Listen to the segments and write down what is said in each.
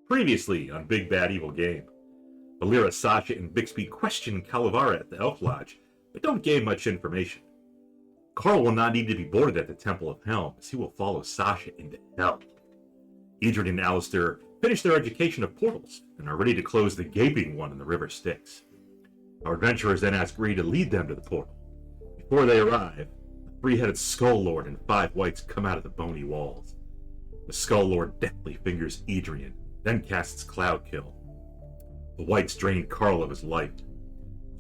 Previously on Big Bad Evil Game, Volira, Sasha, and Bixby question Kalevara at the Elf Lodge, but don't gain much information. Carl will not need to be boarded at the Temple of Helm, as he will follow Sasha into hell. Edrian and Alister finish their education of portals and are ready to close the gaping one in the River Styx. Our adventurers then ask Gree to lead them to the portal. Before they arrive, the three-headed Skull Lord and 5 Wights come out of the bony walls. The Skull Lord deftly fingers Edrian, then casts cloudkill. The Wights drain Carl of his life.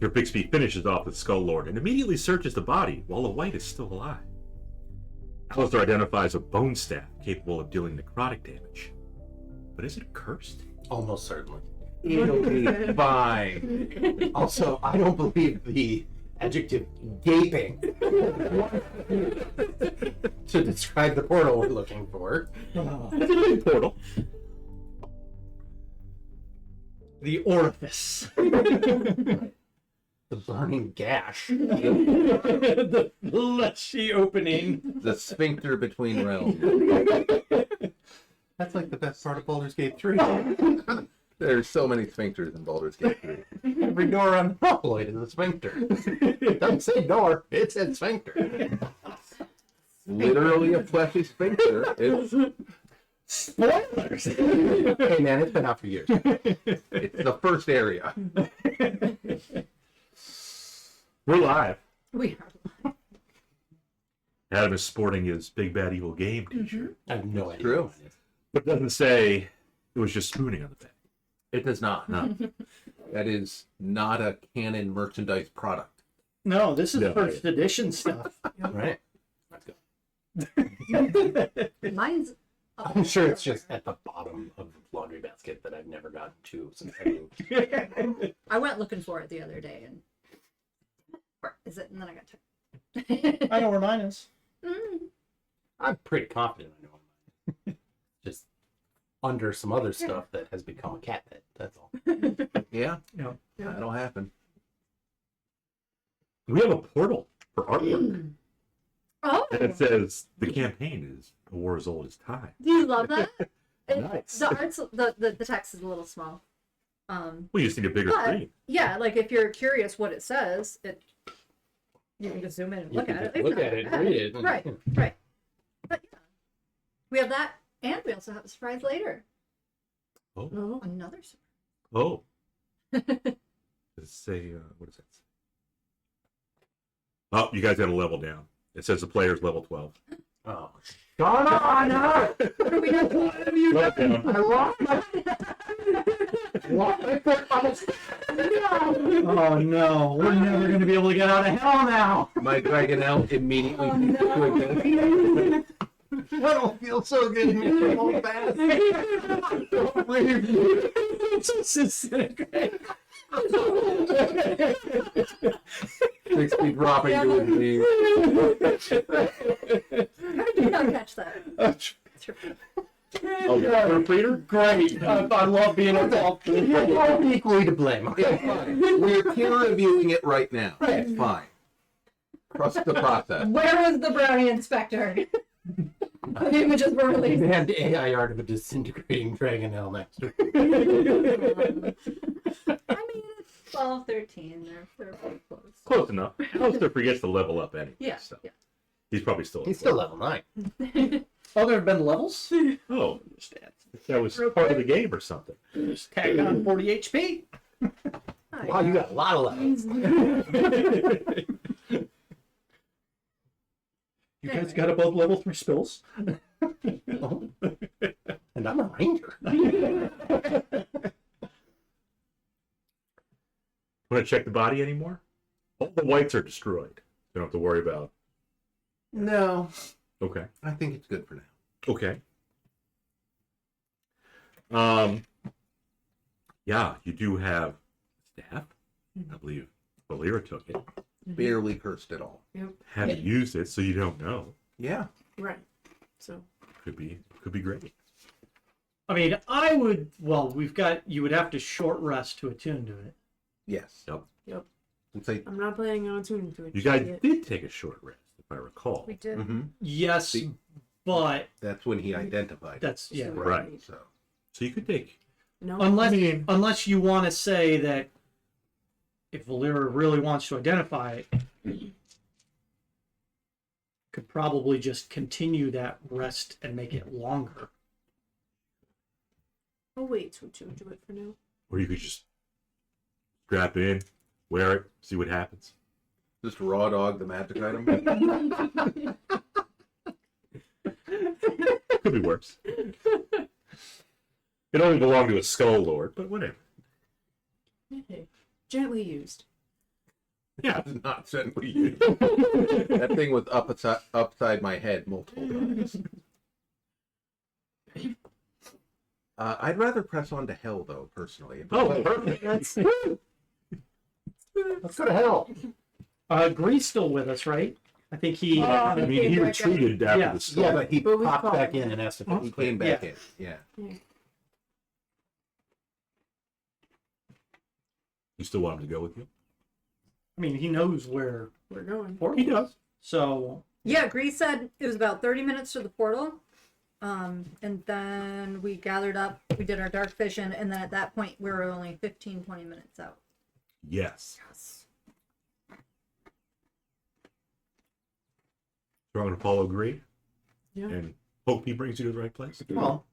Sir Bixby finishes off the Skull Lord and immediately searches the body while the Wight is still alive. Alister identifies a bone staff capable of dealing necrotic damage. But is it cursed? Almost certainly. It'll be fine. Also, I don't believe the adjective gaping to describe the portal we're looking for. It's a big portal. The orifice. The burning gash. The fleshy opening. The sphincter between realms. That's like the best part of Baldur's Gate 3. There's so many sphincters in Baldur's Gate 3. Every door on the Holoid is a sphincter. It doesn't say door, it said sphincter. Literally a fleshy sphincter. It's Spoilers! Hey man, it's been out for years. the first area. We're live. We are. Adam is sporting his Big Bad Evil Game t-shirt. I have no idea. True. what it is. But it doesn't say it was just spooning on the back. It does not. No. That is not a canon merchandise product. No, this is No. first edition stuff. Right. Mine's. I'm sure it's just at the bottom of the laundry basket that I've never gotten to since I moved. I went looking for it the other day, and where is it? And then I got tired. I know where mine is. I'm pretty confident I know mine. Just under some other stuff that has become a cat pet. That's all. Yeah, No. that'll happen. We have a portal for artwork. Oh, And it says the campaign is a war as old as time. do you love that? Nice. The art's the text is a little small. We just need a bigger But screen. yeah, like if you're curious what it says, you can just zoom in and You look can at just it. look at it and read it. and- Right, right. But yeah, we have that, and we also have a surprise later. Oh. Another surprise. Oh. Does it say, what does that say? Oh, you guys got a level down. It says the player's level 12. Oh, shut up! What are we doing? Level down. I lost my foot on the Oh no, we're never going to be able to get out of hell now. My dragon elf immediately Oh, no. I don't feel so good here so fast. Don't leave me. Just disintegrate. 60 dropping to his knees. How did you not catch that? Oh, yeah. Proof reader? Great. I love being involved. You're both equally to blame. It's fine. We're peer reviewing it right now. It's fine. Trust the process. Where was the brownie inspector? The images were released. And AI art of a disintegrating dragon master. I mean, it's 12, 13. They're pretty close. Close enough. Alistair forgets to level up anyway. Yeah, So yeah. he's probably still. He's still level 9. Oh, there have been levels? Oh, that was part of the game or something. Just tag on 40 HP. Wow, you got a lot of levels. You guys got above level 3 spills? And I'm a ranger. Want to check the body anymore? All the Wights are destroyed. You don't have to worry about. No, Okay. I think it's good for now. Okay. Yeah, you do have staff. I believe Volira took it. Barely cursed at all. Haven't used it, so you don't know. Yeah. Right. So. Could be great. I mean, I would, well, you would have to short rest to attune to it. Yes. Yep. It's like, I'm not planning on tuning to it. You guys did take a short rest, if I recall. We did. Yes, but that's when he identified. that's, yeah. Right. So So you could take No. Unless you want to say that if Volira really wants to identify it, could probably just continue that rest and make it longer. Oh wait, to do it for now. Or you could just strap it in, wear it, see what happens. Just raw dog the magic item. Could be worse. It only belonged to a skull lord, but whatever. Hey, gently used. Yeah. Not gently used. That thing was upside my head multiple times. I'd rather press on to hell, though, personally. Oh, perfect. Let's go to hell. Gree's still with us, right? I think he. I mean, he retreated after Yeah. the storm. Yeah, but he But we popped called back him. in and asked if He came back in. Yeah. You still want him to go with you? I mean, he knows where We're going. portal He does. So Yeah, Gree said it was about 30 minutes to the portal. And then we gathered up, we did our dark vision, and then at that point we were only 15, 20 minutes out. Yes. Yes. So I'm going to follow Gree Yeah. and hope he brings you to the right place. Well,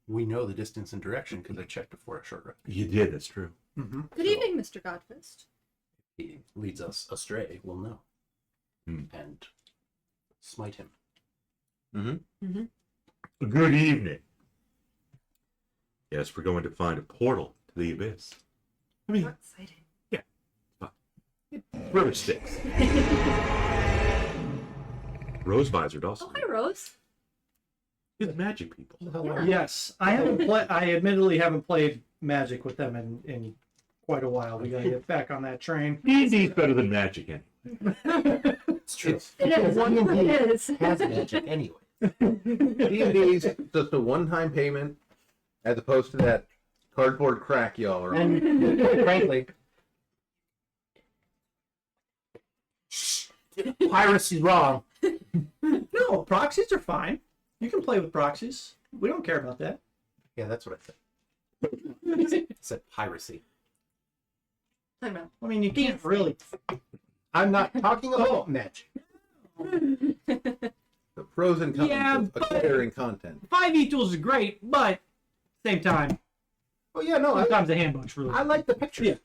we know the distance and direction because I checked before a short rest. You did, that's true. Mm-hmm. Good evening, Mr. Godfist. He leads us astray, we'll know. And smite him. Mm-hmm. Good evening. Yes, we're going to find a portal to the abyss. I mean, How exciting. River Styx. Rose Visored also. Oh, hi, Rose. He's magic people. yes, I haven't I admittedly haven't played Magic with them in quite a while. We gotta get back on that train. D&D's better than magic anyway. It's true. It is. It is. Has magic anyway. D&D's just a one-time payment, as opposed to that cardboard crack y'all are on. And frankly, piracy's wrong. No, proxies are fine. You can play with proxies. We don't care about that. Yeah, that's what I said. I said piracy. Talking about. I mean, you can't really. I'm not talking about magic. The pros and cons Yeah, of but- acquiring content. 5e tools is great, but same time, Oh yeah, no, sometimes the handbook's really. I like the picture. Yeah.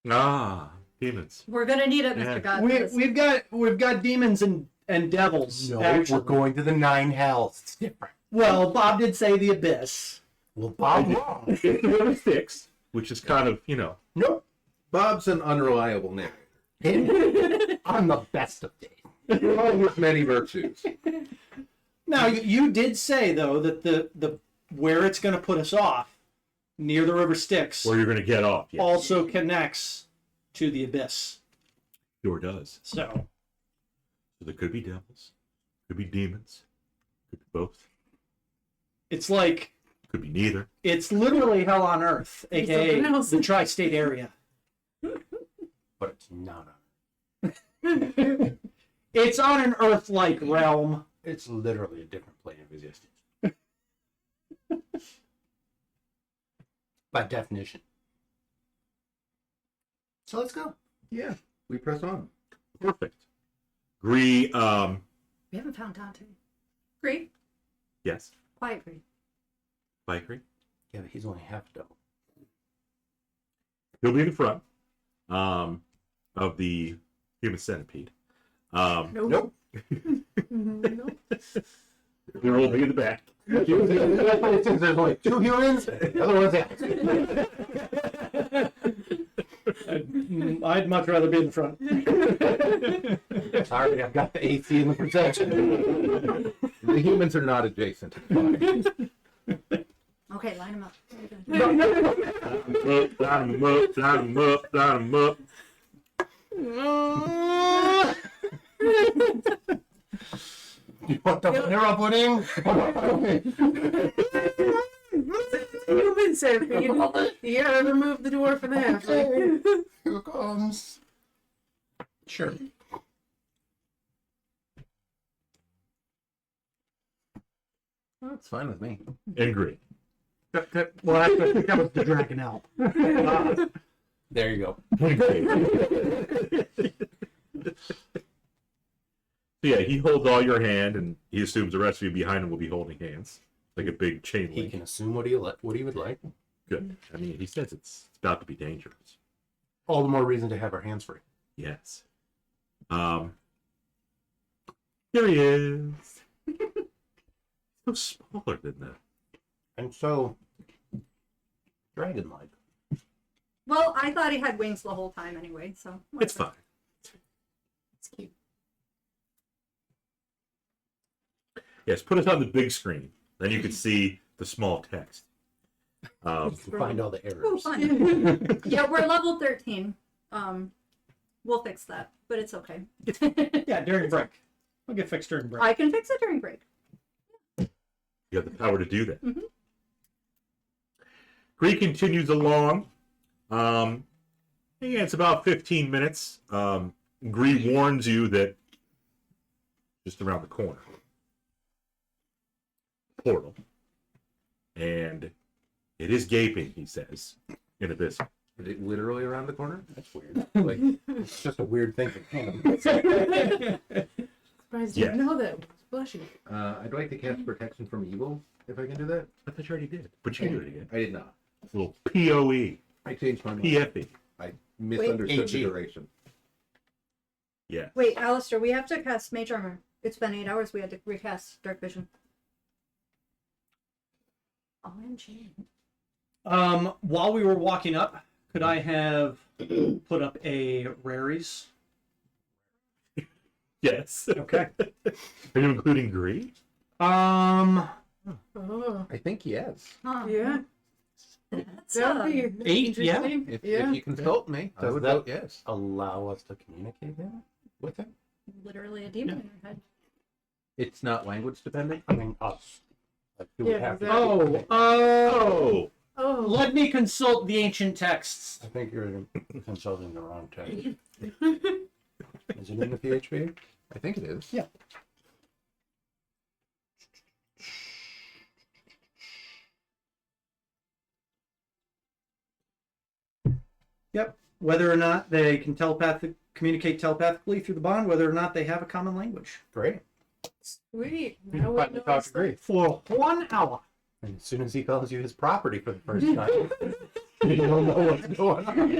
Ah, demons. We're gonna need it, Yeah. Mr. Godfist. We've got demons and devils. No, actually. we're going to the 9 hells. It's different. Well, Bob did say the abyss. Well, Bob wrong. It's the River Styx, which is kind of, Nope. Bob's an unreliable narrator. I'm the best of days. All with many virtues. Now you did say though that the where it's going to put us off near the River Styx where you're going to get off. Yes. also connects to the abyss. Sure does. So So there could be devils, could be demons, could be both, it's like could be neither. it's literally hell on earth, aka something else. the tri-state area. But it's not. It's on an Earth-like realm. It's literally a different plane of existence. By definition. So let's go. Yeah, we press on. Perfect. Gree, We haven't found Dante. Gree? yes. Quiet Gree. Bye, Gree. Yeah, but he's only half double. He'll be in the front of the human centipede. Nope. Nope. They're all be in the back. Since there's only 2 humans, the other one's out. I'd much rather be in the front. Sorry, I've got the AC in the protection. The humans are not adjacent. It's fine. Okay, line him up. Line 'em up, line 'em up, line 'em up. You want the vanilla pudding? Human centipede. You gotta remove the dwarf and the halfling. Here comes. Sure. That's fine with me. And Gree. Well, I think that was the dragon elf. There you go. So yeah, he holds all your hand, and he assumes the rest of you behind him will be holding hands, like a big chain He link. can assume what he would like. Good. I mean, he says it's about to be dangerous. All the more reason to have our hands free. Yes. Here he is. So smaller than that. And so, dragon-like. Well, I thought he had wings the whole time anyway, so It's fine. It's cute. Yes, put us on the big screen. Then you can see the small text. You can find all the Oh, errors. fun. Yeah, we're level 13. We'll fix that, but it's okay. Yeah, during break. We'll get fixed during break. I can fix it during break. You have the power to do that. Mhm. Gree continues along. Yeah, it's about 15 minutes. Gree warns you that just around the corner, portal, and it is gaping. He says, in abyss. Is it literally around the corner? That's weird. Like, It's just a weird thing to handle. Surprised you Yeah. didn't know that. It's blushing. I'd like to cast protection from evil, if I can do that. I thought you already did, but you can do it again. I did not. A little POE, I changed my mind. PFE. I misunderstood AG. the duration. Yeah. Wait, Alistair, we have to cast Mage Armor. It's been 8 hours. We had to recast Dark Vision. OMG. While we were walking up, could I have put up a raries? Yes. Okay. Are you including Gree? Oh, I think yes. Huh. yeah. That's, That would be 8, yeah. interesting. If, Yeah. if you consult me, I Does would that- vote yes. Allow us to communicate with him? literally a demon in your head. It's not language dependent. I mean, us. Like, do we Yeah, have to? exactly. Oh. Oh, Let me consult the ancient texts. I think you're consulting the wrong text. Is it in the PHP? I think it is. Yeah. Yep. Whether or not they can communicate telepathically through the bond, whether or not they have a common language. Great. sweet. You Now we finally know talk what's to Gree. For 1 hour. And as soon as he calls you his property for the first time, you don't know what's going on.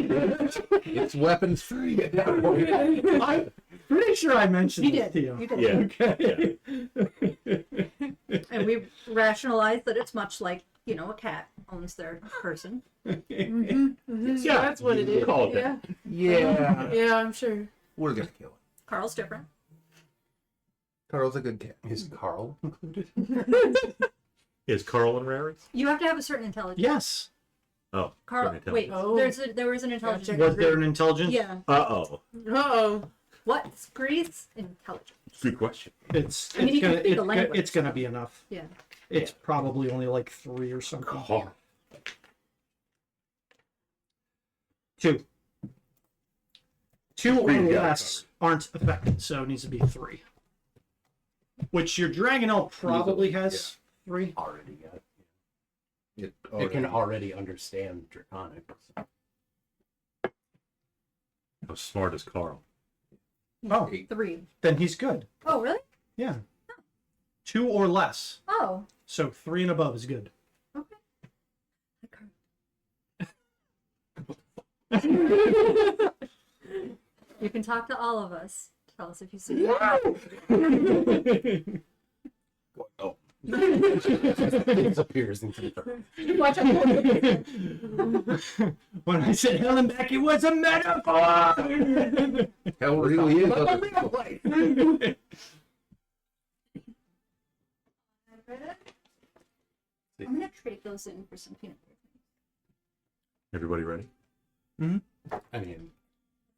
It's weapons free. I'm pretty sure I mentioned You this did. to you. You did. Yeah. Okay. And we rationalized that it's much like, a cat owns their person. Mm-hmm. So Yeah, that's what it you is. call it Yeah. that. Yeah. Yeah, I'm sure. We're gonna kill it. Carl's different. Carl's a good cat. Is Carl included? Is Carl and Raries? You have to have a certain intelligence. Yes. Oh. Carl, certain wait, intelligence. Oh. there was an intelligence. Gotcha. Was there an intelligence? Yeah. Uh-oh. Uh-oh. What's Gree's intelligence? Good question. It's I mean, you can gonna speak the it's, language. it's gonna be enough. Yeah. It's probably only like 3 or something. Carl. 2. 2 or Three, yeah, less aren't affected, so it needs to be 3. Which your dragon elf probably has 3. Already got. It It can already understand Draconic. How smart is Carl? Oh, 3. then he's good. Oh, really? Yeah. 2 or less. Oh. So 3 and above is good. You can talk to all of us. Tell us if you see. Oh. Disappears into the dark. Watch out. When I said hell and back, it was a metaphor. Hell really is. I'm gonna trade those in for some peanut butter. Everybody ready? I mean,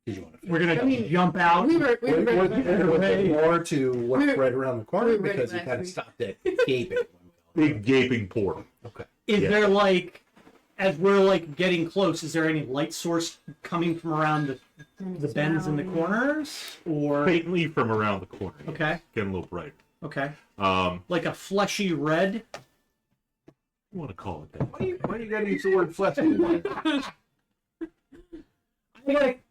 did you want to? We're gonna I mean, jump out. We were ready. More to what's We were- right around the corner we were ready because you last kind of week. stopped at gaping. Big gaping portal. Okay. Is Yeah. there like, as we're like getting close, is there any light source coming from around the bends in the corners, or Faintly from around the corner. yeah. okay? Getting a little brighter. Okay. You Like a fleshy red. want to call it that? Why do you gotta use the word fleshy?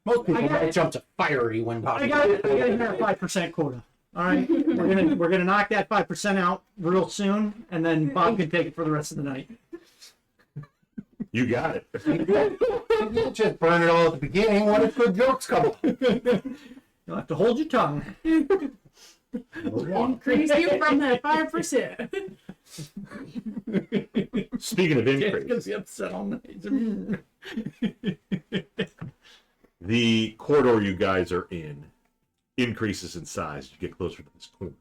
Most people I got- might jump to fiery when I talking. got a 5% quota. All right, we're gonna knock that 5% out real soon, and then Bob can take it for the rest of the night. You got it. You just burn it all at the beginning. What if good jokes come up? You'll have to hold your tongue. Increase you from that 5%. Speaking of It's gonna increase, be upset all night. the corridor you guys are in increases in size as you get closer to this corner.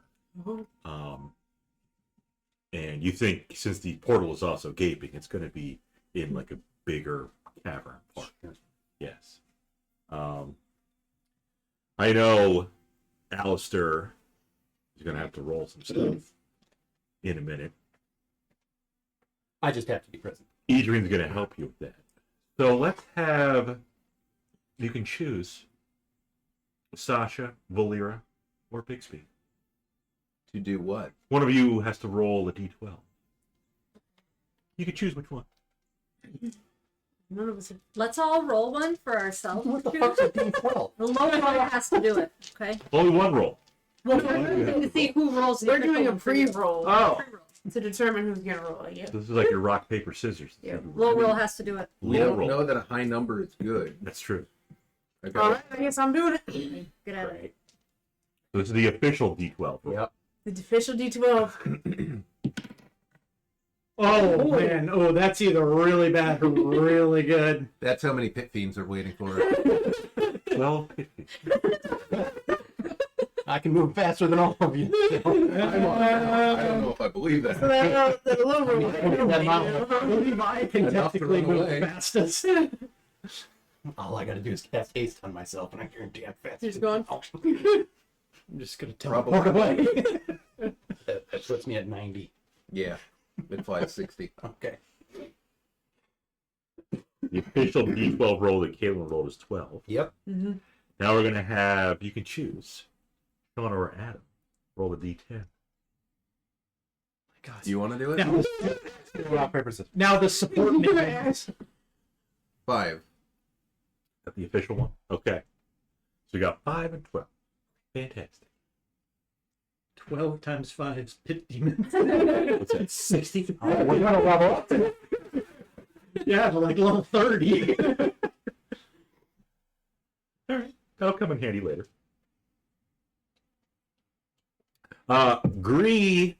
And you think since the portal is also gaping, it's going to be in like a bigger cavern part. Yes. I know Alister is going to have to roll some stuff in a minute. I just have to be present. Edrian's going to help you with that. So let's have, you can choose Sasha, Volira, or Bixby. To do what? One of you has to roll a d12. You can choose which one. None of us. Let's all roll one for ourselves. What the fuck's a D12? The low roller has to do it. Okay. Only one roll. Well, we're going to see who rolls. The We're official doing a one for you. pre-roll Oh, to determine who's gonna roll it. Yeah. This is like your rock, paper, scissors. Yeah. Low roll has to do it. We Low don't roll. know that a high number is good. That's true. Okay. All right. I guess I'm doing it. Get at it. So this is the official d12. Yep. The official D12. oh man, oh that's either really bad or really good. That's how many pit fiends are waiting for it. 12, 15. I can move faster than all of you. I don't know if I believe So that. that low roll. That amount. Levi can Enough to technically run move away. fastest. All I gotta do is cast haste on myself, and I guarantee I'm faster. Just going. I'm just gonna teleport Probably. away. That puts me at 90. Yeah. It flies 60. Okay. The official d12 roll that Caitlin rolled is 12. Yep. Mm-hmm. Now we're going to have, you can choose Sean or Adam. Roll a d10. Do you want to do it? Now, Rock, paper, scissors. now the support minions. 5. That the official one? Okay. So we got 5 and 12. Fantastic. 12 times 5 is 50 minutes. What's that? 60? We're gonna level up. Yeah, but like level 30. All right. That'll come in handy later. Gree.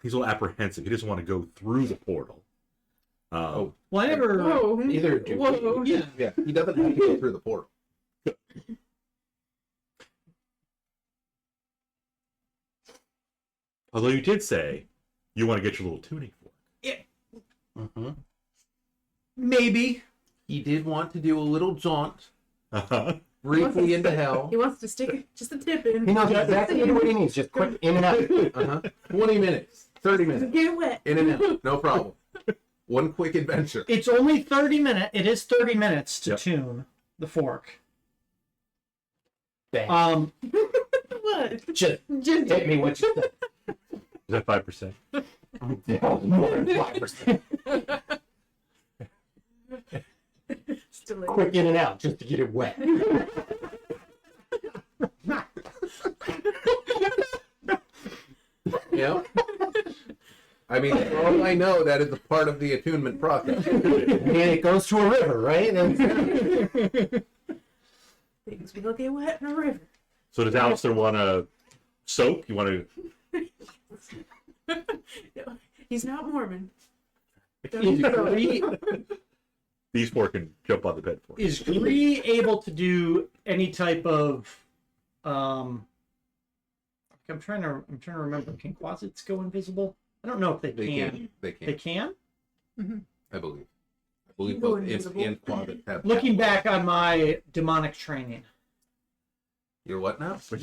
He's a little apprehensive. He doesn't want to go through the portal. Well, I never. Whoa. Neither do we. Whoa. Yeah. Yeah. He doesn't have to go through the portal. Although you did say you want to get your little tuning for it. Mm-hmm. Maybe. He did want to do a little jaunt Uh-huh. briefly into hell. He wants to stick it, just a tip in. He knows exactly what he needs. Just quick in and out. Uh-huh. 20 minutes. 30 minutes. Get wet. In and out. No problem. One quick adventure. It's only 30 minutes. It is 30 minutes to Yep. tune the fork. Bang. What? Just Ginger. hit me what you said. Is that 5%? More than 5%. Still like, Quick in and out just to get it wet. Yeah. I mean, for all I know, that is a part of the attunement process. And it goes to a river, right? And things will get wet in a river. So does Alistair want to soak? You want to... No, he's not Mormon. Is Gree, These four can jump on the bed for you. is Gree able to do any type of I'm trying to remember. Can closets go invisible? I don't know if they They can. can. They They can. can? I believe. I believe Go both imp invisible. and closet have. Looking back on my demonic training. You're what now? We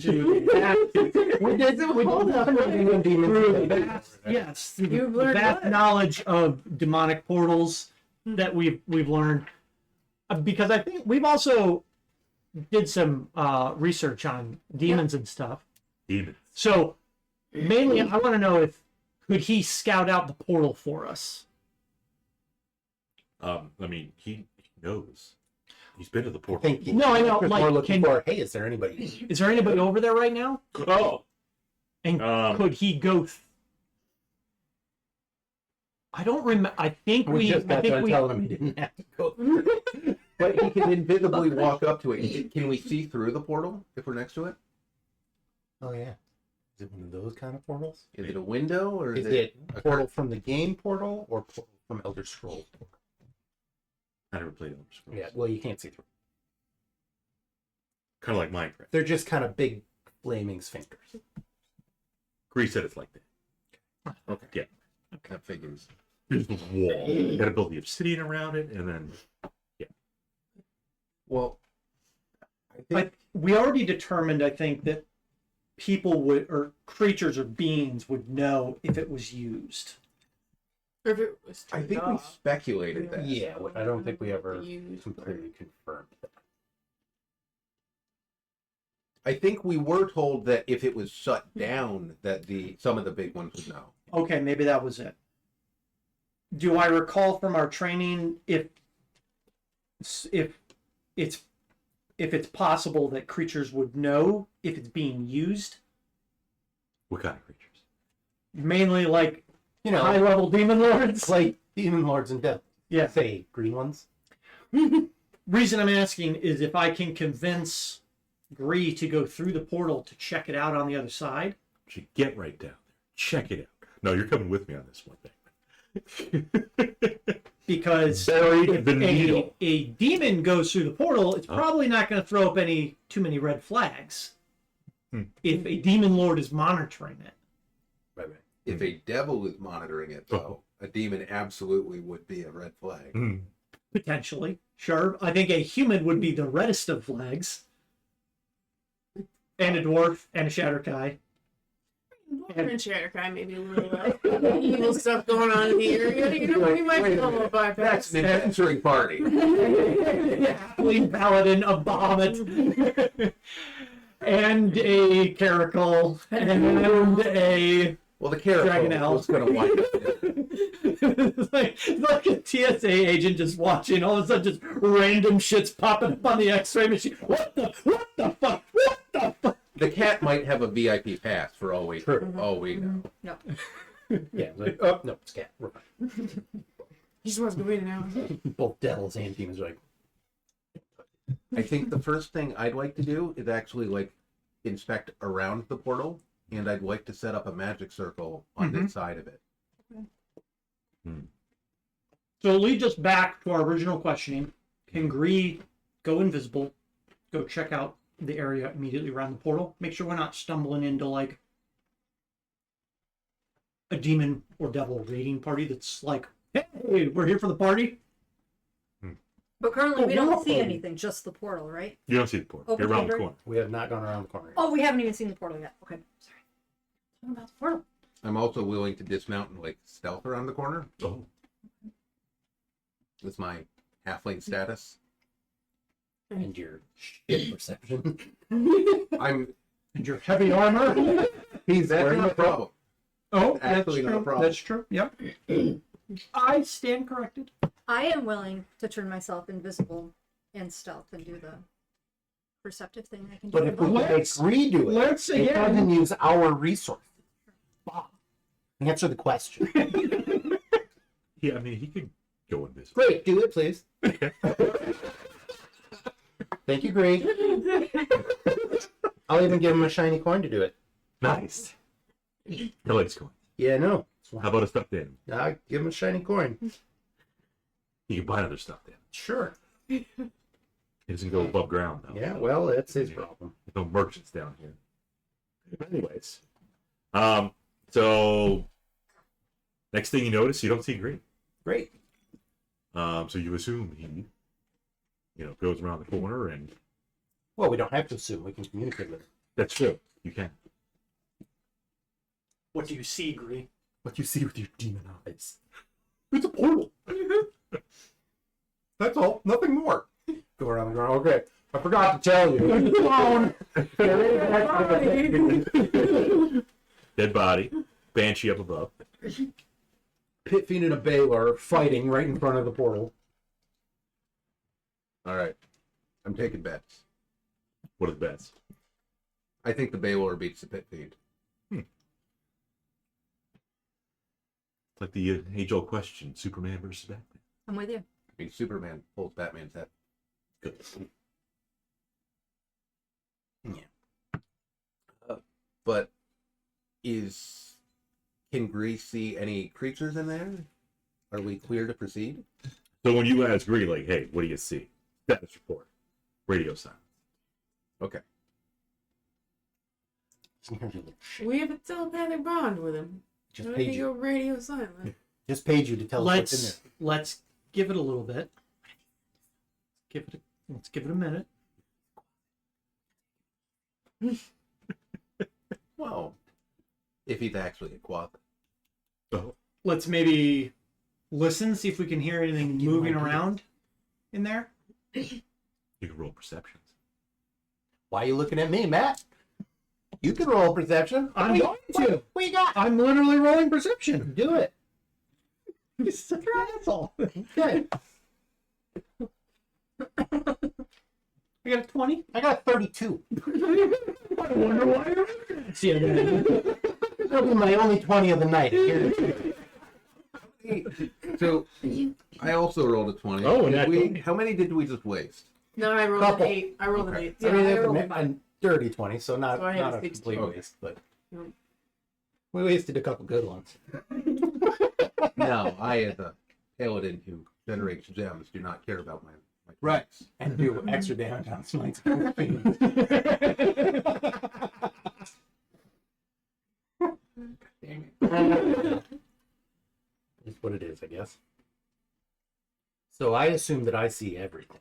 did Hold up. through the vast, yes, through You've the learned vast what? knowledge of demonic portals that we've learned. Because I think we've also did some research on demons and stuff. Demons. So mainly, I want to know if could he scout out the portal for us? I mean, he knows. He's been to the I portal. think No, I know, we're like, looking can- for, hey, is there anybody? Is there anybody over there right now? Oh, And could he go? I don't remember. I think We we. just I got think done we. telling him he didn't have to go. But he can invisibly walk up to it. Can we see through the portal if we're next to it? Oh yeah. Is it one of those kind of portals? Is it a window or Is is it a portal from the game portal or portal from Elder Scrolls? I never played Elder Scrolls. Yeah, well, you can't see through. Kind of like Minecraft. They're just kind of big flaming sphincters. Gree said it's like that. Okay. Yeah. That figures. There's the wall. You got to build the obsidian around it, and then Well, I think We already determined, I think, that people would, or creatures or beings would know if it was used. Or if it was I turned think we off. speculated that. Yeah, I don't think we ever Used. completely confirmed that. I think we were told that if it was shut down, that some of the big ones would know. Okay, maybe that was it. Do I recall from our training if it's possible that creatures would know if it's being used? what kind of creatures? Mainly like You know, high level demon lords. it's like demon lords and devils. Yeah. Say green ones. Reason I'm asking is if I can convince Gree to go through the portal to check it out on the other side. Should get right down there. Check it out. No, you're coming with me on this one thing. Because Buried if the needle. a demon goes through the portal, it's probably not going to throw up too many red flags. If a demon lord is monitoring it. Right. If a devil is monitoring it, though, a demon absolutely would be a red flag. Mm. Potentially. Sure. I think a human would be the reddest of flags. And a dwarf and a Shatterkai. And Shatterkai, maybe a little evil stuff going on in the area. You know, we might Wait be a a little minute. bypass. That's an adventuring party. Halfling paladin of Bahamut. And a caracal. And a Well, the character Dragon Owl. was going to wind up there. It's like a TSA agent just watching, all of a sudden just random shit's popping up on the X-ray machine. What the fuck? What the fuck? The cat might have a VIP pass for all we True. know. No. Yeah. Like, oh no, it's cat. We're fine. He just wants to win now. Both devils and demons are like. I think the first thing I'd like to do is actually like inspect around the portal, and I'd like to set up a magic circle on this side of it. So it leads us back to our original questioning. Can Gree go invisible, go check out the area immediately around the portal? Make sure we're not stumbling into like a demon or devil raiding party that's like, hey, we're here for the party. But currently we Oh, don't see wow. anything, just the portal, right? You don't see the portal. Open You're around the library? corner. We have not gone around the corner. Oh, we haven't even seen the portal yet. Okay, sorry. Talking about the portal. I'm also willing to dismount and like stealth around the corner. Oh, That's my halfling status. And your shit perception. I'm. And your heavy armor. That's not a problem. Oh, Actually that's not a true. problem. That's true. Yep. I stand corrected. I am willing to turn myself invisible and stealth and do the perceptive thing I can do. But if we can make Let's- Gree do it, let's it again- doesn't use our resources. Bob, answer the question. yeah. I mean, he could go invisible. Great, do it, please. Thank you, Gree. I'll even give him a shiny coin to do it. Nice. He likes coins. Yeah, no. How about a stuffed animal? I'll give him a shiny coin. You can buy another stuffed animal. Sure. He doesn't go above ground though. Yeah, well, that's his problem. There's no merchants down here. Anyways, so next thing you notice, you don't see Green. Great. So you assume he, goes around the corner, and Well, we don't have to assume. We can communicate with him. that's true. You can. What do you see, Gree? What you see with your demon eyes. It's a portal. That's all. Nothing more. Go around the ground. Okay. I forgot to tell you. Dead body. Banshee up above. Pit Fiend and a Baylor fighting right in front of the portal. All right. I'm taking bets. What are the bets? I think the Baylor beats the Pit Fiend. It's like the age-old question, Superman versus Batman. I'm with you. I mean, Superman pulls Batman's head. Good. But can Gree see any creatures in there? Are we clear to proceed? So when you ask Gree, like, hey, what do you see? Status report. Radio silence. Okay. We have a telepathic bond with him. Just Why paid can't you. go radio silent? Just paid you to tell us what's in there. Let's give it a little bit. Let's give it a minute. Well, if he's actually a quack. Oh. Let's maybe listen, see if we can hear anything Give moving him ideas. around in there. You can roll perceptions. Why are you looking at me, Matt? You can roll perception. I'm going to. What you got? I'm literally rolling perception. Do it. You're such an asshole. Okay. I got a 20. I got a 32. I wonder why you're see That'll be my only 20 of the night. So, I also rolled a 20. Oh, and Did that we, 20. how many did we just waste? No, I rolled Couple. an 8. I rolled an Okay. 8. I mean, I it's rolled a dirty 20, so not, So I had not a a 16. complete Okay. waste, but Yep. we wasted a couple good ones. No, I, as a paladin who generates gems, do not care about my Right. points. And do extra damage on smites. Dang it. It's what it is, I guess. So I assume that I see everything.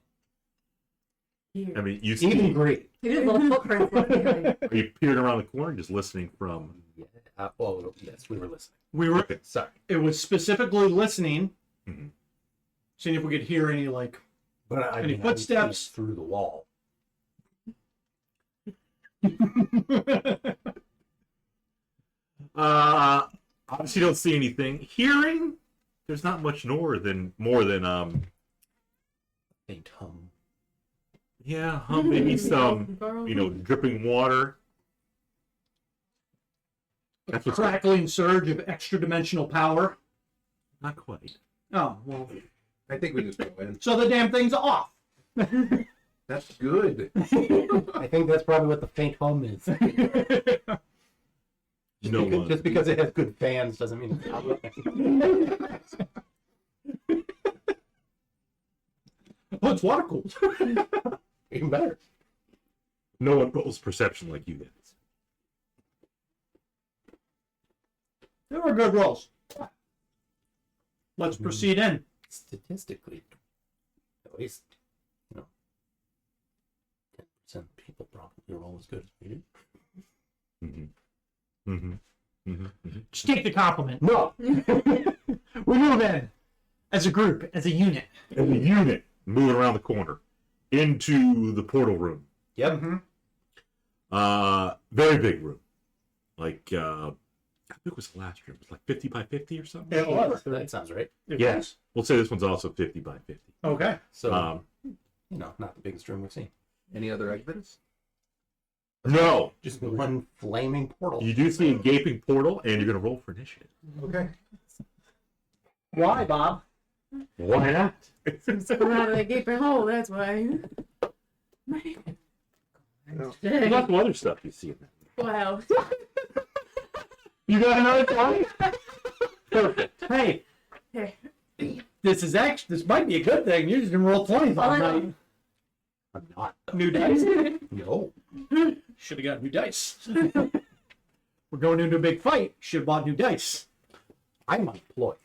I Here. mean, you Even see, Gree. You did a little footprint left behind. are you peering around the corner, just listening from? Yeah. Oh, yes, we were listening. We were. Okay. Sorry. It was specifically listening, Mhm. seeing if we could hear any like. But I Any mean, I was seeing footsteps? through the wall. Obviously, you don't see anything. Hearing, there's not much more than Faint hum. yeah, maybe some dripping water. That's what's Crackling surge of extra dimensional power. not quite. Oh well, I think we just go in. so the damn thing's off. That's good. I think that's probably what the faint hum is. No one. Just because it has good fans doesn't mean it's not. Oh, it's water cooled. Even better. No one rolls perception like you guys. They were good rolls. Let's proceed in. Statistically, at least, 10% of people probably roll as good as we do. Mm-hmm. Mm-hmm. Mm-hmm. Just take the compliment. No! We move in as a group, as a unit. And the unit moving around the corner into the portal room. Yep. Very big room. Like I think it was the last room. It was like 50 by 50 or something. It was. That sounds right. Yes. We'll say this one's also 50 by 50. Okay. So, not the biggest room we've seen. Any other exits? No. Just one flaming portal. You do see a gaping portal, and you're going to roll for initiative. Okay. Why, Bob? Why not? Coming out of that gaping hole, that's why. There's lots of other stuff you see in there. Wow. You got another 20? Perfect. Hey, Hey. this might be a good thing. You're just gonna roll 20s all night. I'm not. New dice. No. Should have got new dice. We're going into a big fight. Should have bought new dice. I'm unemployed.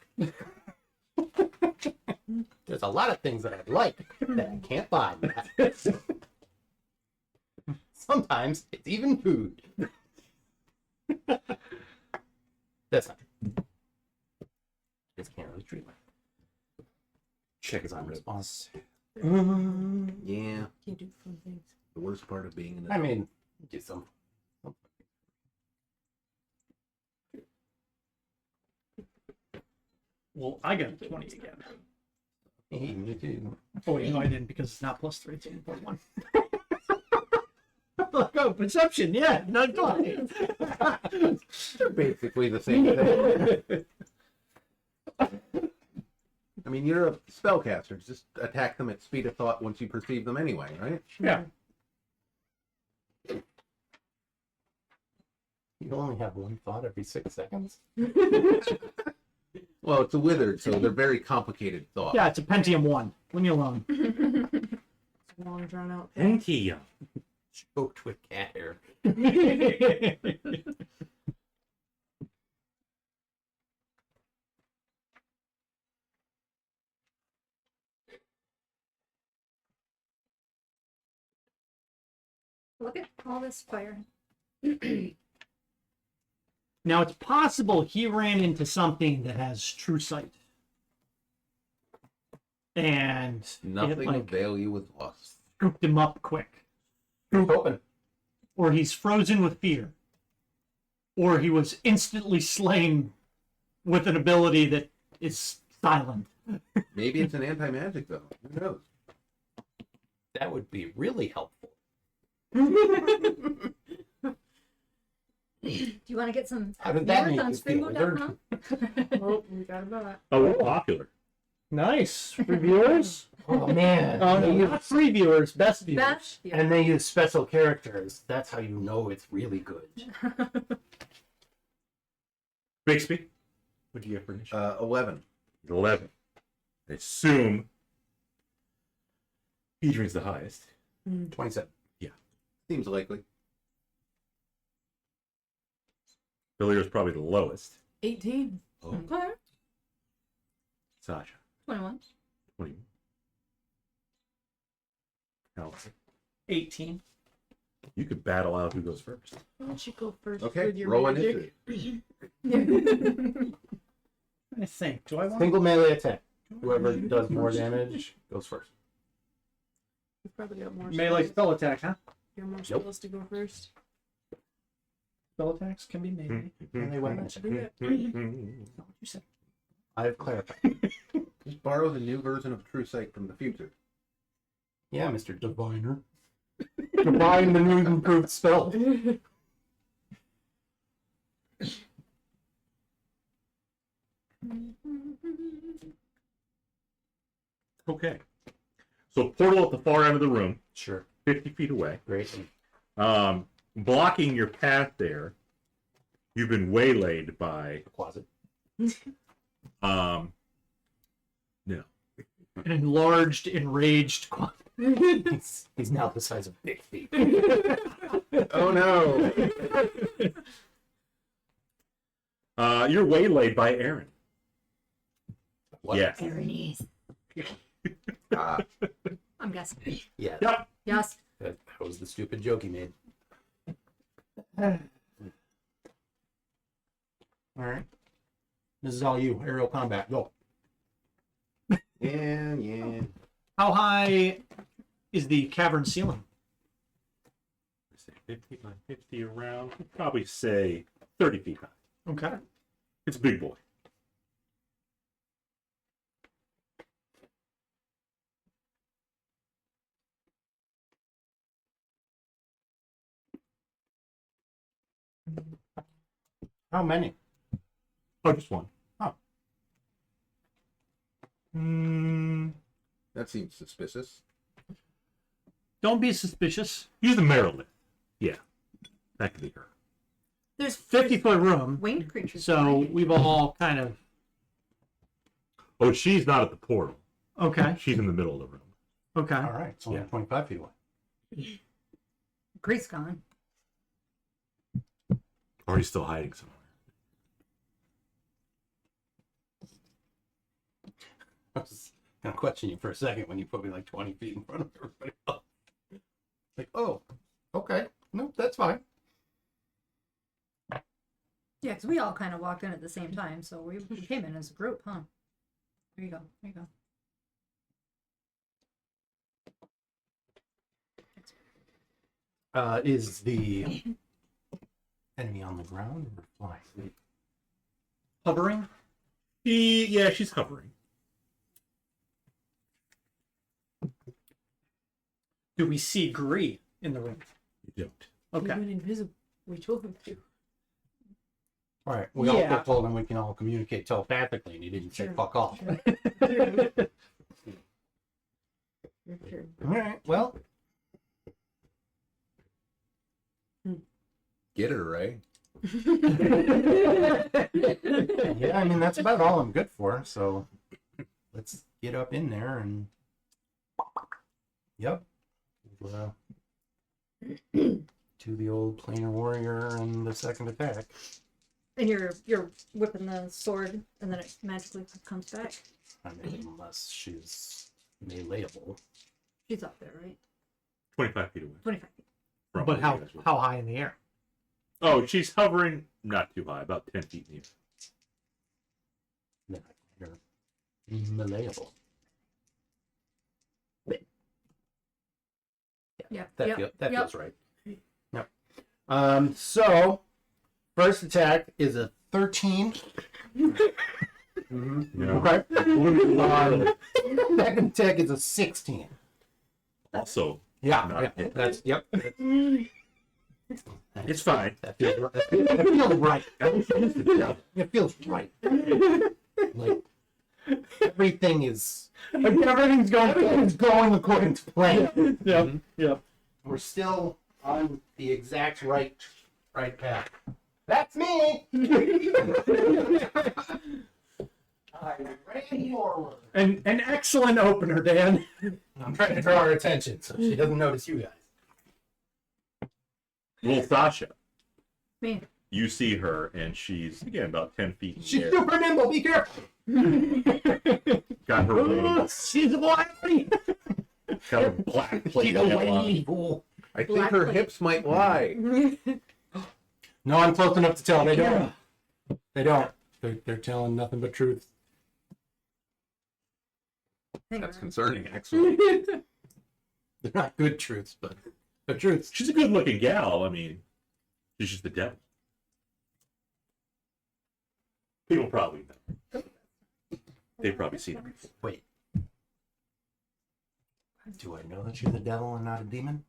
There's a lot of things that I'd like that I can't buy. Sometimes it's even food. That's not true. Just can't really treat my Check his response. Yeah, Can't do fun things. the worst part of being in I a mean, do some. Well, I got 20 again. You do. Oh, wait, no, I didn't because it's not plus 3, it's 1.1. Oh, perception, yeah, not 20. they're basically the same thing. I mean, you're a spellcaster. Just attack them at speed of thought once you perceive them anyway, right? Yeah. You only have one thought every 6 seconds. Well, it's a withered, so they're very complicated thoughts. Yeah, it's a Pentium 1. Leave me alone. Long drawn out. Thank you. Choked with cat hair. Look at all this fire. Now, it's possible he ran into something that has true sight. And Nothing it, of like, value was lost. scooped him up quick. Who's hoping? Or he's frozen with fear. Or he was instantly slain with an ability that is silent. Maybe it's an anti-magic, though. Who knows? That would be really helpful. Do you want to get some How did that viewers make on you feel? Springboard.com? Oh, we got a bot. Oh, we're popular. Nice. For viewers? Oh man. Oh, no, not free viewers, best viewers. Best viewer. And they use special characters. That's how you know it's really good. Bixby, what do you get for initiative? 11. 11. I assume Adrian's the highest. 27. Seems likely. Valira's probably the lowest. 18. Oh, Okay. Sasha, 21. 20. Alister, 18. you could battle out who goes first. Why don't you go first Okay, with your roll magic? initiative. I think. Do I want Single melee attack. Whoever does more damage goes first. You've probably got more melee spells. spell attack, huh? You got more spells to go first. Spell attacks can be made. Melee weapon. Should do that. Not what you said. I've clarified. Just borrow the new version of True Sight from the future. Yeah, Mr. Diviner. Divine the new improved spell. Okay. So portal at the far end of the room, Sure. 50 feet away. Great. Blocking your path there, you've been waylaid by, The closet. no. An enlarged, enraged. He's now the size of Bixby. Oh no! You're waylaid by Aaron. What? Yes. Ah, I'm guessing. Yeah. Yep. Yes. That was the stupid joke he made. All right. This is all you. Aerial combat. Go. yeah. How high is the cavern ceiling? Say 50 by 50 around. Probably say 30 feet high. Okay. It's a big boy. How many? Oh, just one. Oh. That seems suspicious. Don't be suspicious. Use the Maryland. Yeah. That could be her. There's 50-foot room. winged creatures. So behind you. we've all kind of. Oh, she's not at the portal. Okay. She's in the middle of the room. Okay. All right. It's only Yeah. 25 feet away. Grease gone. Or he's still hiding somewhere. I was going to question you for a second when you put me like 20 feet in front of everybody else. Like, oh, okay. No, that's fine. Yeah, because we all kind of walked in at the same time, so we came in as a group, huh? There you go. There you go. Is the enemy on the ground or flying? Hovering. She's hovering. Do we see Gree in the room? You don't. He Okay. went invisible. We told him to. All right. We Yeah. also told him we can all communicate telepathically, and he didn't say Sure. fuck off. Okay. All right. Well, Get her, Ray. yeah. I mean, that's about all I'm good for. So let's get up in there and. Yep. To the old planar warrior and the second attack. And you're whipping the sword, and then it magically comes back. I mean, unless she's meleeable. She's up there, right? 25 feet away. 25 feet. from But where how you guys were. how high in the air? Oh, she's hovering not too high, about 10 feet in the air. Then you're meleeable. Yeah. That feels right. Yep. So first attack is a 13. Yeah. Okay. Second attack is a 16. Also, Yeah. Not Yeah, that's yep. it's fine. That feels right. That feels right. It feels right. Like everything's going according to plan. Yep. Yep. We're still on the exact right path. That's me. I ran forward. An excellent opener, Dan. I'm trying to draw her attention so she doesn't notice you guys. Little Sasha, Me. you see her, and she's, again, about 10 feet in the She's air. super nimble. Be careful. Got her wings. She's a lady. Got her black plate She's a tail on. lady fool. I think her hips might lie. No, I'm close enough to tell. They don't. They don't. They're telling nothing but truth. Hang That's on. concerning, actually. They're not good truths, but the truths. She's a good-looking gal. I mean, she's just the devil. People probably know. They've probably seen her before. Wait. Do I know that she's a devil and not a demon?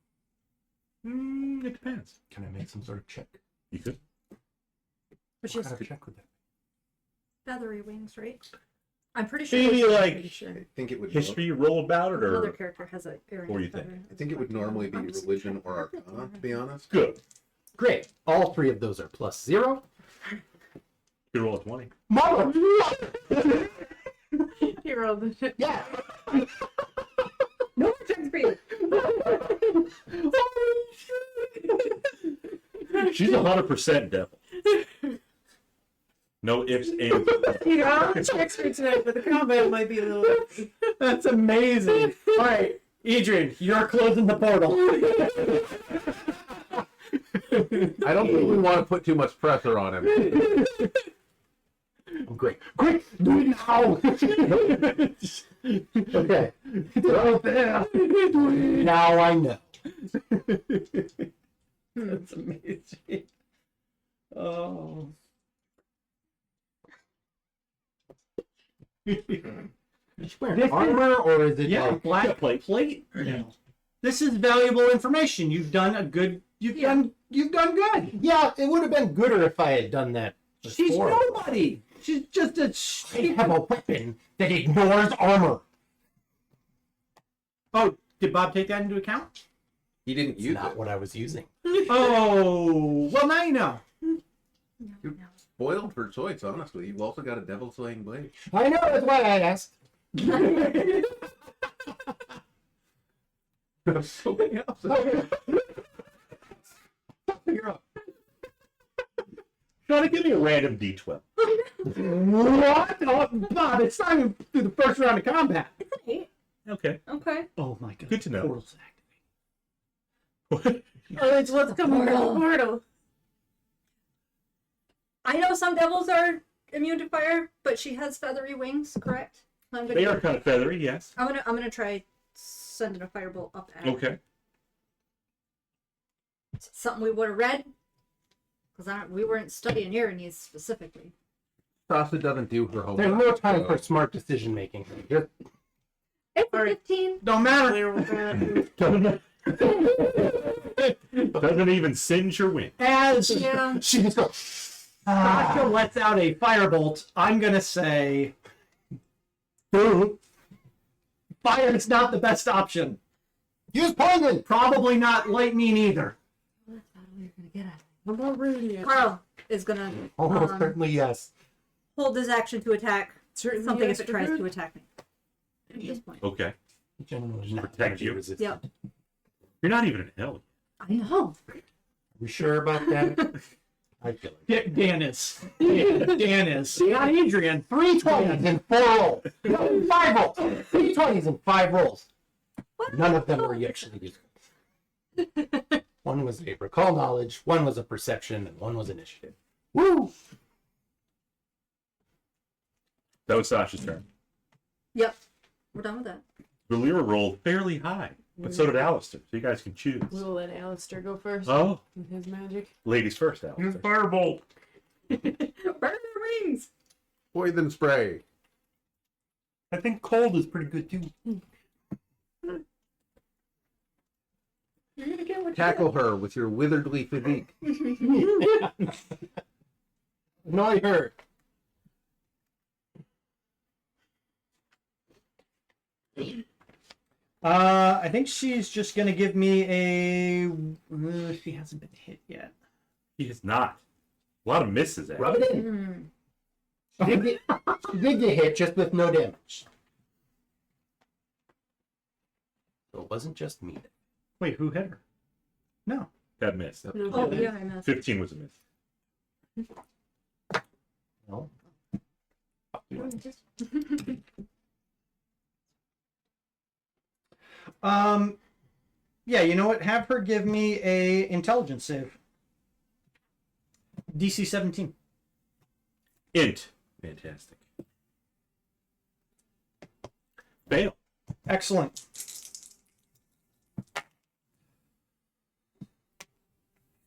It depends. Can I make some sort of check? You could. But she What has kind of check would that feathery wings, right? I'm pretty sure. Maybe I'm like pretty sure. I think it would. history roll about it, Another or character has a area. what do you think? I think it would normally be religion or arcana, to be honest. good. be? Great. All three of those are +0. You could roll a 20. Mother! He rolled it. Yeah. No checks for you. She's 100% devil. No ifs, ands. You know, all the checks for tonight, but the combat might be a little. That's amazing. All right, Edrian, you're closing the portal. I don't think we want to put too much pressure on him. I'm great. Quick, do it now. Okay. Right there. Now I know. That's amazing. Oh. Is wearing armor or is it Yeah, like black plate. No. This is valuable information. You've done a good. You've done good. Yeah, it would have been gooder if I had done that. She's before. nobody. She's just a. I have a weapon that ignores armor. Oh, did Bob take that into account? He didn't It's use not it. what I was using. Oh, well now you know. Spoiled for choice, honestly. You've also got a devil slaying blade. I know, that's why I asked. Something else. You're up. Trying to give me a random D12. What? Oh, Bob, it's not even through the first round of combat. Okay. Okay. Oh my god. Good to know. Portal's What? All right, so let's come over to the portal. I know some devils are immune to fire, but she has feathery wings, correct? I'm They are kind of feathery, yes. I'm gonna try sending a firebolt up at her. Okay. Something we would have read? Because we weren't studying Uranus specifically. Sasha doesn't do her homework. There's no time so- for smart decision making. Just It's All right. 15. Don't matter. Clear with that. Doesn't even singe your wind. As Yeah. she just goes. Sasha lets out a firebolt, I'm gonna say, fire is not the best option. Use poison. Probably not lightning either. That's about all you're going to get at. I'm not ready yet. Carl is going to Almost certainly yes. hold his action to attack Certainly something yes, if it tries good. to attack me. At this point. Okay. Generally not Protect gonna be you. resistant. Yep. You're not even an elf. I know. We sure about that? I feel like Dan is. Dan is. Not Adrian. 3 20s in 4 rolls. No, 5 rolls. 3 20s in 5 rolls. None of them were actually useful. One was a recall knowledge, one was a perception, and one was initiative. Woo! That was Sasha's turn. Yep. We're done with that. Valira rolled fairly high, but so did Alister, so you guys can choose. We'll let Alistair go first Oh, with his magic. ladies first, Alister. Firebolt. Burn their rings. Poison spray. I think cold is pretty good too. You're going to get what Tackle her with your witheredly physique. Annoy her. I think she's just gonna give me a. She hasn't been hit yet. He is not. A lot of misses, Rub actually. it in. Mm. She did get hit, just with no damage. So it wasn't just me. Wait, who hit her? No. That missed. No, Oh, good. yeah, I know. 15 was a miss. No. Yeah, you know what? Have her give me a intelligence save. DC 17. Int. Fantastic. Fail. Excellent.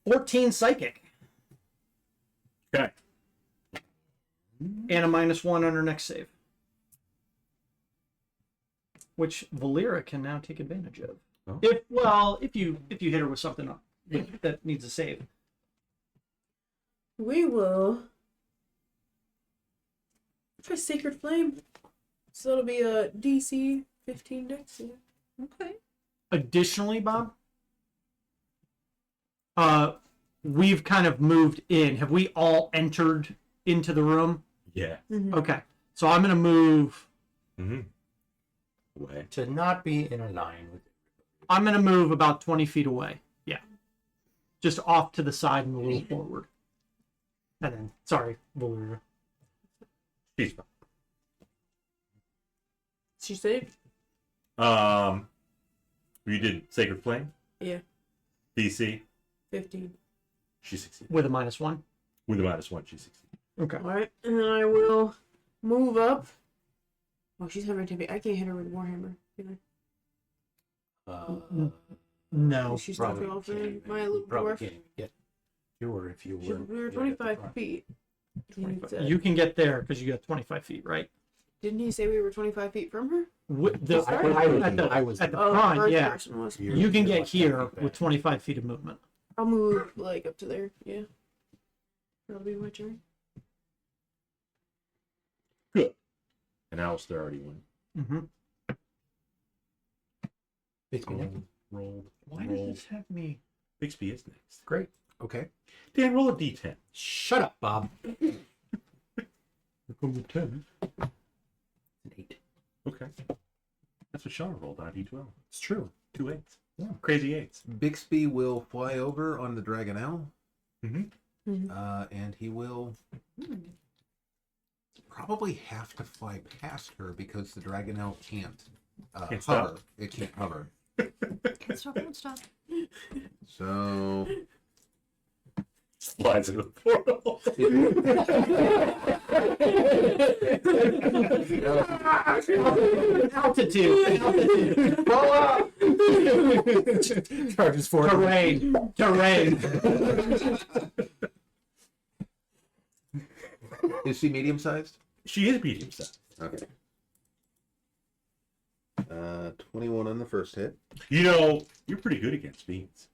$14 psychic Okay. and a -1 on her next save, which Volira can now take advantage of. Oh. If you hit her with something that needs a save. We will try Sacred Flame. So it'll be a DC 15 dex. Yeah. Okay. Additionally, Bob, we've kind of moved in. Have we all entered into the room? Yeah. Okay, so I'm gonna move. Mm-hmm. Away. To not be in a line with I'm gonna move about 20 feet away. Yeah, just off to the side and a little forward. And then, sorry, Volira. She's fine. She saved? You did Sacred Flame? Yeah. DC? 15. She succeeded. With a -1. With a -1, she succeeded. Okay. Alright, and then I will move up. Oh, she's having to be. I can't hit her with Warhammer. Can No. I? She's not probably off can't in even- my little probably dwarf. can't even get to her if you She- were. we were right at the 25 front. feet. You can get there because you got 25 feet, right? Didn't he say we were 25 feet from her? The, I was at the Oh, front, first yeah. person was. You can get Like here 10 feet with back. 25 feet of movement. I'll move like up to there. Yeah. That'll be my turn. And Alistair already went. Mm-hmm. Bixby next. Rolled. Why does this have me? Bixby is next. Great. Okay. Dan, roll a d10. Shut up, Bob. An 10. An 8. Okay. That's what Sean rolled on d12. It's true. 2 8s. Yeah. Crazy 8s. Bixby will fly over on the Dragonelle, Mm-hmm. and he will probably have to fly past her because the Dragonelle can't Can't hover. stop. It can't hover. Can't stop, won't stop. So Slides into the portal. Altitude. Pull up. Charges for terrain. Is she medium sized? She is medium sized. Okay. 21 on the first hit. You know, you're pretty good against fiends.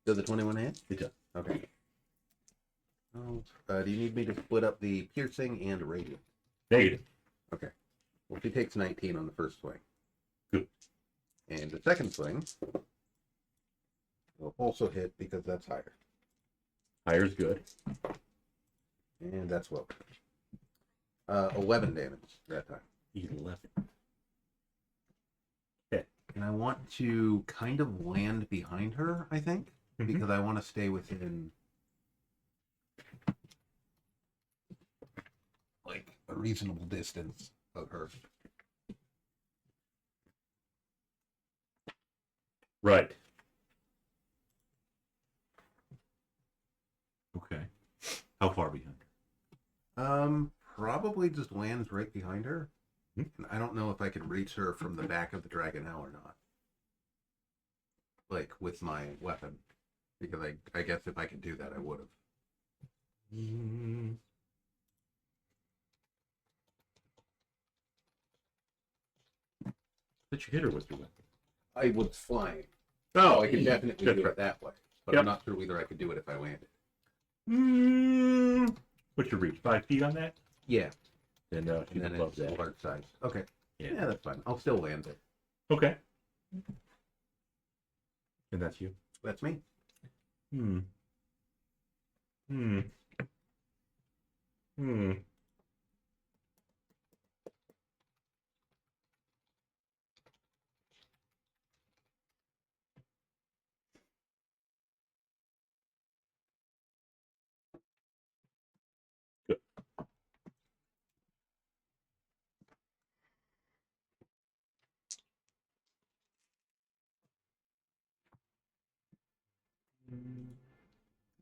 Does the 21 hit? It does. Okay. Do you need me to split up the piercing and radiant? Negative. Okay. Well, she takes 19 on the first swing. Good. And the second swing will also hit because that's higher. Hire's good. And that's well. 11 damage that time. 11. And I want to kind of land behind her, I think, because I want to stay within like a reasonable distance of her. Right. Okay. How far behind her? Probably just lands right behind her. Hmm. And I don't know if I can reach her from the back of the dragon now or not. Like with my weapon. Because I guess if I could do that I would have. But you hit her with your weapon. I was flying. Oh, I could definitely that's do right. it that way. But Yep. I'm not sure whether I could do it if I landed. What's your reach? 5 feet on that? Yeah. Then And she's then above it's that. large size. Okay. Yeah. Yeah, that's fine. I'll still land it. Okay. And that's you. That's me. Hmm. Hmm. Hmm. Good.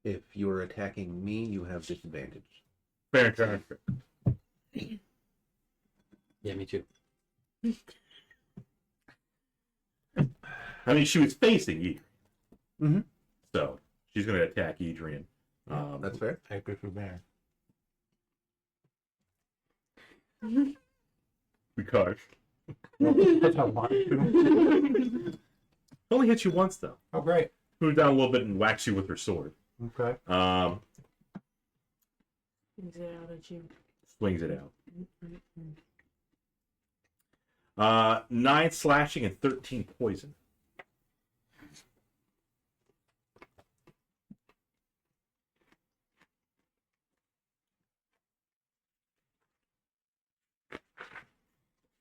If you're attacking me, you have disadvantage. Fair turn. Yeah, me too. I mean, she was facing Edrian. Mhm. So she's going to attack Edrian. That's fair. I agree with Bear. Because That's how I want it to. only hits you once, though. Oh, great. Move down a little bit and whacks you with her sword. Okay. Things it out at you. Swings it out. 9 slashing and 13 poison.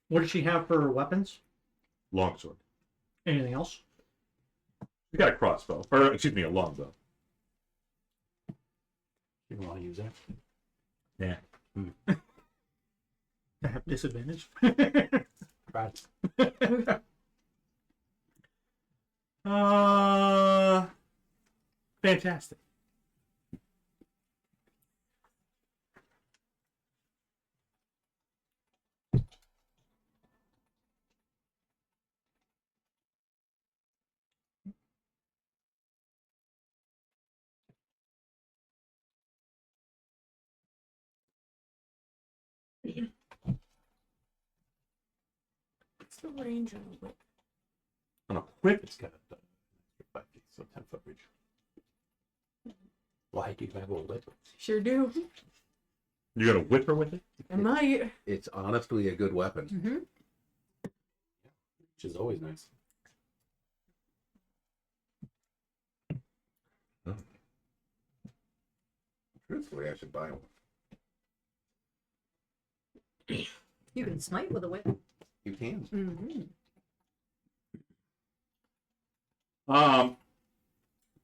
What does she have for weapons? Longsword. Anything else? You got a crossbow. Or, excuse me, a longbow. You want to use that? Yeah. I have disadvantage. Right. Fantastic. What's the range on the whip? On a whip, It's got a 5 feet, so 10-foot reach. Why do you have a whip? Sure do. you're going to whip her with it? I might. It's honestly a good weapon. Mm-hmm. Which is always nice. Truthfully, I should buy one. You can smite with a whip. You can. Mm-hmm.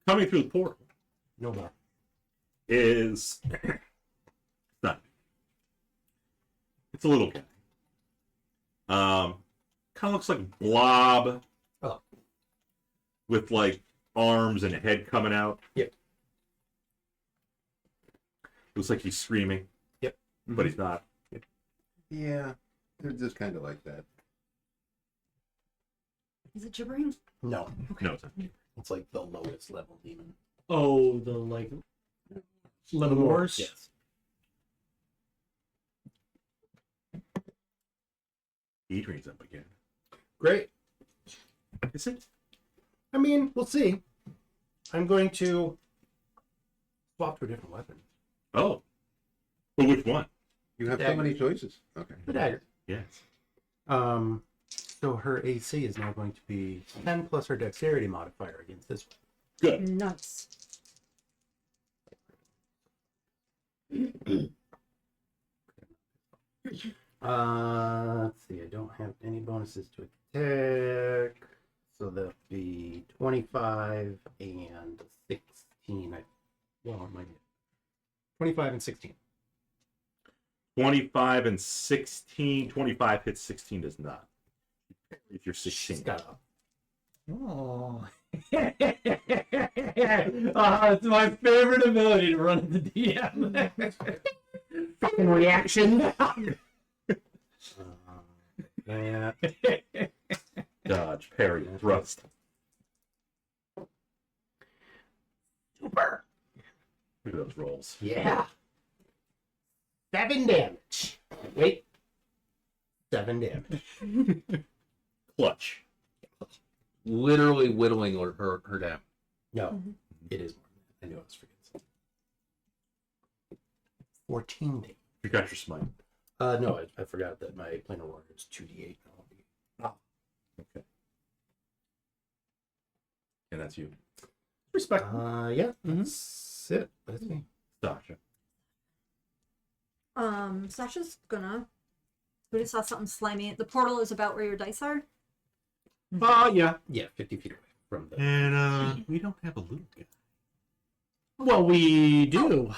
Coming through the portal No more. is not. It's a little guy. Kind of looks like a blob. Oh. With like arms and a head coming out. Yep. Looks like he's screaming. Yep. But he's not. Yeah, they're just kind of like that. Is it gibbering? No, No, it's not. it's like the lowest level demon. Oh, the like Lemurs. Yes. Edrian's up again. Great. Is it? I mean, we'll see. I'm going to swap to a different weapon. Oh. Well, which one? You have so Dagger. many choices. Okay. The dagger. Yes. So her AC is now going to be 10 plus her dexterity modifier against this one. Good. Nice. Let's see. I don't have any bonuses to attack, so that'll be 25 and 16. Well, I might 25 and 16. 25 and 16. 25 hits, 16 does not. If you're She's 16. got a Oh. It's my favorite ability to run the DM. fucking reaction. Yeah. Dodge, parry, thrust. Super. Look at those rolls. Yeah. 7 damage. Wait. 7 damage. Clutch. Literally whittling her down. No, it is more than that. I knew I was forgetting. 14 damage. You got your smite. No, I forgot that my planar warrior is 2d8. Okay. And that's you. Respect. Yeah, that's it. That's me. Sasha. Sasha's gonna. We just saw something slimy. The portal is about where your dice are. Yeah. Yeah, 50 feet away from the. And we don't have a loot guy. Well, we do.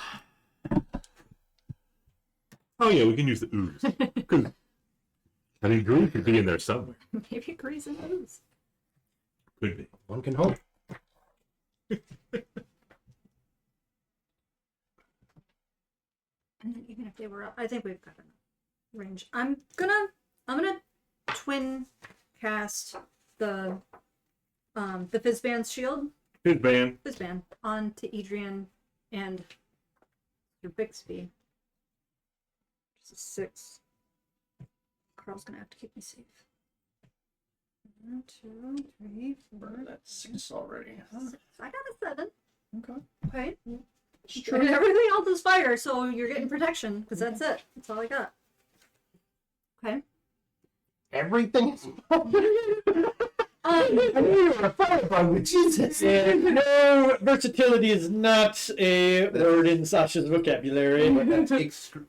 Oh yeah, we can use the ooze. Good. I mean, Gree could be in there somewhere. Maybe Grease and ooze. Could be. One can hope. And then even if they were up, I think we've got enough range. I'm gonna twin cast the Fizzband's shield. Good band. Fizzband onto Edrian and your Bixby. Just a 6. Carl's gonna have to keep me safe. 1, 2, 3, 4. That's 6 already. Huh? 6. I got a 7. Okay. Okay. Sure. And everything else is fire, so you're getting protection because that's it. That's all I got. Okay. Everything is. Um, I knew you were a firebug, but Jesus. No, versatility is not a word in Sasha's vocabulary. But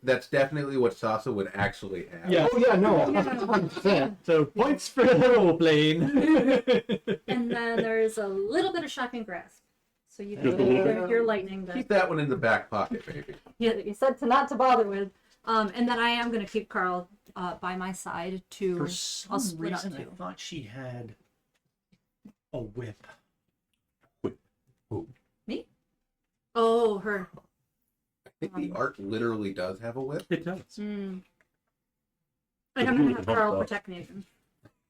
that's definitely what Sasha would actually have. Yeah. Oh, yeah, no, 100%. So points for the role playing. and then there's a little bit of shocking grasp. So you Just a can little keep your lightning. That Keep that one in the back pocket, baby. you said to not to bother with. And then I am going to keep Carl by my side to. For I'll some split up reason, I too. thought she had a whip. Me? Oh, her. I think the art literally does have a whip. It does. And But I'm you going to can have help Carl out. protect me.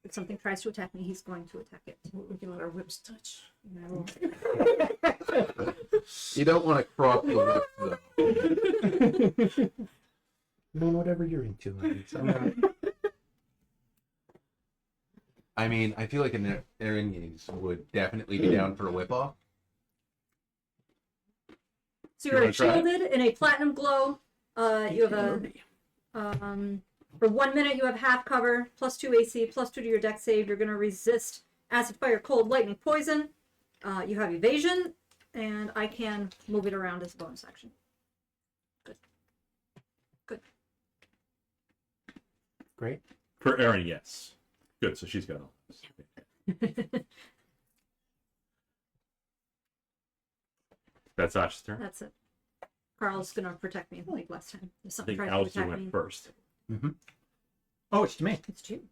If something tries to attack me, he's going to attack it. We can let our whips touch. No. You don't want to cross the whip, though. I mean, whatever you're into. I'm not- I mean, I feel like an Arians would definitely be down for a whip off. So You you're wanna try it? shielded in a platinum glow. You have a for 1 minute you have half cover, +2 AC, +2 to your dex save. You're gonna resist acid, fire, cold, lightning, poison. You have evasion, and I can move it around as a bonus action. Good. Great. For Erin, yes. Good, so she's got all this. That's Sasha's turn. That's it. Carl's gonna protect me like last time. If I something think tries to Alistair attack went me, first. Oh, it's to me. it's you.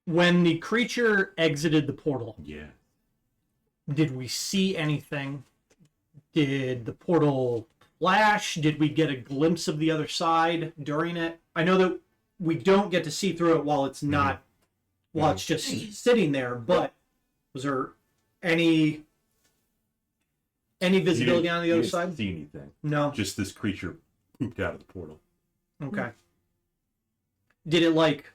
When the creature exited the portal, Yeah. did we see anything? Did the portal flash? Did we get a glimpse of the other side during it? I know that we don't get to see through it while it's not, while it's just sitting there, but was there any visibility on the You other didn't side? see anything. No. Just this creature pooped out of the portal. Okay. Did it like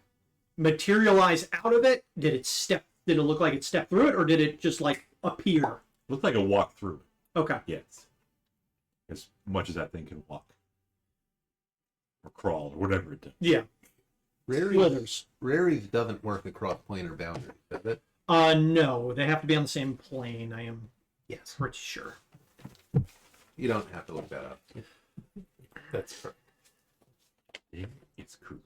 materialize out of it? Did it look like it stepped through it, or did it just like appear? Looked like a walk through it. Okay. Yes. As much as that thing can walk. Or crawl, or whatever it does. Yeah. Slithers. Raries doesn't work across planar boundaries, does it? No, they have to be on the same plane. I am Yes, pretty sure. You don't have to look that up. that's correct. It's correct.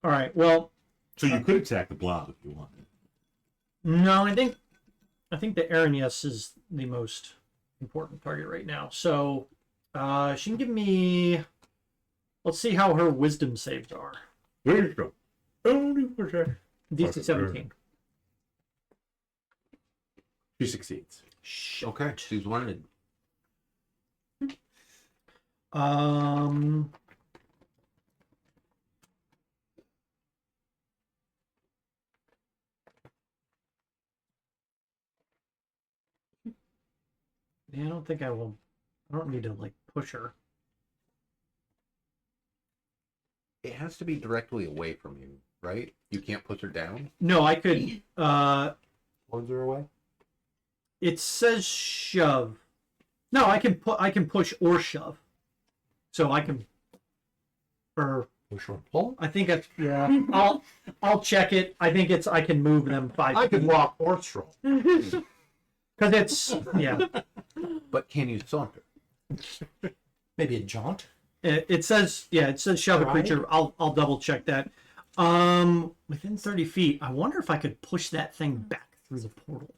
All right. Well, So you could attack the blob if you wanted. no, I think the Aranius is the most important target right now. So she can give me. Let's see how her wisdom saves are. There you go. Only for sure. DC 17. She succeeds. Okay, she's wanted. Yeah, I don't think I will. I don't need to like push her. It has to be directly away from you, right? You can't push her down. No, I could. Ones are away. It says shove. No, I can put. I can push or shove. So I can. Or Push or pull. I think it's yeah. I'll check it. I think it's. I can move them 5 I could feet. walk or stroll. Because it's yeah. But can you saunter? Maybe a jaunt. It says yeah. It says shove a Right. creature. I'll double check that. Within 30 feet. I wonder if I could push that thing back through the portal.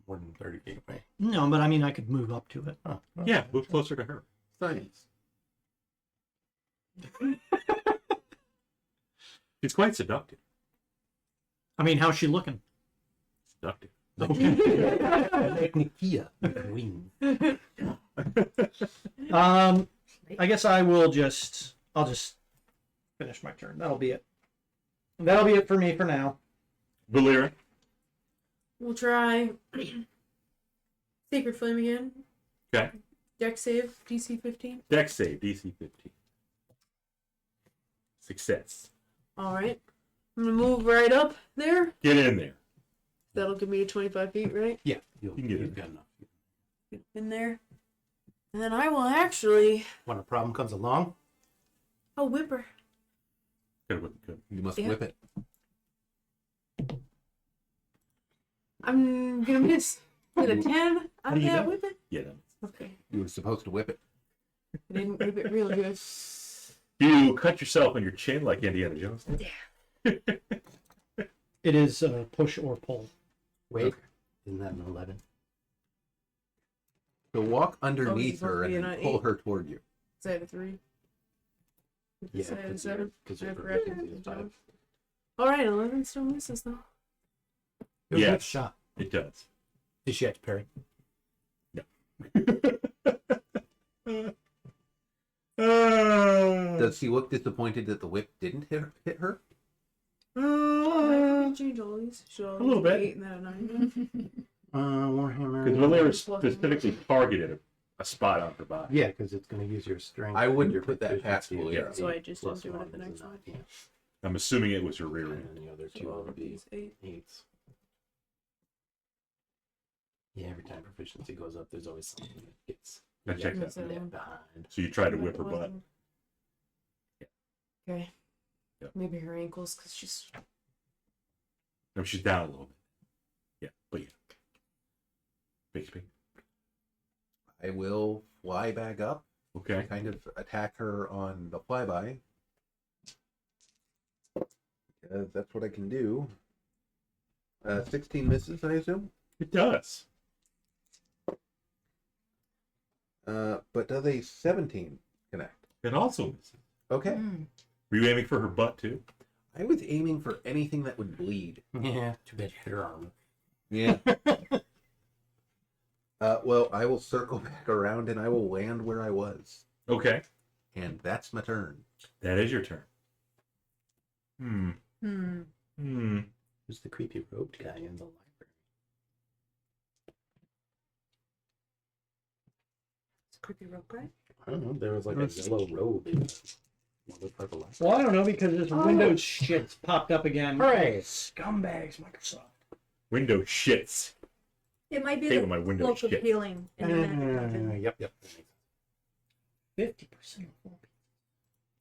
More than 30 feet away. No, but I mean I could move up to it. Oh, Yeah, move closer to her. Science. It's quite seductive. I mean, how's she looking? Seductive. like Nikia with wings. I guess I'll just finish my turn. That'll be it. That'll be it for me for now. Volira. We'll try Sacred Flame again. Okay. Deck save, DC 15. Dex save, DC 15. Success. Alright. I'm gonna move right up there. Get in there. That'll give me 25 feet, right? Yeah, You can get you've it. got enough. Get in there. And then I will actually. When a problem comes along, Oh, whipper. Good, good, good. You must Yeah. whip it. I'm gonna miss with a 10 on do you that know? whip it. Yeah. no. Okay. You were supposed to whip it. I didn't whip it real good. You cut yourself on your chin like Indiana Jones. It is push or pull. wait, isn't that an 11? So walk Oh, underneath you're her supposed to and be then an pull 8. her toward you. Is that a 3? Is that a 7? because I you're forgot proficient to is 5. Alright, 11 still misses though. It was a Yes. good shot. It does. Did she have to parry? Does she look disappointed that the whip didn't hit her? I change all these. Should all A little be bit. 8 and then a 9. Warhammer. Because Valera specifically targeted a spot on her body. Yeah, because it's going to use your strength. I wouldn't your put that past proficiency Valera. is So I 8 just plus didn't do it at the 1 next is one. 9, I'm assuming it was her rear yeah. end. And the other So 2 all would of be these 8. 8s. Yeah, every time proficiency goes up, there's always something that gets I checked that. left behind. So you tried to whip her butt. Okay. Yep. Maybe her ankles, because she's. No, she's down a little bit. Yeah, but yeah. Bixby. I will fly back up, Okay. kind of attack her on the flyby. Because that's what I can do. 16 misses, I assume. It does. But does a 17 connect? It also misses. Okay. Were you aiming for her butt too? I was aiming for anything that would bleed. Yeah, too bad you had her armor. Yeah. Well, I will circle back around and I will land where I was. Okay. And that's my turn. That is your turn. Who's the creepy robed guy in the library? It's a creepy rope guy. I don't know. There was like a yellow robe in the purple library. Well, I don't know because this Windows shit's popped up again. Hooray! Scumbags, Microsoft. Windows shits. It might be Hate the when my windows cloak of shit. healing in the magic dungeon. Yep. That makes 50% of all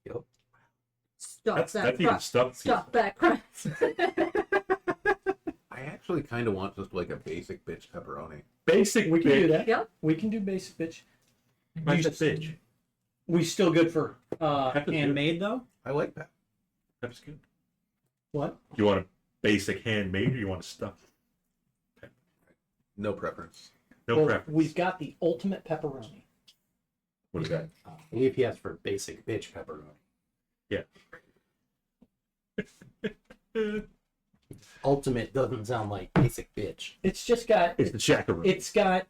Yep. Stop That's that even crap. stuff. Stop that crap. I actually kind of want just like a basic bitch pepperoni. Basic. We can do that. Yep. We can do basic bitch. Why's that bitch? We still good for Pepper's good. handmade though? I like that. That's good. What? You want a basic handmade or you want a stuffed? No preference. No Well, preference. we've got the ultimate pepperoni. What is that? I believe he asked for basic bitch pepperoni. Yeah. Ultimate doesn't sound like basic bitch. It's just got It's the chakaroo. it's got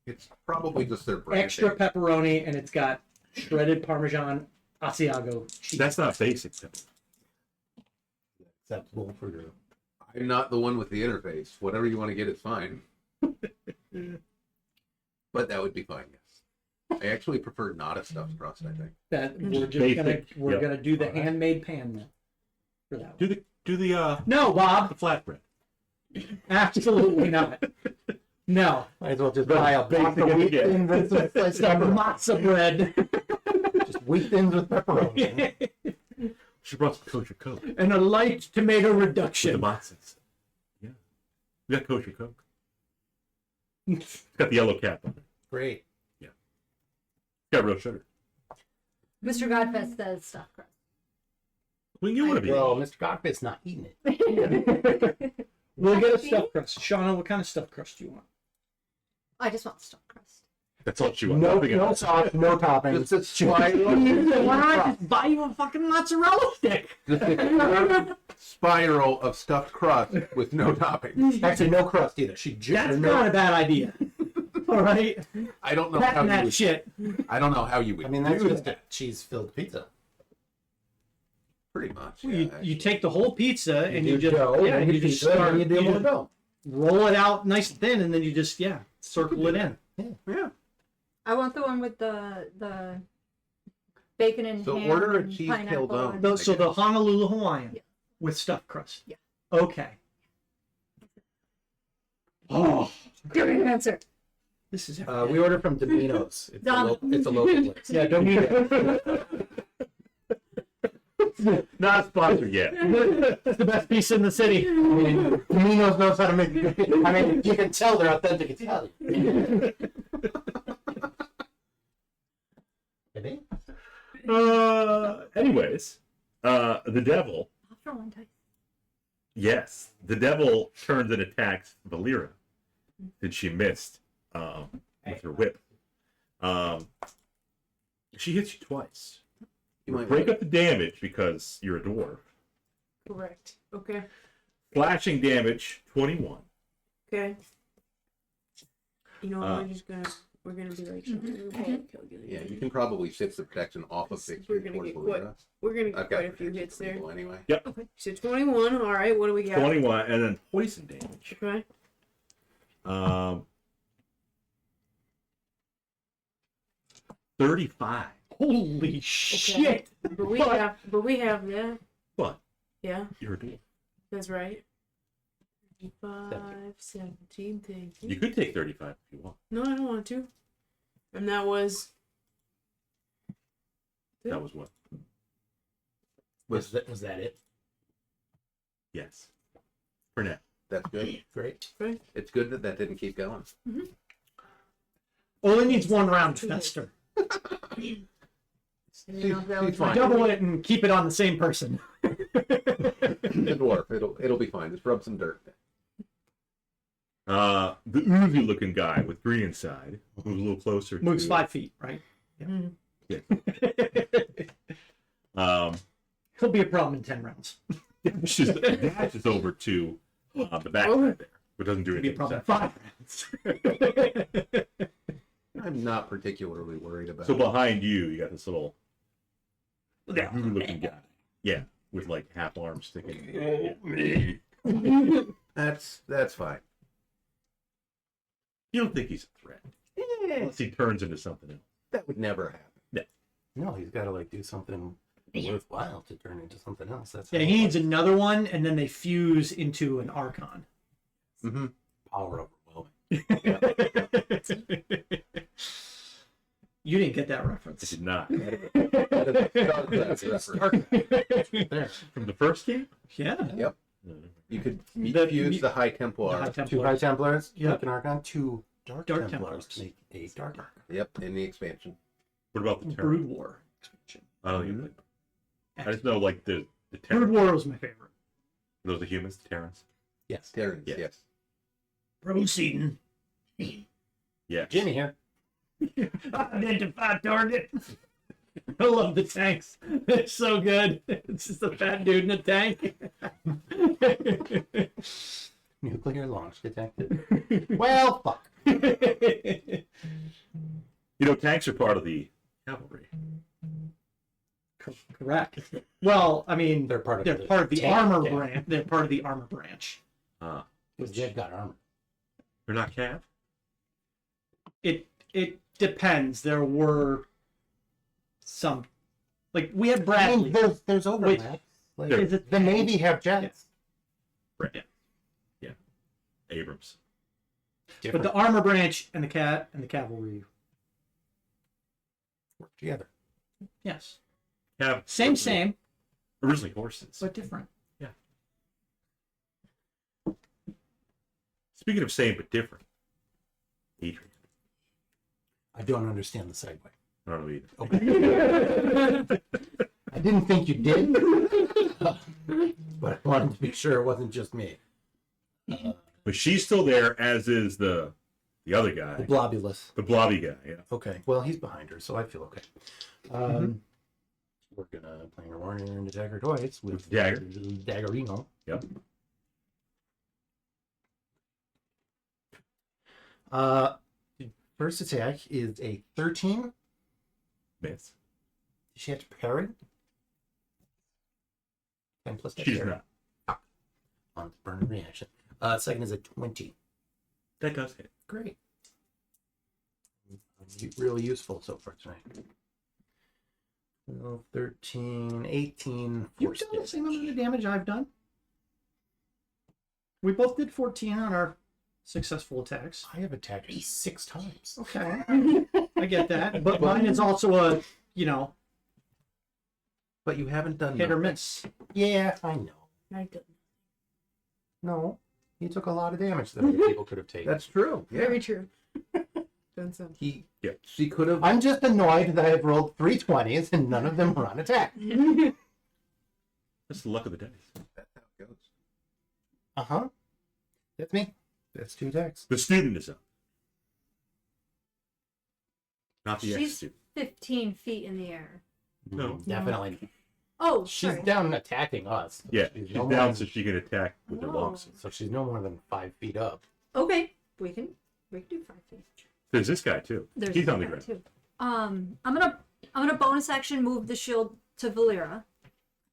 It's probably just their brand. extra pepperoni and it's got shredded Parmesan Asiago cheese. That's not basic. Acceptable for your. I'm not the one with the interface. Whatever you want to get is fine. But that would be fine, yes. I actually prefer not a stuffed crust, I think. that we're just Basic, we're yep. gonna do the Alright. handmade pan then. For that one. Do the No, Bob, flatbread. absolutely not. No. Might as well just buy a box basic of as you wheat get. thins with It's the matzo bread just wheat thins with pepperoni. She brought some kosher Coke with and a light tomato the reduction. matzahs. Yeah. We got kosher Coke. It's got the yellow cap on it. Great. It's got real sugar. Mr. Godfest says stuffed crust. When you want to be. Well, Mr. Cockpit's not eating it. We'll get a stuffed crust. Shauna, what kind of stuffed crust do you want? I just want stuffed crust. That's all she wants. No, Nothing no else. sauce, no toppings. Just a Why spiral, not just buy you a fucking mozzarella stick? just a spiral of stuffed crust with no toppings. Actually, no crust either. She just That's not a bad idea. All right, I don't know how patent you that would, shit. I don't know how you would I mean, that's do just that. a cheese-filled pizza. Pretty much. You, Yeah, you take the whole pizza and you do just dough, yeah, and you just pizza, and start you do you more just dough. roll it out nice and thin, and then you just circle it in. yeah. I want the one with the bacon and So ham order a and cheese pineapple calzone. and- So the Honolulu Hawaiian Yeah. with stuffed crust. Yeah. Okay. Oh, good answer. This is We order from Domino's. It's a, Dom- it's a local place. yeah. Don't need it. Not sponsored yet. It's the best pizza in the city. I mean, Domino's knows how to make good. I mean, you can tell they're authentic Italian. Are they? Anyways, the devil. After one time. Yes, the devil turns and attacks Volira. And she missed with her whip. She hits you twice. You might Break up the damage because you're a dwarf. Correct. Okay. Flashing damage 21. Okay. You know what? Uh, we're gonna be like, Yeah, you can probably shift the protection off of Bixby We're gonna towards get Volira. we're gonna get I've got quite a few protection hits for there. people anyway. So 21. All right. What do we got? 21, and then poison damage. Okay. 35. Holy shit! But we have that. What? Yeah, You're a dwarf. that's right. 5, 17. Thank you. You could take 35 if you want. No, I don't want to. And that was That was what? Was that it? Yes. For now. That's good. Great. right. It's good that that didn't keep going. Only needs one round fester. She's was fine. Double it and keep it on the same person. The dwarf. It'll be fine. Just rub some dirt. The oozy looking guy with Gree inside moves a little closer. Moves to, 5 feet, right? Yeah. He'll be a problem in 10 rounds. dashes over to the back side there, but doesn't do Could be a anything. problem. Fine. I'm not particularly worried about So it. behind you got this little Yeah. looking guy. Yeah, with like half arms sticking. That's fine. You don't think he's a threat. Unless he turns into something else. That would never happen. No, he's got to like do something worthwhile to turn into something else. That's Yeah, how he it needs works. another one, and then they fuse into an Archon. Mm-hmm. Power overwhelming. You didn't get that I reference. did not. There. From the first game? Yeah. Yep. You could The- fuse the High The Templar. High 2 Templars. High Templars, Yep. like an Archon, 2 Dark Dark Templars Templars. to make a Dark Archon. Yep, in the expansion. What about the Terran? Brood War expansion. I don't even. I just know like the Brood Terrans. War was my favorite. Those are humans, the Terrans. Yes. Terrans, Yeah. yes. Proceeding. Yeah. Jimmy here. Identify target. I love the tanks. It's so good. It's just a fat dude in a tank. Nuclear launch detected. Well, fuck. You know, tanks are part of the cavalry. Correct. Well, I mean, They're part of they're the part of the tank armor gang. branch. They're part of the armor branch. Because Jed got armor. They're not cav? It depends. There were some, like we had I Bradley. mean, there's overlap. Like, Is it the Navy have jets. Right. Yeah. Yeah. Abrams. But the armor branch and the cavalry, work together. yes, Cav. same, Originally horses. but different. Speaking of same but different, Adrian. I don't understand the segue. I don't know either. Okay. I didn't think you did, but I wanted to be sure it wasn't just me. But she's still there, as is the other guy, The globulus. the blobby guy. Yeah. Okay. Well, he's behind her, so I feel okay. We're gonna play a warrior into dagger twice with Dagger. Daggerino. Yep. First attack is a 13. Miss. Does she have to parry? 10 plus She's dexterity. not. On burn reaction. Second is a 20. That does hit. Great. Really useful so far tonight. 12, 13, 18. You've force done the damage. same amount of damage I've done. We both did 14 on our successful attacks. I have attacked 6 times. Okay, I get that, but mine is also a But you haven't done hit or nothing. miss. Yeah, I know. I don't. No, he took a lot of damage that other people could have taken. That's true. Yeah. Very true. Done some. She could have. I'm just annoyed that I've rolled 3 20s and none of them were on attack. That's the luck of the dice. That's how it goes. Uh-huh. That's me. That's 2 attacks. The student is up. Not the She's ex-student. 15 feet in the air. No. Definitely. Oh, She's sorry. down attacking us. Yeah, She's she's no down more- so she can attack with her Whoa. lungs. So she's no more than 5 feet up. Okay, we can do 5 feet. There's this guy too. There's He's that on the guy, ground. too. I'm gonna bonus action move the shield to Volira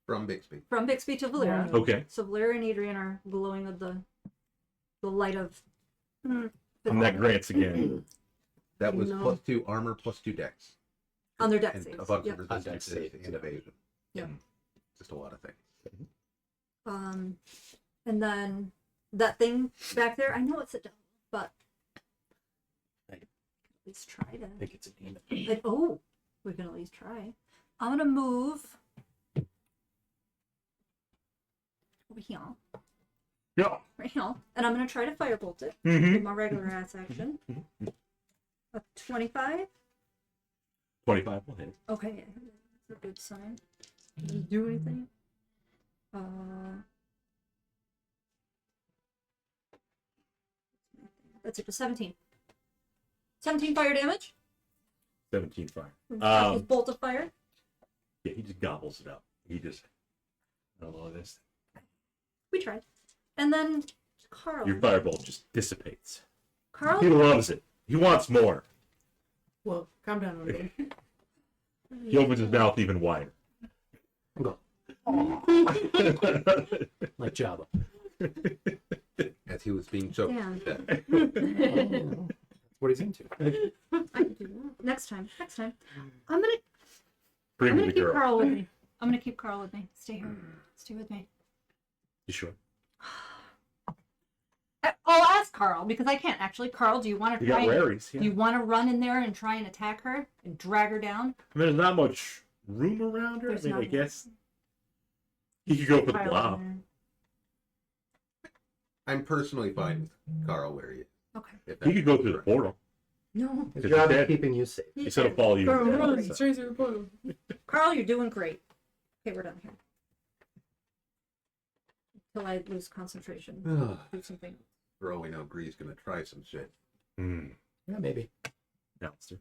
From Bixby. from Bixby to Volira. Okay. So Volira and Edrian are glowing with the light of. And that grants again. That was No. +2 armor, +2 dex. On their dex And saves. a bunch Yep. of On dex resistances saves, and yeah. evasion. Yep. Just a lot of things. And then that thing back there, I know it's a devil, but I- at least try to. I think it's a demon. Oh, we can at least try. I'm gonna move over here, Yeah. right here, and I'm gonna try to firebolt it Mm-hmm. with my regular ass action. A 25. 25 will hit. Okay, that's a good sign. Does it do anything? That's it. 17. 17 fire damage. 17 fire. With bolt of fire. Yeah, he just gobbles it up. He just. I don't know this. We tried. And then Carl. Your firebolt just dissipates. Carl? He loves it. He wants more. Well, calm down, okay? He opens his mouth even wider. Go. Like Jabba. As he was being choked. Damn. to death. That's what he's into. I can do that. Next time. I'm Bring me gonna the keep girl. Carl with me. I'm gonna keep Carl with me. Stay here. Stay with me. You sure? I'll ask Carl because I can't actually. Carl, do you want to You got try? Larry's. Yeah. Do you want to run in there and try and attack her and drag her down? I mean, there's not much room around her. There's I mean, I not. guess he could go for the Pile blob. in I'm personally fine with Carl where he is. there. Okay. If He could go through the correct. portal. No. His Because job he's is dead. keeping you safe. Instead of follow you. Carl, dead, run so. straight through the portal. Carl, you're doing great. Okay, we're done here. Until I lose concentration. Do something. For all we know, Gree's gonna try some shit. Hmm. Yeah, maybe. Alister.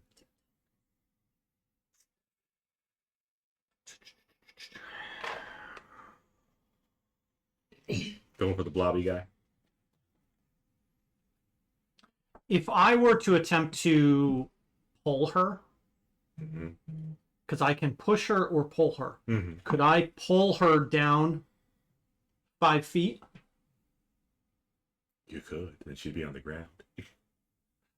Going for the blobby guy. If I were to attempt to pull her, Mm-hmm. because I can push her or pull her, Mm-hmm. could I pull her down 5 feet? You could. Then she'd be on the ground.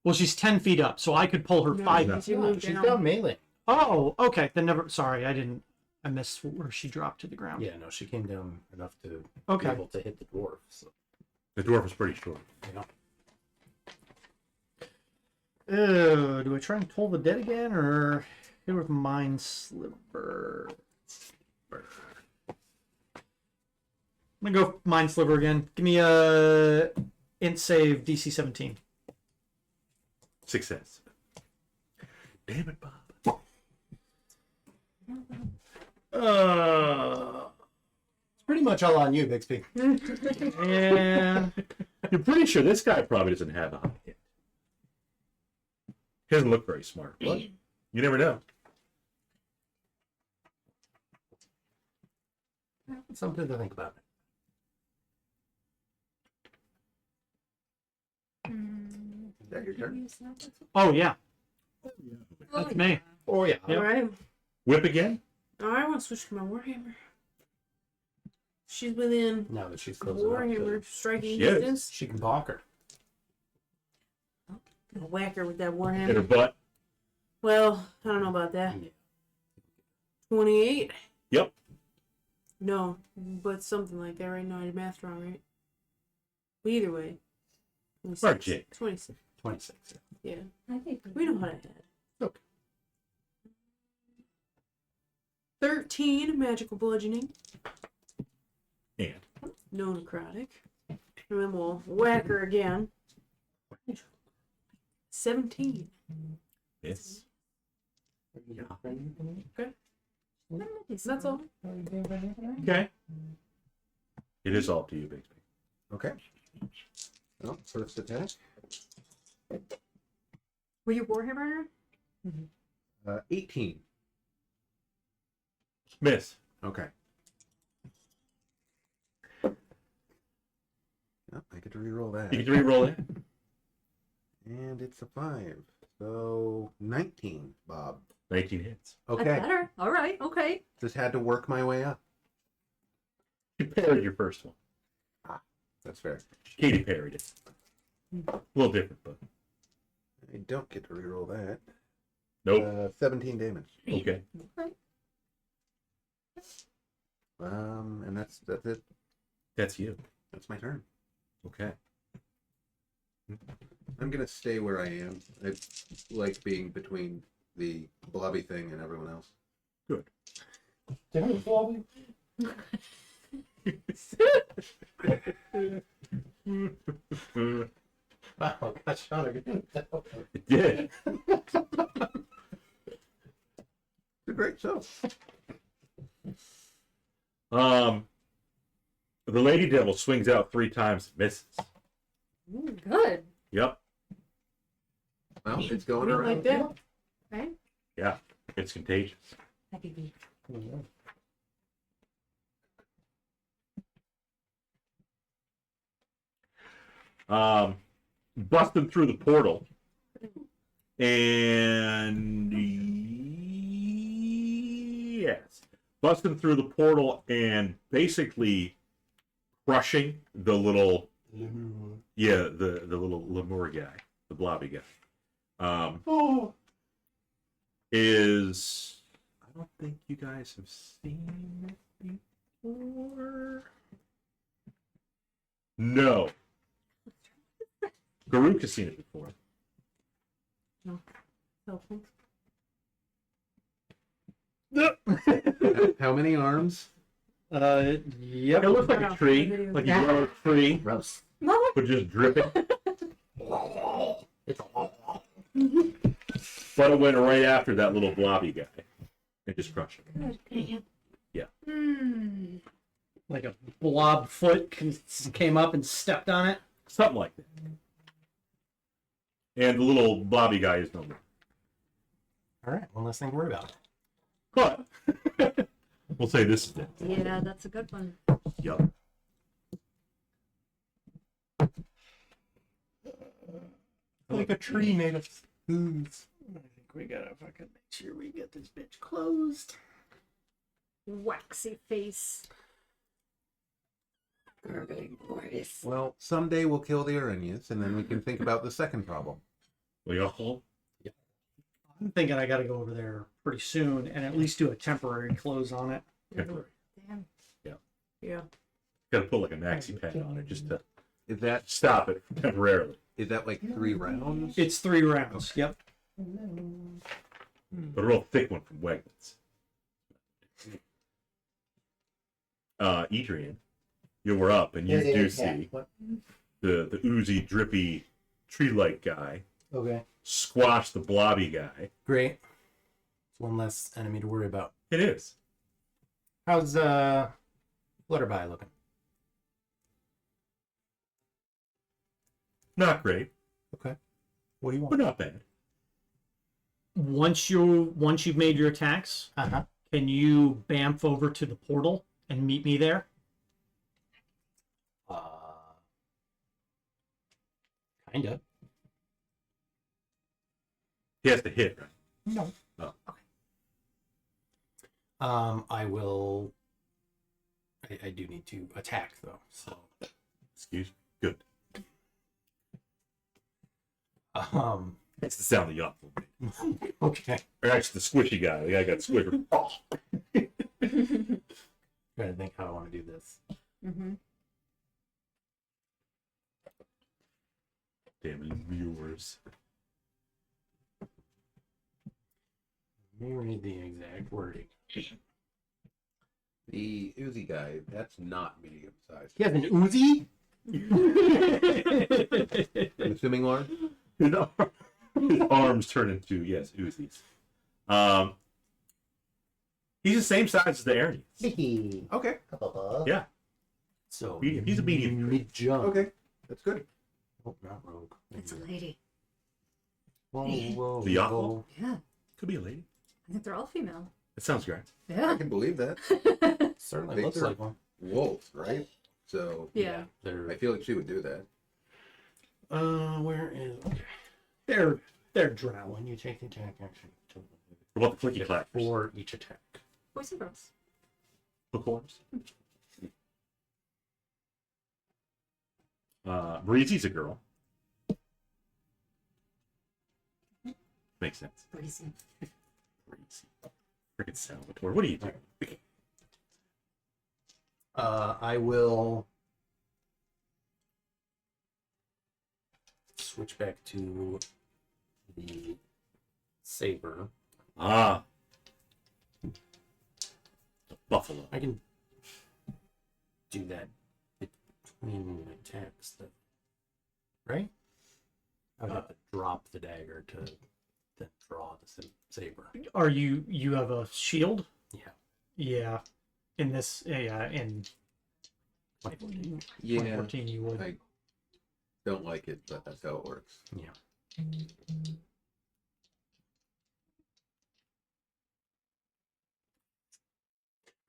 Well, she's 10 feet up, so I could pull her No, 5 no. feet. You moved She's down. down melee. Oh, okay. Then never. Sorry, I missed where she dropped to the ground. Yeah, no, she came down enough to be Okay. able to hit the dwarf. So, The dwarf is pretty short. you know. Do I try and pull the dead again, or hit with Mind Sliver? I'm gonna go Mind Sliver again. Give me a int save DC 17. Success. Damn it, Bob. It's pretty much all on you, Bixby. Yeah. You're pretty sure this guy probably doesn't have a high hit. He doesn't look very smart, but you never know. Something to think about. Is that your turn? Oh yeah, Oh, that's yeah. me. Oh, yeah. Yep. Alright. Whip again? Oh, I want to switch to my Warhammer. She's within Now that she's close enough Warhammer to, striking Yes. distance. she can balk her. I'll whack her with that Hit her Warhammer. butt. Well, I don't know about that. 28? Yep. No, but something like that right now. I did math wrong, right? But either way. 26. Smart Jake. 26. 26. Yeah. I think We know how to add. Okay. 13 magical bludgeoning. And No necrotic. And then we'll whack her again. 17. miss. That's all. Okay. It is all up to you, Bixby. Okay. Well, first attack. Were you Warhammer? 18. Miss. Okay. Oh, I get to reroll that. You can re-roll it. And it's a 5. So 19, Bob. 19 hits. Okay. That's better. All right. Okay. Just had to work my way up. You parried your first one. That's fair. Katie parried it. A little different, but I don't get to reroll that. nope. 17 damage. Okay. Okay. And that's it. That's you. That's my turn. Okay. I'm gonna stay where I am. I like being between the blobby thing and everyone else. Good. Wow, got shot again. It did. It's a great show. The Lady Devil swings out 3 times, misses. Good. Yep. Well, it's going We don't around. like that. Right? Yeah. It's contagious. Happy bee. Busting through the portal, and yes, busting through the portal and basically crushing the little, the little lemur guy, the blobby guy. Is, I don't think you guys have seen it before. No. Garuk has seen it before. How many arms? Yep. It looks like a tree, like a yellow tree, Gross. but just dripping. It's But it went right after that little blobby guy and just crushed him. Yeah. Like a blob foot came up and stepped on it. Something like that. And the little blobby guy is no more. all right. One less thing to worry about. But we'll say this is it. Yeah, that's a good one. Yup. Like a tree made of ooze. I think we gotta fucking make sure we get this bitch closed. Waxy face. Well, someday we'll kill the Arañas, and then we can think about the second problem. Well, I'm thinking I gotta go over there pretty soon and at least do a temporary close on it. temporary. Damn. Yeah. Got to put like a maxi pad on it just to Is that stop it temporarily. like 3 rounds? It's 3 rounds. Yep. But a real thick one from Wegmans. Edrian, you were up and you do see the oozy, drippy, tree-like guy Okay. squash the blobby guy. Great. It's one less enemy to worry about. It is. How's Flutterby looking? Not great, Okay. What do you but want? not bad. Once you've made your attacks, Uh-huh. can you bamf over to the portal and meet me there? Kinda. He has to hit, right? No. Oh. I will. I do need to attack though, so. Excuse me. Good. That's the sound of the awful. okay. Or actually, the squishy guy. The guy got squished. Oh. Trying to think how I want to do this. Mm-hmm. Damn viewers. Let me read the exact wording. The Uzi guy, that's not medium sized. He has an Uzi? I'm assuming, Lauren? His arms turn into, yes, Uzis. He's the same size as the Arians. Okay. Yeah. So Medium. He's a medium. Mid jump. Okay. That's good. Oh, not rogue. It's a lady. Whoa, whoa, The Yahoo? whoa. Yeah. Could be a lady. I think they're all female. That sounds great. I Yeah. can believe that. Certainly They looks are- like one. Wolves, right? So Yeah. They're I feel like she would do that. where is okay. They're drow. When you take the attack action What about the clicky clackers? for each attack. Boys and girls. Hookworms? Breezy's a girl. Makes sense. Breezy. Breezy. Freaking Salvatore. What are you doing? I will switch back to the saber. Ah. The buffalo. I can do that between attacks, though. Right? I would have to drop the dagger to then draw the saber. Are you have a shield? Yeah. Yeah. In this, in 2014. Yeah. 2014, you would. I don't like it, but that's how it works. Yeah.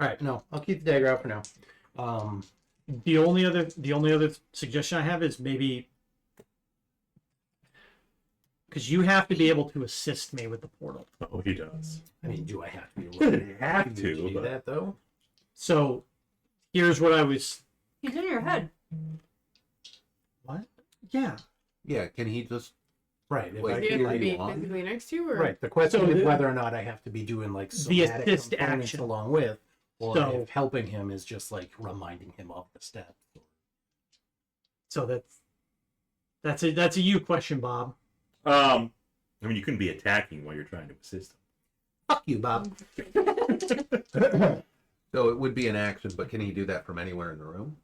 All right. No, I'll keep the dagger out for now. The only other suggestion I have is maybe Because you have to be able to assist me with the portal. Oh, he does. I mean, do I have to be Shouldn't looking have at to, you do but- that though? So here's what I was. He's in your head. What? Yeah. Yeah, can he just Right. If Wait, I Do you feel have to like be on? physically next to you, or right. The question So is the- whether or not I have to be doing like The somatic assist components action. along with, or So- if helping him is just like reminding him of the steps. So that's a you question, Bob. I mean, you couldn't be attacking while you're trying to assist him. Fuck you, Bob. so it would be an action, but can he do that from anywhere in the room?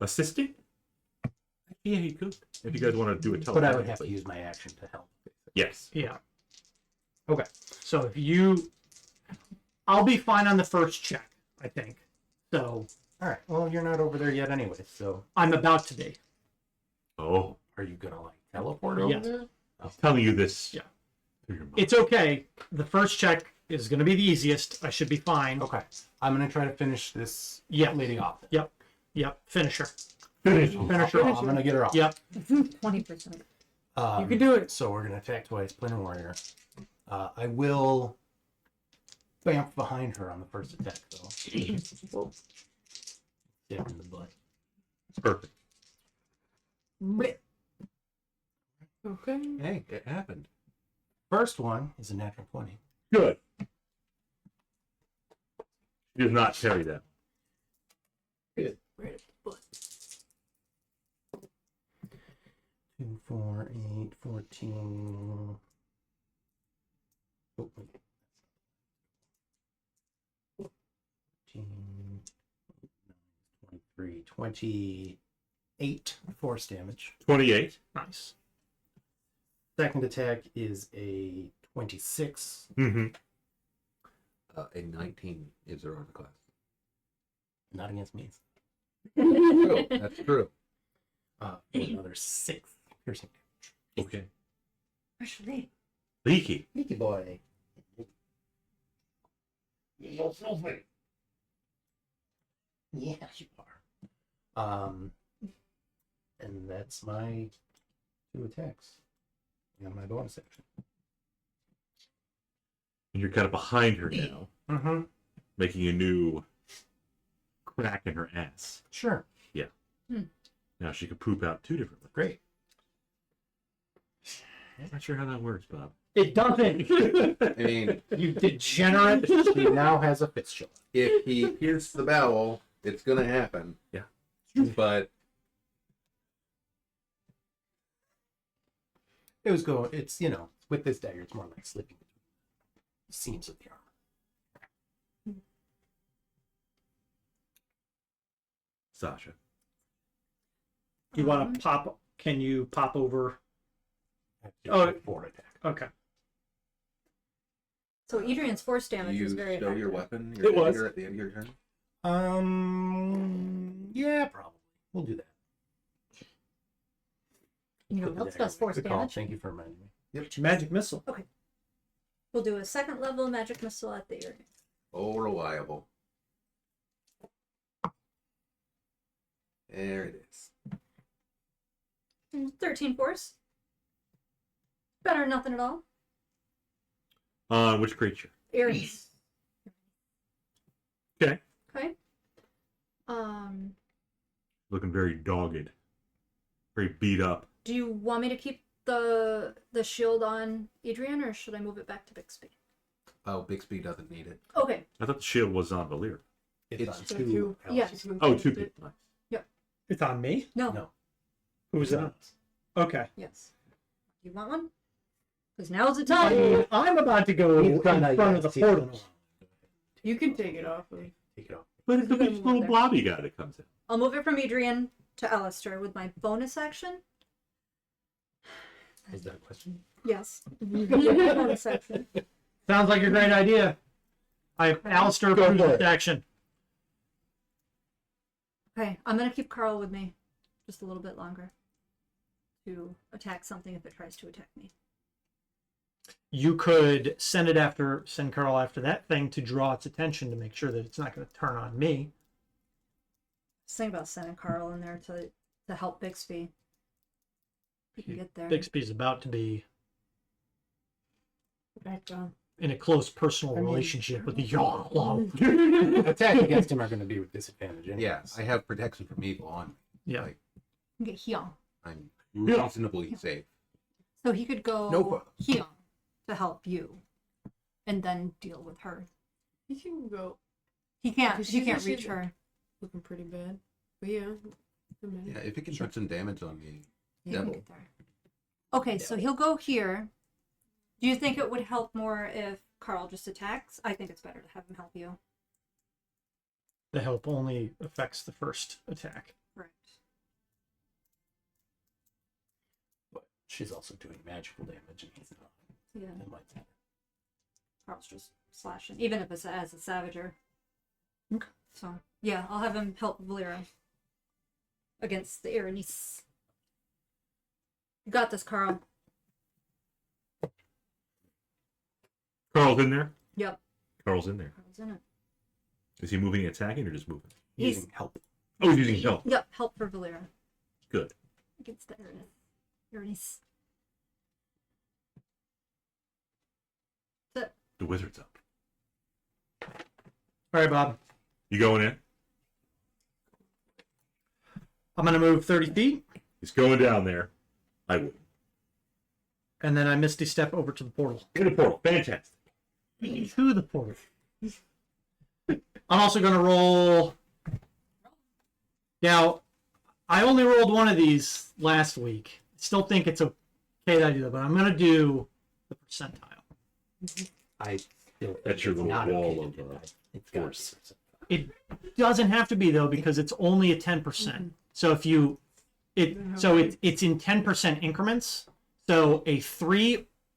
Assisting? Yeah, he could. If you guys want to do a But telepathy. I would have to use my action to help. Yes. Yeah. Okay. So if you, I'll be fine on the first check, I think. So All right. Well, you're not over there yet, anyway. So, I'm about to be. Oh, are you gonna like teleport over Yes. there? I'm telling you this. Yeah. through your mind. It's okay. The first check is going to be the easiest. I should be fine. Okay. I'm gonna try to finish this Yeah. lady off. Yep. Yep. Finish her. Finish. Finish her I'm off. gonna get her off. Yep. 20%. you can do it. So we're gonna attack twice, Planner Warrior. I will bamf behind her on the first attack, though. Yeah, in the butt. Perfect. Okay. Hey, it happened. First one is a natural 20. Good. She does not carry that. Right up the butt. 2, 4, 8, 14. Oh, wait. 14, 23, 28 force damage. 28. Nice. Second attack is a 26. Mm-hmm. A 19 is her armor class. Not against me. True, that's true. Another 6 piercing damage. Okay. Actually, Leaky. Leaky boy. Yes, you are. And that's my 2 attacks. And my bonus action. And you're kind of behind her now, Mm-hmm. making a new crack in her ass. Sure. Now she could poop out 2 differently. Great. I'm not sure how that works, Bob. It doesn't. I mean, You degenerate. She now has a fistula. if he pierced the bowel, it's gonna happen. Yeah. But It was going, it's, with this dagger, it's more like slipping between the seams of the armor. Sasha. You want to pop? Can you pop over? Oh, 4 attack. Okay. so Adrian's force do damage you was very show your effective. weapon, It your was. dagger at the end of your turn? Yeah, probably. We'll do that. Anyone Put the else dagger does away. force Good call. damage? Thank you for reminding me. Magic missile. We'll do a second level magic missile at the ear. Oh, reliable. There it is. 13 force. Better than nothing at all. Which creature? Aries. Okay. Okay. Looking very dogged. Very beat up. Do you want me to keep the shield on Edrian, or should I move it back to Bixby? Oh, Bixby doesn't need it. Okay. I thought the shield was on Volira. It's on So 2. two. Yes. Oh, 2 people. Nice. It's on me. No. No. Who's that? Okay. Yes. Do you want one? Because now's the time. I'm about to go in front of the portal. You can take it off. Take it off. But it's a gonna big move little there. blobby guy that comes in. I'll move it from Adrian to Alister with my bonus action. Is that a question? Yes. Bonus action. Sounds like a great idea. Alistair Go approves for this it. action. Okay, I'm gonna keep Carl with me just a little bit longer to attack something if it tries to attack me. You could send Carl after that thing to draw its attention to make sure that it's not going to turn on me. Just think about sending Carl in there to help Bixby. can get there. Bixby's about to be Back down. in a close personal I mean- relationship with the Yarlow. Attack against him are going to be with disadvantage. Anyways. Yeah, I have protection from evil on me. Yeah. Like, You can get Hyung. I'm reasonably safe. So he could go No problem. Hyung to help you, and then deal with her. He can go He can't. Because He she's- can't she's- reach her. looking pretty bad. But yeah. a minute. Yeah, if it can put some damage on me. He can Devil. get there. Okay, so he'll go here. Do you think it would help more if Carl just attacks? I think it's better to have him help you. The help only affects the first attack. Right. But she's also doing magical damage, and he's not. Yeah. That might matter. Carl's just slashing, even if it's as a savager. Okay. So yeah, I'll have him help Volira against the Iranice. You got this, Carl. Carl's in there. Yep. Carl's in there. Carl's in it. Is he moving and attacking or just moving? He's- Needing help. Oh, he's using help. Yep, help for Volira Good. against the Iranice. The wizard's up. All right, Bob. You going in? I'm going to move 30 feet, He's going down there. I would. and then I misty step over to the portal. In the portal. Fantastic. To the portal. I'm also going to roll. Now, I only rolled one of these last week. Still think it's okay that I do that, but I'm going to do the percentile. I still That's your it's little not wall okay to of, do that. It's force. got It doesn't have to be though, because it's only a 10%. So if you, it's in 10% increments. So a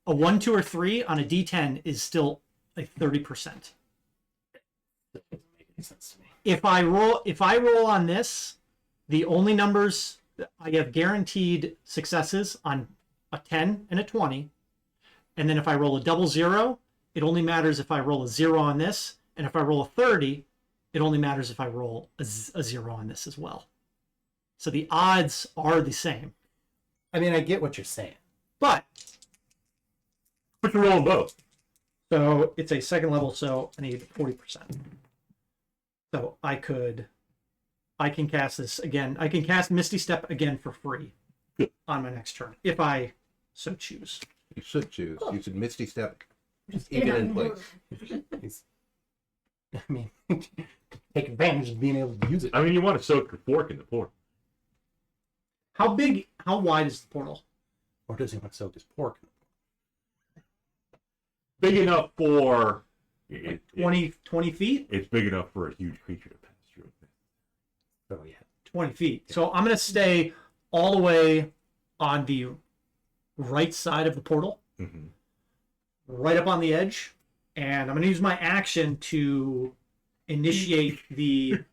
1, 2, or 3 on a D10 is still a 30%. doesn't make any sense to me. If I roll on this, the only numbers I have guaranteed successes on a 10 and a 20, and then if I roll a double 0, it only matters if I roll a 0 on this, and if I roll a 30, it only matters if I roll a 0 on this as well. So the odds are the same, I mean, I get what you're saying. but But you're rolling both. so it's a second level, so I need 40%. So I can cast this again. I can cast Misty Step again for free on my next turn, if I so choose. You should choose. You should Misty Step. Just keep it in place. He's, I mean, take advantage of being able to use it. I mean, you want to soak the fork in the portal. How wide is the portal? Or does he want to soak his pork? Big enough for... 20 feet? It's big enough for a huge creature to pass through. Oh, yeah. 20 feet. So I'm going to stay all the way on the right side of the portal, Mm-hmm. right up on the edge, and I'm going to use my action to initiate the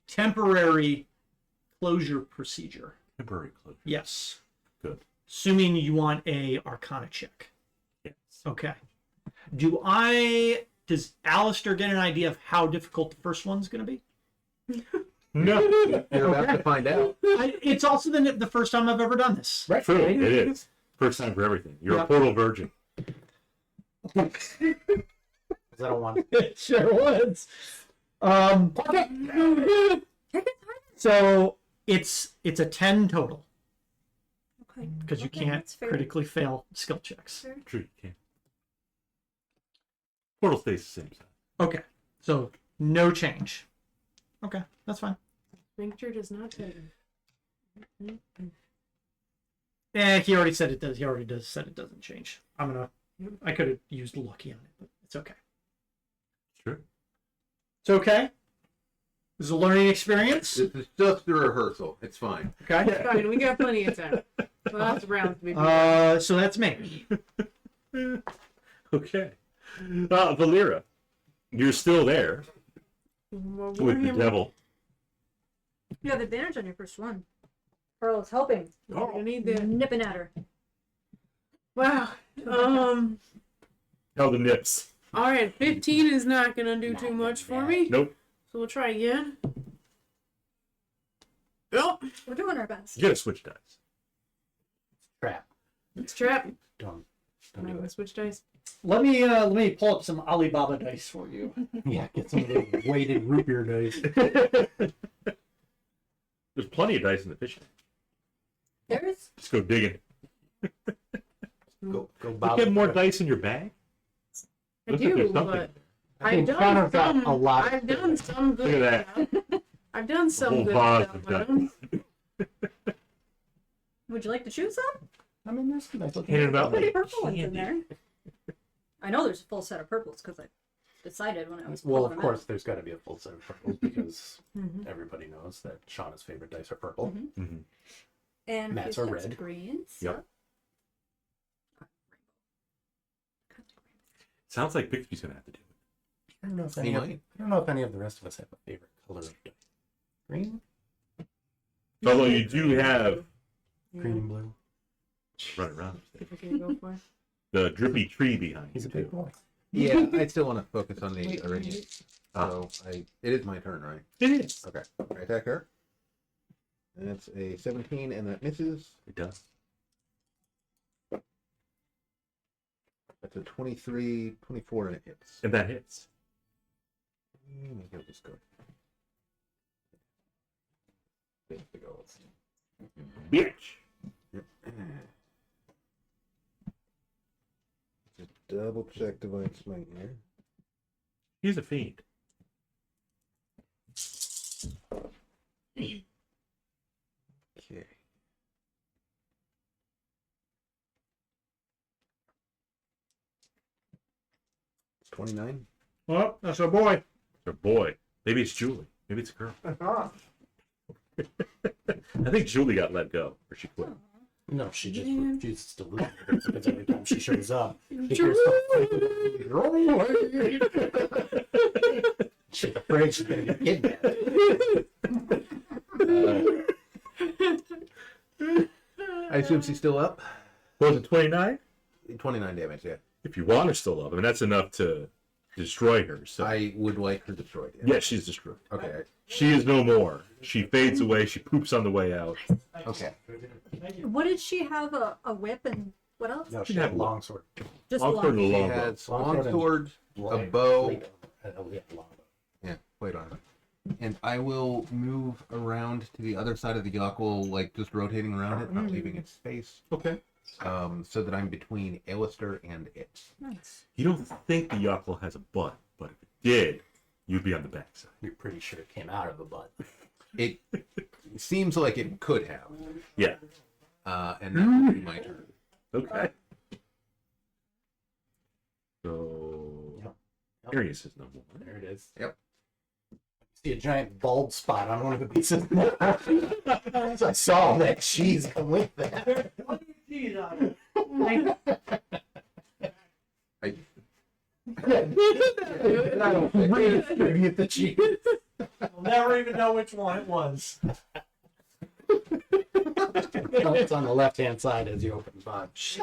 temporary closure procedure. Temporary closure. Yes. Good. Assuming you want a Arcana check. Yes. Okay. Does Alister get an idea of how difficult the first one's going to be? No. You're about to find out. It's also the first time I've ever done this. Right. True. It is. First time for everything. You're Yep. a portal virgin. Because I don't want It sure was. So it's a 10 total Okay. because you Okay, can't that's fair. critically fail skill checks. True, you can. Portal stays the same size. Okay, so no change. Okay, that's fine. Sphincter does not tell you. He already said it does. He already said it doesn't change. I could have used lucky on it, but it's okay. Sure. It's okay. This is a learning experience. This is just a rehearsal. It's fine. Okay. Fine, we got plenty of time. Lots of rounds, maybe. So that's me. Okay. Volira, you're still there Well, with the devil. You have advantage on your first one. Carl is helping. We're gonna need that. Nipping at her. Wow. Hell the nips. All right. 15 is not gonna do too much for me. Nope. So we'll try again. Nope. We're doing our best. You gotta switch dice. Trap. It's trap. Don't I'm do gonna it. switch dice. Let me pull up some Alibaba dice for you. Yeah, get some of those weighted root beer dice. There's plenty of dice in the fishing. There's Just go digging. Go You bob. have more dice in your bag? I Looks like there's do, something. but I I've think done Connor's got some. a lot. I've done some good Look at stuff. I've done some whole good vase stuff. of with dice. them. Would you like to choose some? I mean, there's some nice looking. Handing them out Pretty like purple ones in candy. there. I know there's a full set of purples because I decided when I was Well, pulling of them course, there's got to be a full set of purples because Mhm. everybody knows that Shauna's favorite dice are purple. Mhm. Mhm. out. And Matt's these are sets red. greens. Yep. Sounds like Bixby's gonna have to do it. I don't know if He any. Of, might. I don't know if any of the rest of us have a favorite color of dice. Green, Although you do have green and blue. run around If I can go for it. the drippy tree behind He's you a big too. boy. Yeah, I still want to focus on the Wait, Iridian. wait. So it is my turn, right? It is. Okay. I attack her. That's a 17, and that misses. It does. That's a 23, 24, and it hits. And that hits. Maybe I'll just go. There's the goals. Bitch. Just double check divine smite here. He's a fiend. Okay. It's 29. Well, that's our boy. Or boy. Maybe it's Julie. Maybe it's a girl. I think Julie got let go, or she quit. No, she just Man. refuses to lose because every time she shows up, she Julie! she's afraid she's gonna get kidnapped. I assume she's still up. Was it 29? 29 damage, yeah. If you want her still up, I mean, that's enough to destroy her. So I would like her destroyed. Yeah. yeah, she's destroyed. Okay. She is no more. She fades away. She poops on the way out. Okay. What did she have? A whip and what else? No, she She'd had have a long sword. Just Long sword and a She long bow. has longsword, a bow. Yeah, plate armor. And I will move around to the other side of the Yockel, like just rotating around it, not leaving its space, Okay. so that I'm between Alister and it. Nice. You don't think the Yockel has a butt, but if it did, you'd be on the backside. You're pretty sure it came out of a butt. It seems like it could have, Yeah. and that will be my turn. Okay. So Yep. Arius is no more. There it is. Yep. See a giant bald spot on one of the pieces. So I saw that cheese come with that. I, Redistribute the cheese. We'll never even know which one it was. It's on the left hand side as you open the box.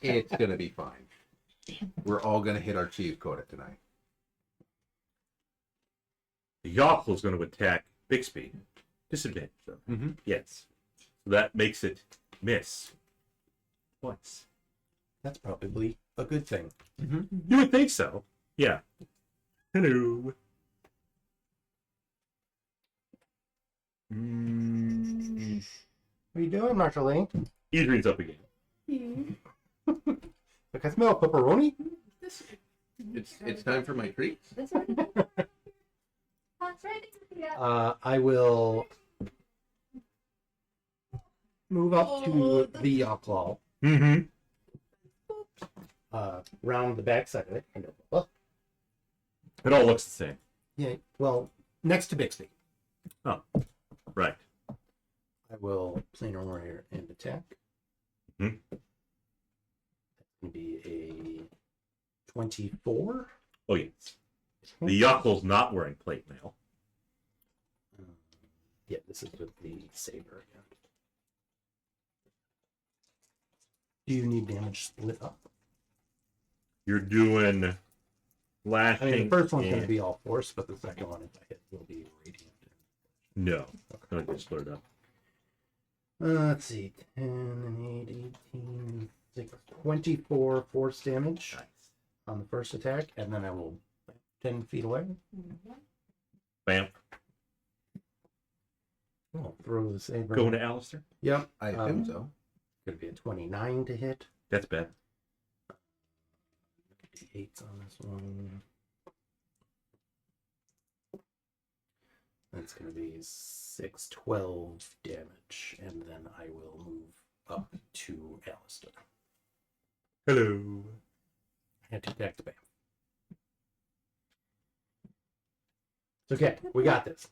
it's gonna be fine. We're all gonna hit our cheese quota tonight. The Yockel is going to attack Bixby. Disadvantage, though. Mm-hmm. Yes. So that makes it miss twice. That's probably a good thing. You would think so. Yeah. Hello. What are you doing, Marshall? Adrian's up again. Like I smell pepperoni. It's time for my treats. That's right. That's right. Yeah. I will move up to the Yocklaw, Mm-hmm. round the back side of it. And go, It all looks the same. yeah, well, next to Bixby. Right. I will planar warrior and attack. Mhm. That's going to be a 24. Oh, yes. The Yockel's not wearing plate mail. Yeah, this is with the saber again. Do you need damage split up? You're doing I lashing. mean, the first one's going to and- be all force, but the second one, if I hit, will be radiant. No. Don't get split up. Let's see. 10 and 8, 18, 6, 24 force damage on the first attack, and then I will 10 feet away. Bam. I'll throw the saber. Going to Alister. Yep. I assume so. Gonna be a 29 to hit. That's bad. D8s on this one. That's gonna be 6, 12 damage, and then I will move up to Alister. Hello. And to deck the bam. It's okay. We got this.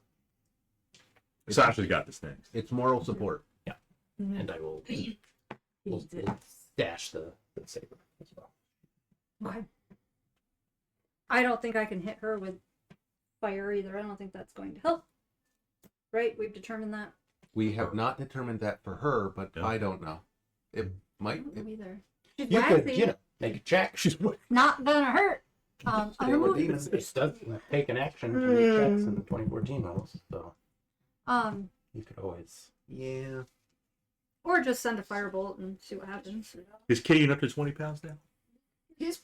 Sasha's got this next. It's moral support. And I will we'll dash the saber as well. Okay. I don't think I can hit her with fire either. I don't think that's going to help. Right? We've determined that. We have not determined that for her, but No. I don't know. It I might. don't know either. She's You could, waxy. make a check. She's Not gonna hurt. I'm Stay with moving. demons. It does take an action to make checks in the 2014 rules, so you could always. Yeah. Or just send a firebolt and see what happens. Is Kitty up to 20 pounds now? He's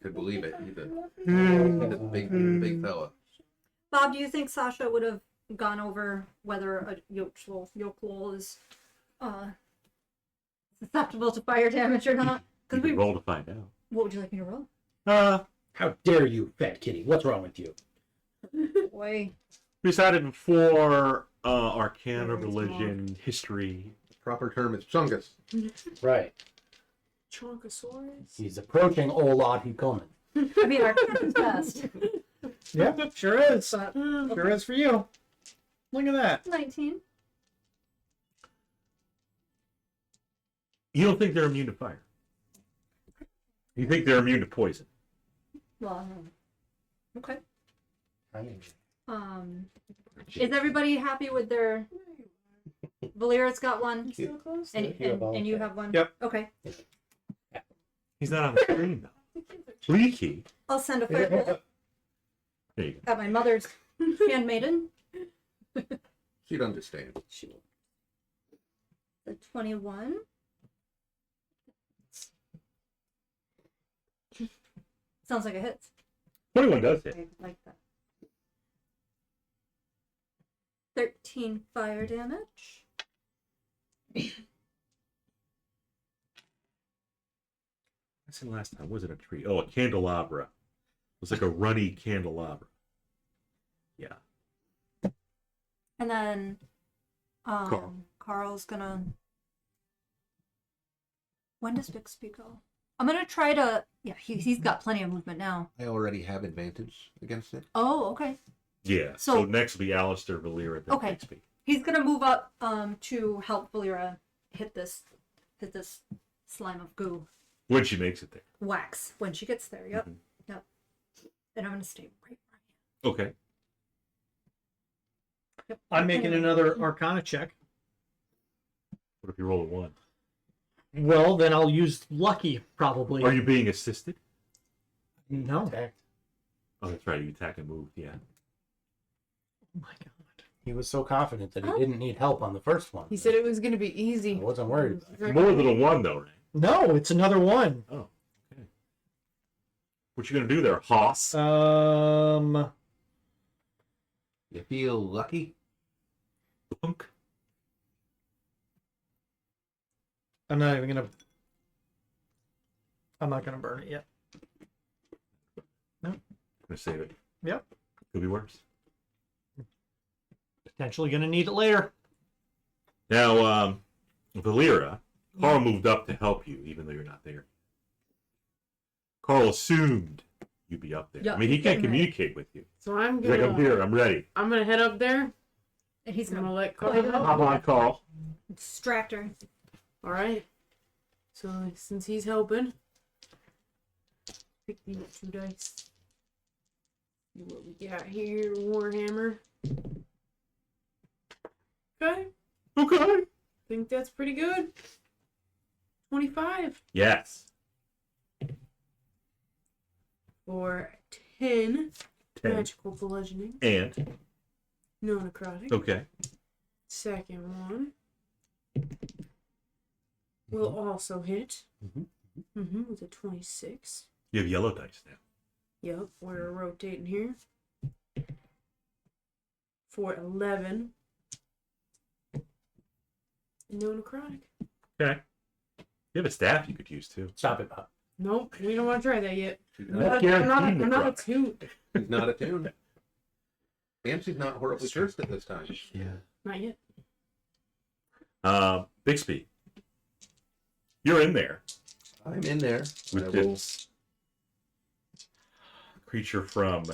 Could believe it. He's a big fella. Bob, do you think Sasha would have gone over whether a yokel is susceptible to fire damage or not? You can roll to find out. What would you like me to roll? How dare you, fat kitty? What's wrong with you? Boy. We decided for Arcana, Very religion, history. Proper term is chungus. Right. Chonkosaurus. He's approaching Olad Hukomen. I mean, our is best. Yeah, sure is. But Sure is for you. Look at that. 19. You don't think they're immune to fire? You think they're immune to poison? Well, okay. I mean, Is everybody happy with their... Volira's got one, Still close? and you have one? Yep. Okay. He's not on the screen, though. Leaky. I'll send a firebolt There you go. at my mother's handmaiden. She'd understand. The 21. Sounds like a hit. 21 does hit. I like that. 13 fire damage. I said last time, was it a tree? Oh, a candelabra. It was like a runny candelabra. Yeah. And then Carl's gonna... When does Bixby go? I'm gonna try to... Yeah, he's got plenty of movement now. I already have advantage against it. Oh, okay. Yeah. So next will be Alister, Volira, then Okay. Bixby. He's gonna move up to help Volira hit this slime of goo. When she makes it there. Wax when she gets there. Yep. Mhm. Yep. And I'm gonna stay right. Okay. Yep. I'm making another Arcana check. What if you roll a 1? Well, then I'll use lucky, probably. Are you being assisted? No. attacked. Oh, that's right. You attack and move. Yeah. Oh my god. He was so confident that he didn't need help on the first one. He said it was going to be I easy. wasn't worried. More than a 1, though, right? No, it's another one. Oh, okay. What you gonna do there, Hoss? Um, You feel lucky? Punk. I'm not gonna burn it yet. I'm gonna save it. Yep. Could be worse. Potentially gonna need it later. Now, Volira, Carl moved up to help you, even though you're not there. Carl assumed you'd be up there. Yeah, I mean, he can't right. communicate with you. So I'm He's like, I'm gonna here, I'm ready. head up there. And he's I'm gonna gonna let Oh, Carl yeah. help. Hop on, Carl. distract her. All right. So since he's helping, pick these 2 dice. See what we got here, Warhammer. Okay, Okay. think that's pretty good. 25 Yes. for 10 10. magical bludgeoning. And, No necrotic. okay. Second one will also hit. With a 26. You have yellow dice now. Yep, we're rotating here. For 11. No necrotic. Okay. You have a staff you could use too. Stop it, Bob. Nope, we don't want to try that yet. Not I'm not guaranteed necrotic. attuned. She's not attuned. And she's not horribly cursed at this time. Yeah. Not yet. Bixby, you're in there I'm in there. I with will this creature from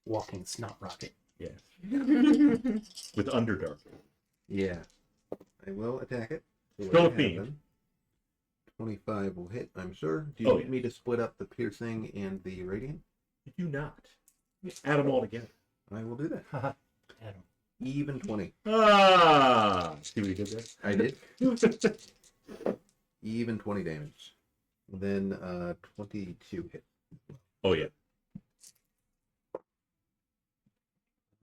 Walking snot rocket. with Underdark. Yeah. I will attack it. So Go I with me. have them. 25 will hit, I'm sure. Do you Oh, need yeah. me to split up the piercing and the radiant? You do not. Add them all together. I will do that. Adam. Even 20. Ah! See what you did there? I did. Even 20 damage. Then 22 hit. Oh, yeah.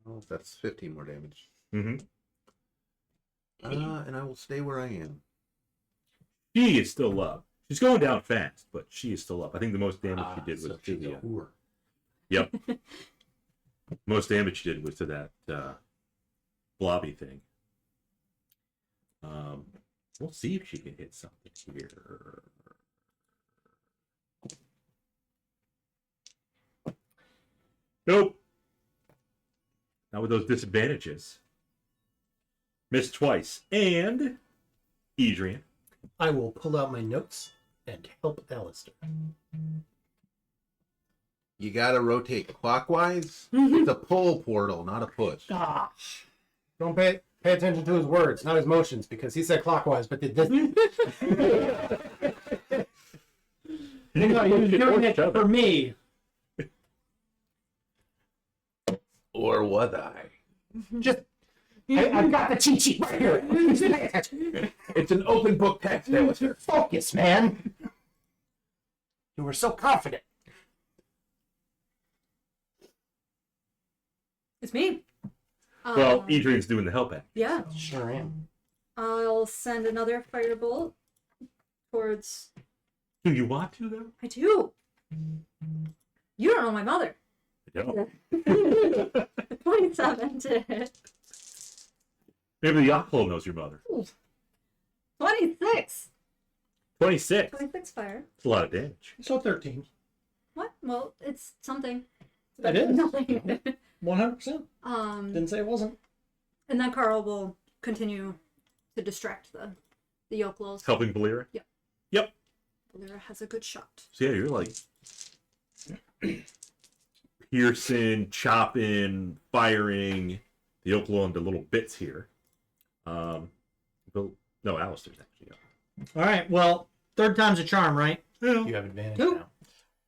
Oh, that's 15 more damage. Mm-hmm. And I will stay where I am. She is still up. She's going down fast, but she is still up. I think the most damage she did So was to she's the... a whore. Yep. Most damage she did was to that blobby thing. We'll see if she can hit something here. Nope. Not with those disadvantages. Missed twice. And Edrian. I will pull out my notes and help Alister. You gotta rotate clockwise. It's a pull portal, not a push. Ah. Don't pay attention to his words, not his motions, because he said clockwise, but did this. No, he was doing it for me. Or was I? Just, I've got the cheat sheet right here. Just pay attention. It's an open book text, Alistair. Focus, man. You were so confident. It's me. Well, Adrian's doing the help act. Yeah. Sure am. I'll send another firebolt towards. Do you want to, though? I do. You don't know my mother. I don't. 27 to hit. Maybe the Yockel knows your mother. 26. 26. 26 fire. That's a lot of damage. So 13. What? Well, it's something. That is. Nothing. 100%. Didn't say it wasn't. And then Carl will continue to distract the Yokelos. Helping Volira? Yep. Yep. Volira has a good shot. So yeah, you're like piercing, chopping, firing the Yokelo into little bits here. No, Alistair's actually up. All right. Well, third time's a charm, right? You have advantage Who? now.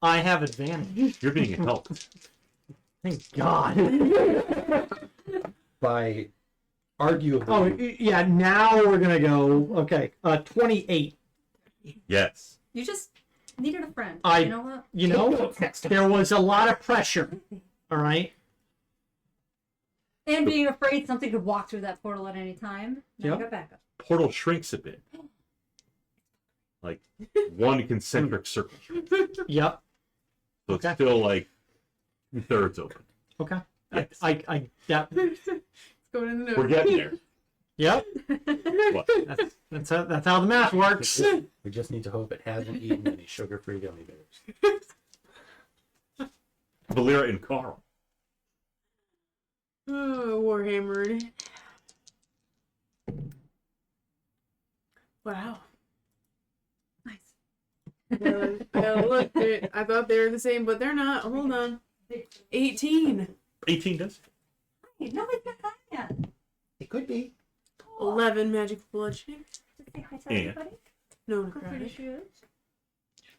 I have advantage. You're being helped. Thank God. By arguably. Oh, yeah. Now we're going to go. Okay. 28. Yes. You just needed a friend. I- You know what? You know, there was a lot of pressure. All right. And being afraid something could walk through that portal at any time. Now Yep. you got backup. Portal shrinks a bit. Like one concentric circle. Yep. So it's Okay. still like 2/3 open. Okay. Yes. I that. It's going in the We're nose. getting there. Yep. What? That's how the math works. We just need to hope it hasn't eaten any sugar-free gummy bears. Volira and Carl. Oh, Warhammered. Wow. Nice. Look, I thought they were the same, but they're not. Hold on. 18. 18 does. Nobody's got that yet. It could be. 11 magic bludgeoning. Say hi to And? everybody. No How pretty necrotic. she is.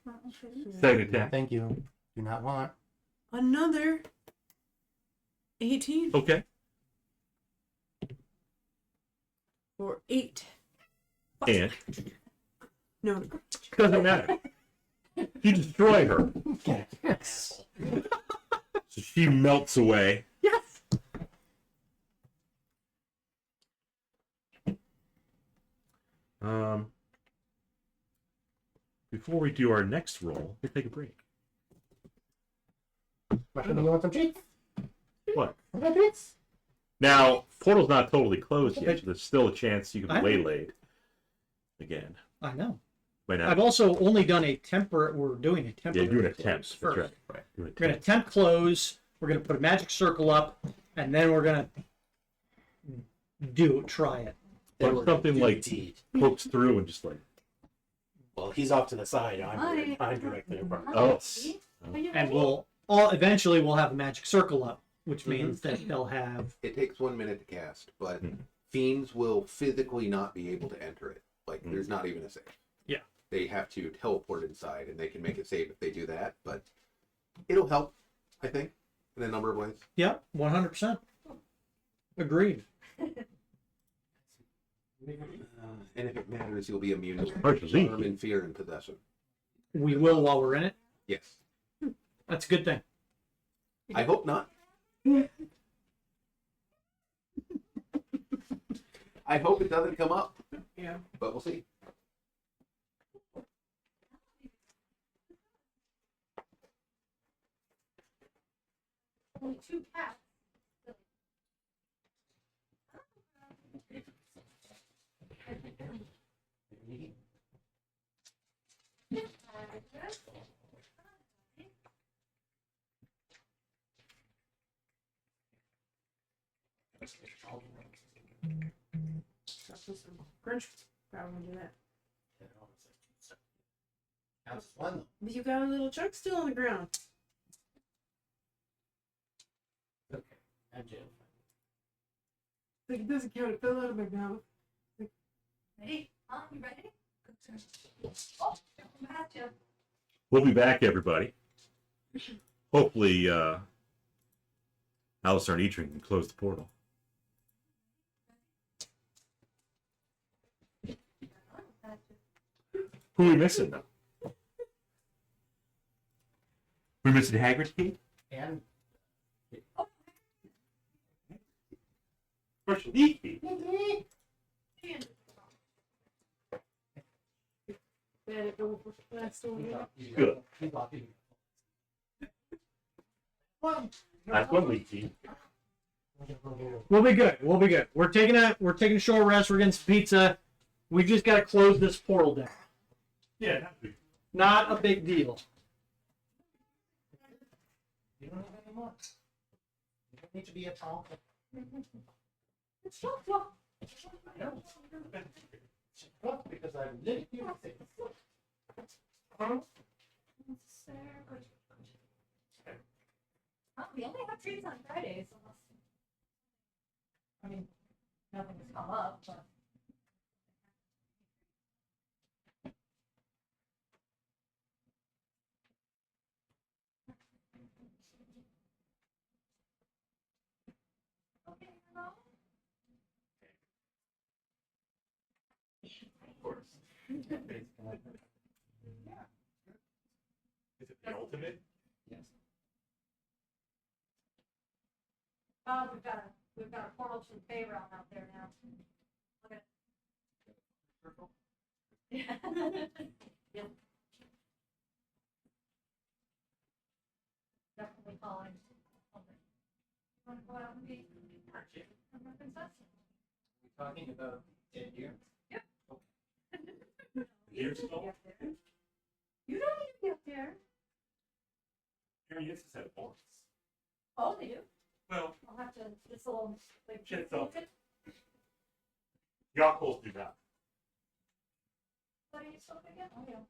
Well, okay. Second No, attack. thank you. Do not want. Another 18 Okay. for 8. And No necrotic. doesn't matter. You destroy her. Yes. So she melts away. Yes. Before we do our next roll, we'll take a break. Mushroom, you want some treats? What? Want some treats? Now, portal's not totally closed yet, so there's still a chance you can I be know. waylaid again. I know. Wait, now, I've also only done a temper. We're doing a yeah, temporary. doing close attempts. That's first. right. Doing We're gonna attempts. temp close. We're gonna put a magic circle up, and then we're gonna try it. Then What we're something gonna do like the deed. pokes through and just like, Well, he's off to the side. Hi. I'm directly in front. oh, Are you And ready? we'll eventually we'll have a magic circle up, which means that they'll have. It takes 1 minute to cast, but Hmm. fiends will physically not be able to enter it. Like, there's not even a save. Yeah. They have to teleport inside, and they can make it save if they do that, but it'll help, I think, in a number of ways. Yep, 100%. Agreed. And if it matters, you'll be immune to Hard to see. harm and fear and possession. We will while we're in it. Yes. That's a good thing. I hope not. I hope it doesn't come up, Yeah. but we'll see. Only 2 cats. Grinch probably would do that. That's one. But you got a little chunk still on the ground. Okay. I'm jail. Like, it doesn't count. It fell out of my mouth. Ready? You ready? Oh, gotcha. we'll be back, everybody. Hopefully, Alister and Edrian can close the portal. Who are we missing, though? We're missing Hagrid Key? And Where's Leaky? Bad at going for last one. Good. He's walking. That's one Leaky. We'll be good. We'll be good. We're taking a short rest. We're getting some pizza. We've just got to close this portal down. Yeah, Not a big deal. You don't have any more. You don't need to be a tall. It's not fluff. I know. It's rough because I'm living here. Oh, we only have treats on Fridays, unless. I mean, nothing has come up, but. Okay, hello? Of course. Is it the ultimate? Yes. We've got a portal to the Fey realm out there now. Look at it. Yeah. Yep. Definitely calling. Want to go out and be a princess? We're talking about dead deer. Years ago? Be up there. You don't need to be up there. Harry used to have horns. Oh, they do. Well, I'll have to. This little like. Shit, so- Yonkles do not. What are you still again? Oh yeah.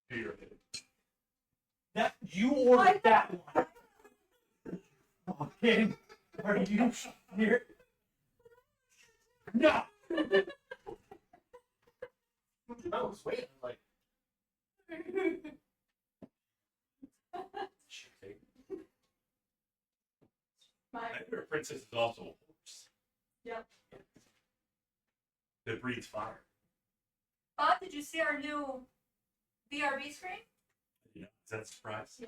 Here. That you ordered that one. Okay. Are you here? No. I was waiting like. My, My favorite princess is also a horse yep. that breathes fire. Bob, did you see our new BRB screen? Yeah, is that a surprise? Yeah.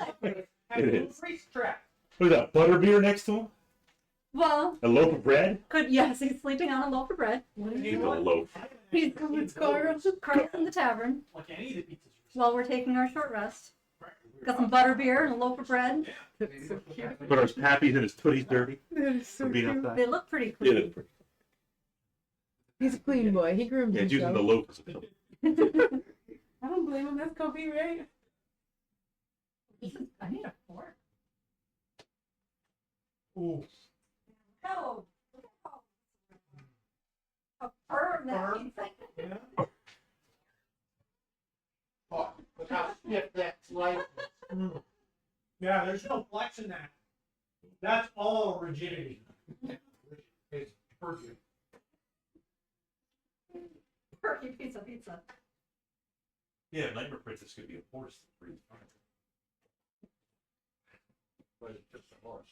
Has It a is. racetrack. What is that, butterbeer next to him? Well, A loaf of bread? yes, he's sleeping on a loaf of bread. He's a loaf. He's going to Carl. Carl's in the tavern Like any of the pizzas. while we're taking our short rest. Got some butterbeer and a loaf of bread. That's so cute. But are his pappies and his tooties dirty That is so from being cute. outside? They look pretty Yeah, clean. they're pretty. He's a clean boy. He groomed Yeah, it's using the himself. loaf as a pillow. I don't blame him. That's Kobe, right? I need a fork. Ooh. No. A firm that Firm. means Yeah. Oh, look how stiff that slice is. Yeah, there's no flex in that. That's all rigidity. It's perfect. perky pizza. Yeah, Nightmare Princess could be a horse. But it's just a horse.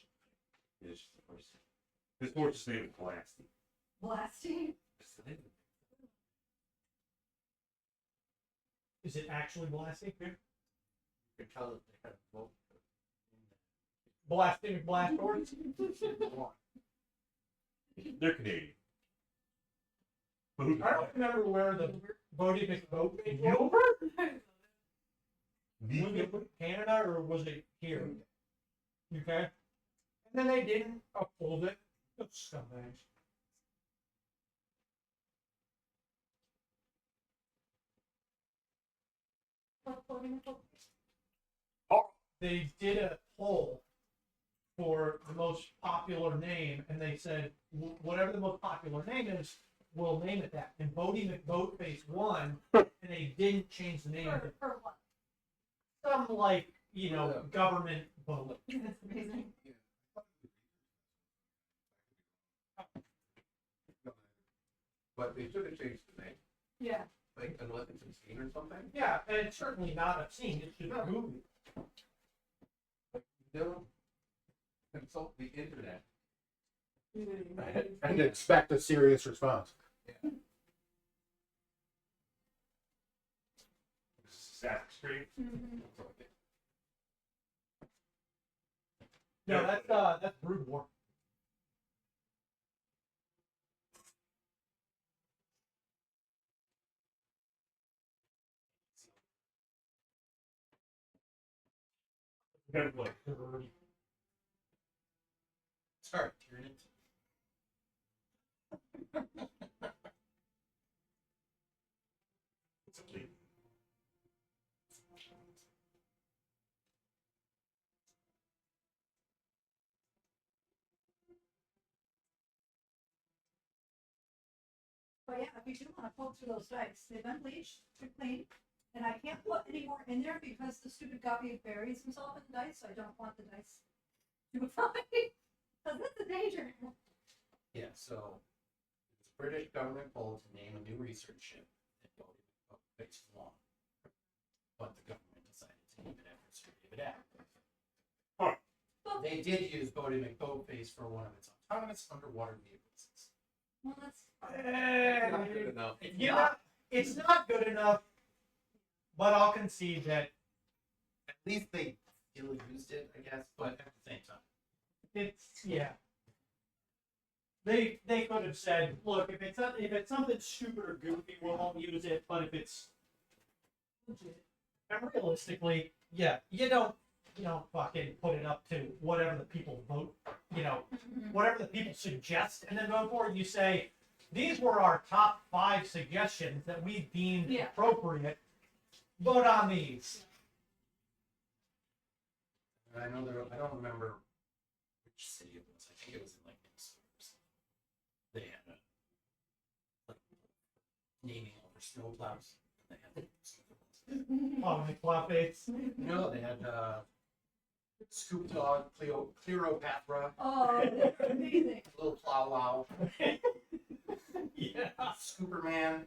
It is just a horse. His horse is named Blasty. Blasting. That's the name. Is it actually blasting? You can tell that they have both. Blasting blast horse? They're Canadian. I don't remember where the Bodie McBoat was. Was it Canada or was it here? Okay. And then they didn't uphold it. Those scumbags. They did a poll for the most popular name, and they said whatever the most popular name is, we'll name it that. And Bodie McBoatface won, and they didn't change the name. For what? Some like government boat. That's amazing. But they should have changed the name, Yeah. like unless it's obscene or something. Yeah, and it's certainly not obscene. It's just a movie. Don't consult the internet. And expect a serious response. This is Assassin's Creed. No, that's Brood War. Sorry, Tyranid. It's a lead. But yeah, if you do want to poke through those dice, they've been bleached, they're clean, and I can't put any more in there because the stupid guppy buries himself in the dice, so I don't want the dice to fly. Because that's a danger. Yeah, so it's British government poll to name a new research ship that voted phase one. But the government decided to name it after Sir David Attenborough. They did use Bodie McBoatface for one of its autonomous underwater vehicles. Well, that's Not good enough. It's not good enough, but I'll concede that At least they still used it, I guess, but at the same time. They could have said, look, if it's something stupid or goofy, we won't use it. But if it's legit, and realistically, yeah, you don't fucking put it up to whatever the people vote, whatever the people suggest, and then vote for it. You say these were our top 5 suggestions that we deemed appropriate. Vote on these. And I know I don't remember which city it was. I think it was in like Minnesota. They had like naming over snowplows. They had Oh, McFlopface. no, they had Scoop Dog, Cleopatra, oh, that's amazing. Little Plow Wow, Yeah. Scooperman,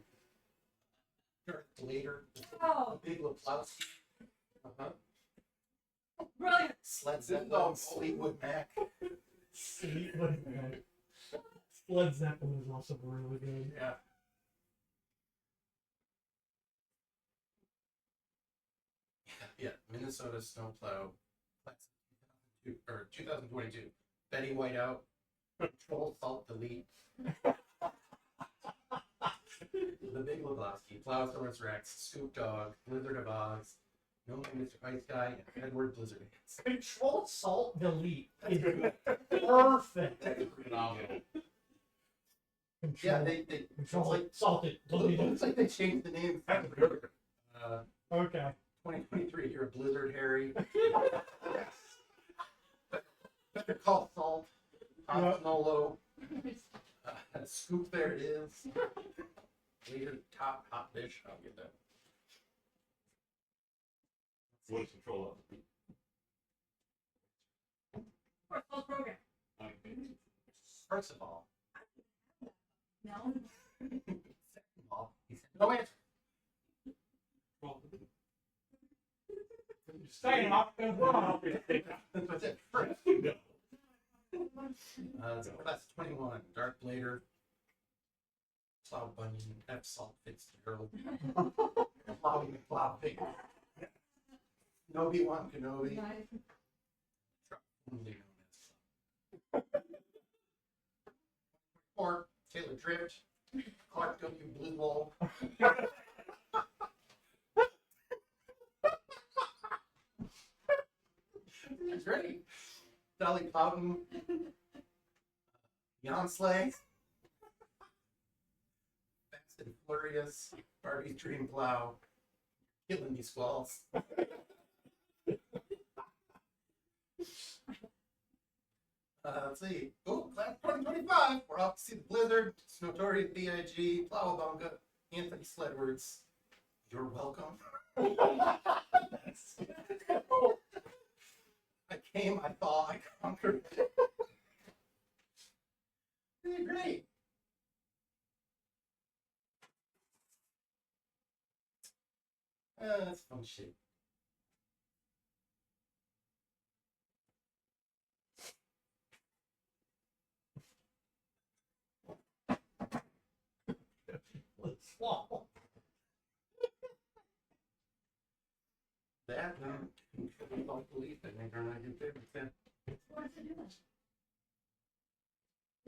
Darth Vader, Oh, Big Lebowski, brilliant. Sled Zeppelin, Fleetwood Mac. Led Zeppelin is also really good. Yeah. Yeah, Minnesota snowplow or 2022. Betty Whiteout. Control Salt Delete. The Big Lebowski. Plowsaurus Rex. Scoop Dog. Blizzard of Oz. No Mr. Ice Guy. And Edward Blizzard Hands. Control Salt Delete is perfect. Phenomenal. Yeah, they Control it's like Salted it looks Delete. like they changed the name. Okay. 2023. You're a Blizzard Harry. Better Call Salt. Hot Snolo. Scoop, there it is. Later, top hot dish. I'll get that. What is control Whole program. of? First of all, No. second of all, he said no answer. Second off, That's it. First. So class 21. Dark Blader. Cloud Bunyan. F Salt Fitzgerald. Cloudy McCloud Pig. Obi-Wan Kenobi. Only known as or Taylor Drift, Clark W. Bluewall. That's great. Dolly Plowden, Yansley, Fast and Furious, Barbie's Dream Plow, Killing Me Squalls. Let's see. Oh, class 2025. We're off to see the Blizzard, Snorting, BBEG, Plowabunga, Anthony Sledwards. You're welcome. I came, I thought, I conquered. Really great. That's fun shit. let's swallow. That and don't believe it. They're not your favorite thing. What does it do then?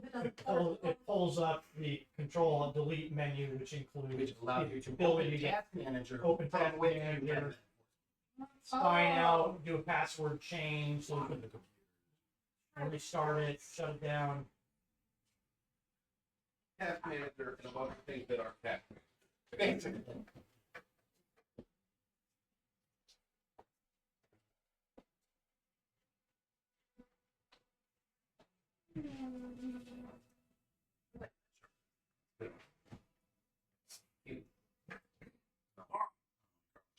If it It pulls up the Control and Delete menu, which includes Which allows you to the ability open to Task Manager open from Task within Manager. the sign out, do a password change, so we can restart it, shut it down. Task manager and a bunch of things that are task. Basically.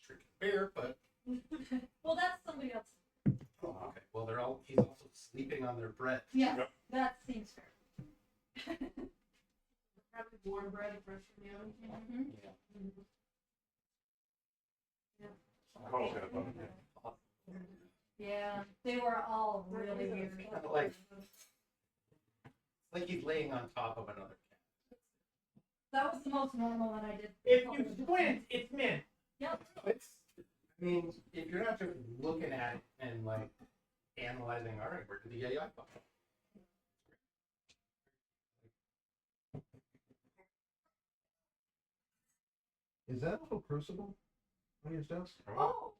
Drinking beer, but well, that's somebody else. oh, okay. Well, he's also sleeping on their bread. Yeah, that seems fair. Probably warm bread fresh from the oven. Yeah, they were all really weird. Kind of like he's laying on top of another cat. That was the most normal one I did. If you squint, it's mint. Yep. I mean, if you're not just looking at it and like analyzing, all right, where did the AI come from? Is that a little crucible on your desk? Oh,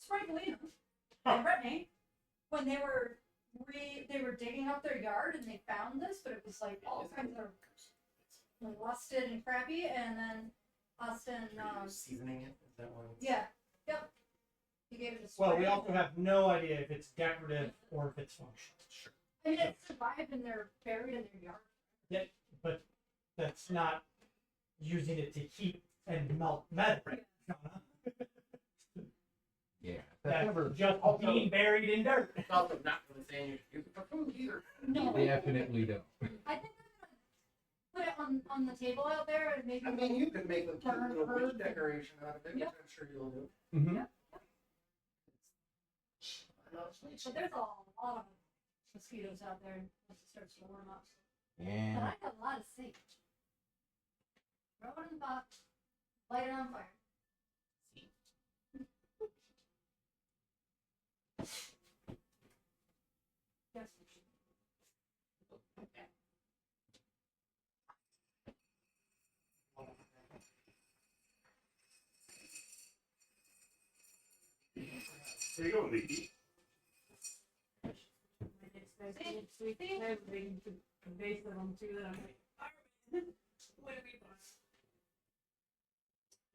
Sprinkleena and Brittany, when they were digging up their yard and they found this, but it was like all kinds of like rusted and crappy, and then Austin, Are you seasoning it? Is that what? yeah, yep, he gave it a Well, spray. we also have no idea if it's decorative or if it's functional. Sure. I mean, it survived and they're buried in their yard. Yeah, but that's not using it to heat and melt metal. Shauna. Yeah. That's never just being buried in dirt. It's also not really saying you should use it for food either. No, definitely don't. I think I'm gonna put it on the table out there and maybe. I mean, you could make a cute Burn little herbs. witch decoration out of it, which Yep. I'm sure you'll do. Mm-hmm. Yeah. I know it's sweet. But there's a lot of mosquitoes out there once it starts to warm up. But Yeah. I got a lot of sage. Throw it in the pot, light it on fire. There you go, Lee. Base of them too. That I'm like, what do we want?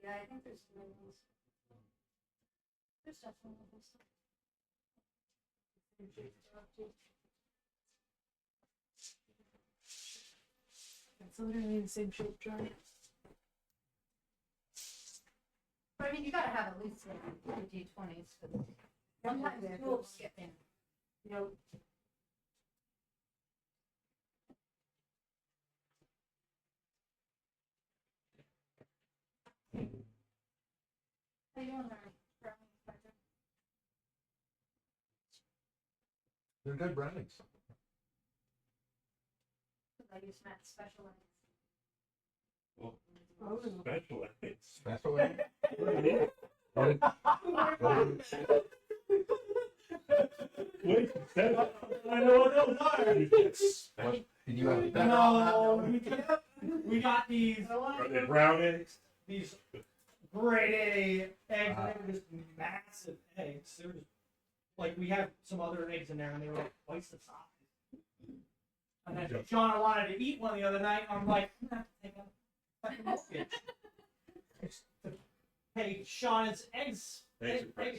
Yeah, I think there's levels. There's definitely levels. It's literally the same shape giant. But I mean, you gotta have at least like D20s for this. Sometimes rules get in. Yep. How you doing there, Brownie Inspector? They're good brownies. I use Matt's special ones. Well, Oh, special ethics. Special ed? Wait, I know what those are. What, did you have No, we got these Are they brown eggs? these grade A eggs. And they were just massive eggs. They were just, like we have some other eggs in there, and they were like twice the size. And then Shauna wanted to eat one the other night. I'm like, I'm gonna have to take a fucking mortgage to pay Shauna's egg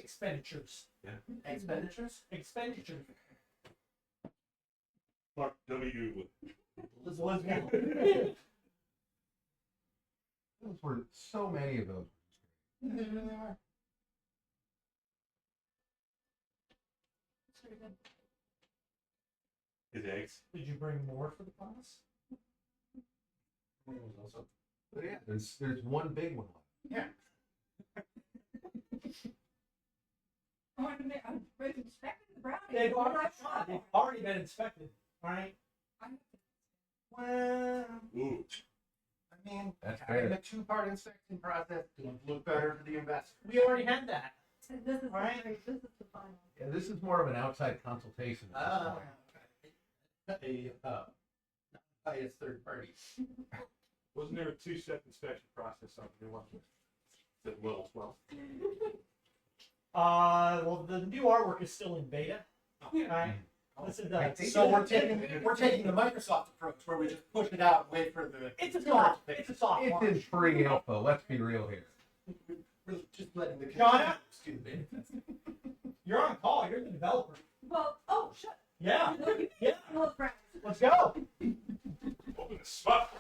expenditures. Expenditures? Expenditures. Mark W. This was one. Those were so many of those. His eggs. Did you bring more for the class? But yeah, there's one big one. Yeah. I've inspected the brownies. They've already been inspected. All right. Well, Ooh. I mean, That's having fair. a two-part inspection process would look better for the investor. We already had that. This is All right. this is the final. Yeah, this is more of an outside consultation. at this point. Highest third party. Wasn't there a two-step inspection process on the new one? That well as well. Well, the new artwork is still in beta. Right. This is the. So we're taking the Microsoft approach where we just push it out and wait for the. It's a soft. It's a soft. It's launch. in free alpha, let's be real here. We're just letting the John? stupid. You're on call. You're the developer. Well, oh shut. Yeah. Yeah. Look, brownies. Let's go. Open the spot.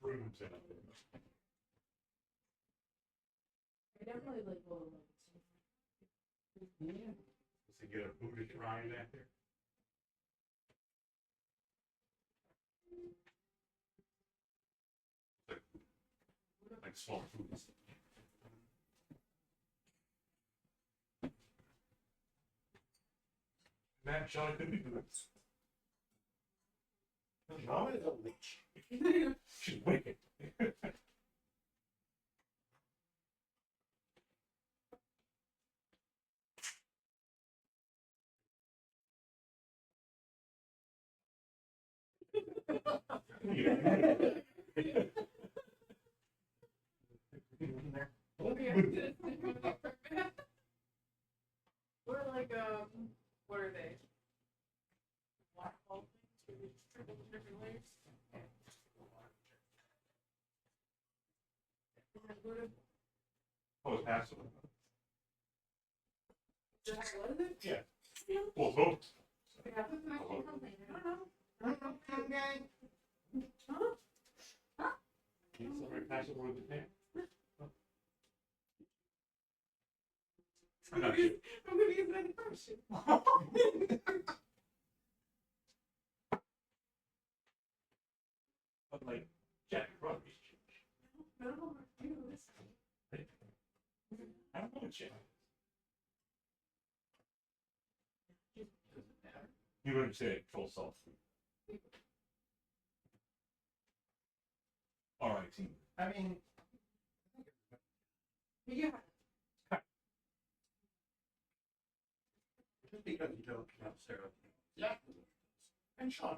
Shrooms in it. I definitely like low levels. Does it get a Buddha shrine out there? Like small Buddhas. Man, Sean could be Buddhas. Mama is a witch. She's wicked. We're like, what are they? Black hole things, different layers. Oh, it's absolute. What is it? Yeah. Well, both. Yeah, this might come later. Can somebody pass it over to Japan? I'm not sure. I'm gonna use that person. But like, Jack Brothers. I don't know what to do with this. I don't know what Jack. You wouldn't say full self. All right, team. I mean, Yeah. just because you don't necessarily. Yeah. And Sean.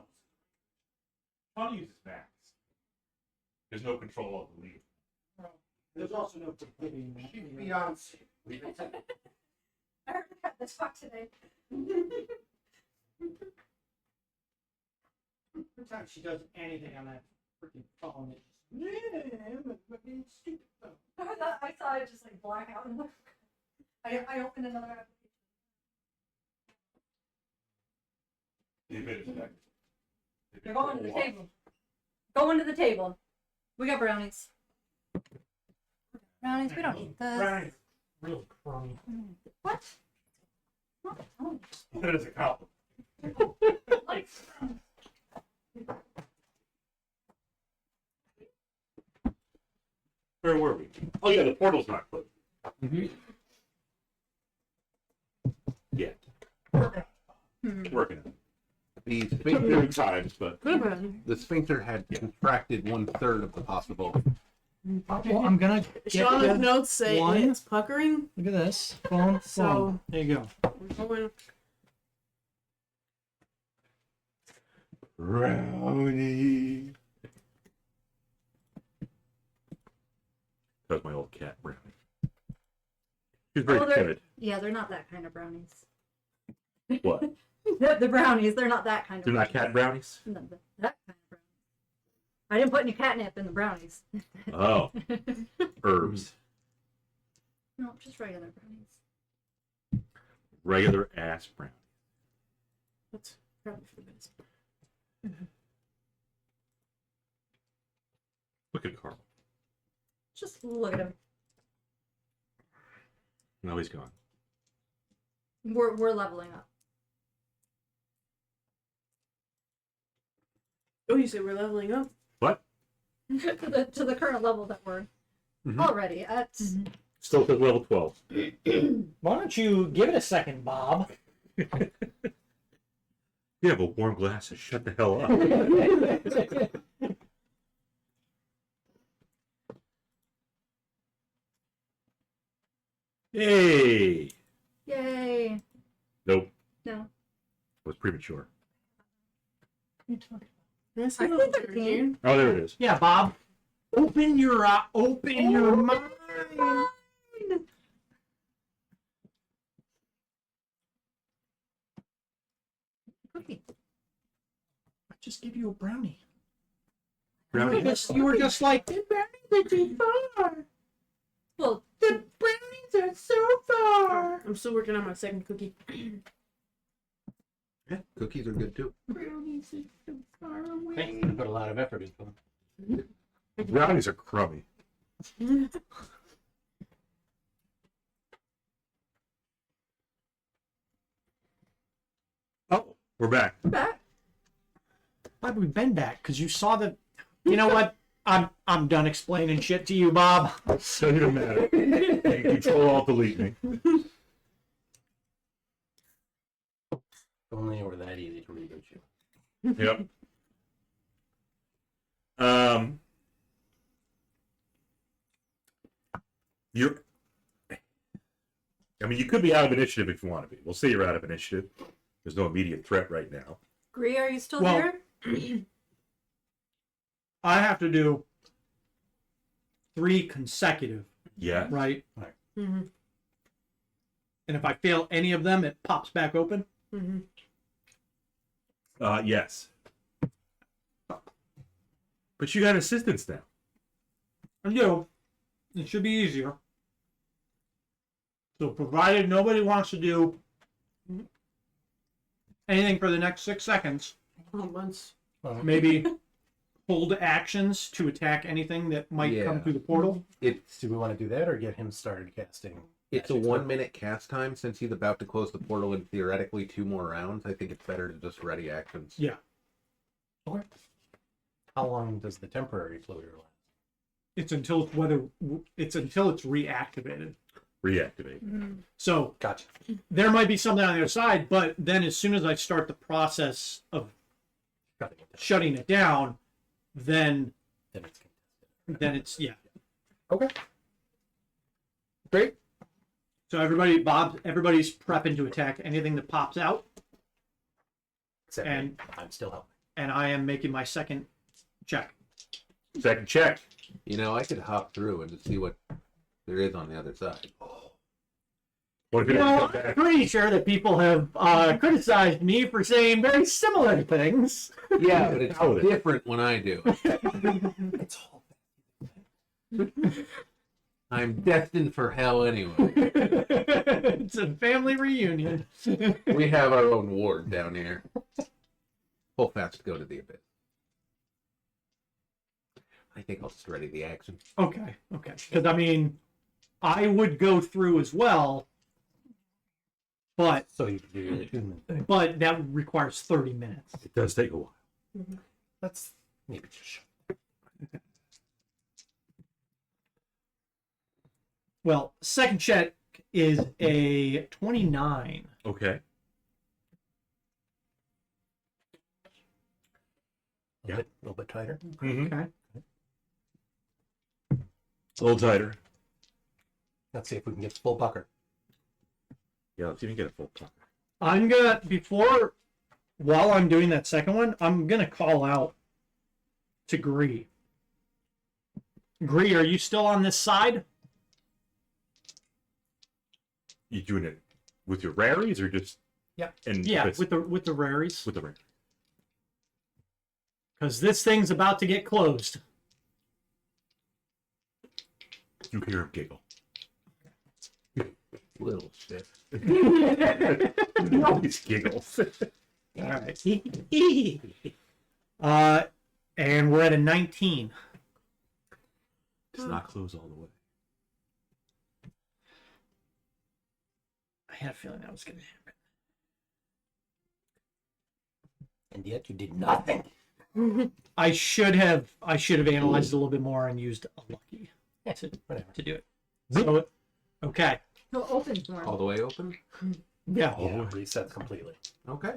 I'll use his max. There's no control of the lead. There's also no completing. Beyonce. I heard cut this fuck today. Every time she does anything on that freaking phone, it's just fucking stupid phone. I saw it just like black out. I opened another application. They're going to the table. Going to the table. We got brownies. Brownies, we don't eat this. Brownies, real crummy. What? Not brownies. That is a compliment. Like, Where were we? Oh yeah, the portal's not closed. Mm-hmm. Yeah, working on it. The Very sphincter, times, but the sphincter had contracted 1/3 of the possible. Well, I'm gonna get Sean's the, notes say one. it's puckering. look at this. Boom, So- boom. There you go. We're going. Brownie. That's my old cat, Brownie. She's very Oh, they're- timid. yeah, they're not that kind of brownies. What? The brownies, they're not that kind of They're not cat brownies? No, that kind of brownies. I didn't put any catnip in the brownies. Oh, herbs. No, just regular brownies. Regular ass brownie. That's probably for this. Look at Carl. Just look at him. No, he's gone. We're leveling up. Oh, you said we're leveling up. What? to the current level that we're already at. Still at level 12. Why don't you give it a second, Bob? You have a warm glass and shut the hell up. Yay! Yay! Nope, No. was premature. I see I the think letter 13. here. Oh, there it is. Yeah, Bob. Open your mind. Cookie. I just give you a brownie. Brownie. You were just like, the brownies are too far. Well, The brownies are so far. I'm still working on my second cookie. Yeah, cookies are good too. Brownies are so far away. Thanks. I put a lot of effort into them. Brownies are crummy. Oh, we're back. back. Why have we been back? Because you saw the. You know what? I'm done explaining shit to you, Bob. So doesn't matter. You can control alt delete me. If only it were that easy to reboot you. Yep. You're. I mean, you could be out of initiative if you want to be. We'll say you're out of initiative. There's no immediate threat right now. Gree, are you still Well- there? I have to do 3 consecutive, Yeah. right? Mm-hmm. And if I fail any of them, it pops back open. Mm-hmm. Yes. But you got assistance now. And it should be easier. So provided nobody wants to do anything for the next 6 seconds, Once. maybe hold actions to attack anything that might come Yeah. through the portal. It's Do we want to do that or get him started casting? it's a magic 1 spell? minute cast time since he's about to close the portal in theoretically 2 more rounds. I think it's better to just ready actions. Yeah. Okay. How long does the temporary floater last? It's until it's reactivated. Reactivate. So Gotcha. there might be something on the other side, but then as soon as I start the process of Cutting it down. shutting it down, then Then it's contested. yeah. Okay. Great. So everybody's prepping to attack anything that pops out, Except And- me. I'm still helping. and I am making my second check. Second check. You know, I could hop through and just see what there is on the other side. What if You it know, doesn't come I'm back? pretty sure that people have criticized me for saying very similar things. Yeah, but it's How would it? different when I do it. It's all I'm destined for hell anyway. It's a family reunion. We have our own ward down here. Full fast go to the abyss. I think I'll just ready the action. Okay. Because I mean, I would go through as well, but so you can do your attunement thing. that requires 30 minutes. It does take a while. Let's maybe just show. Well, second check is a 29. Okay. A little bit tighter. Mm-hmm. Okay. A little tighter. Let's see if we can get full bucker. Yeah, let's even get a full pucker. I'm gonna while I'm doing that second one, I'm gonna call out to Gree. Gree, are you still on this side? You doing it with your raries or just? Yeah. And Yeah, with with the raries. the rare. Because this thing's about to get closed. You hear him giggle. Little shit. He always giggles. All right. And we're at a 19. Does not close all the way. I had a feeling that was going to happen. And yet you did nothing. I should have analyzed it a little bit more and used a lucky Whatever. to do it. So, okay. He'll open for him. All the way open? Yeah. Yeah, resets completely. Okay.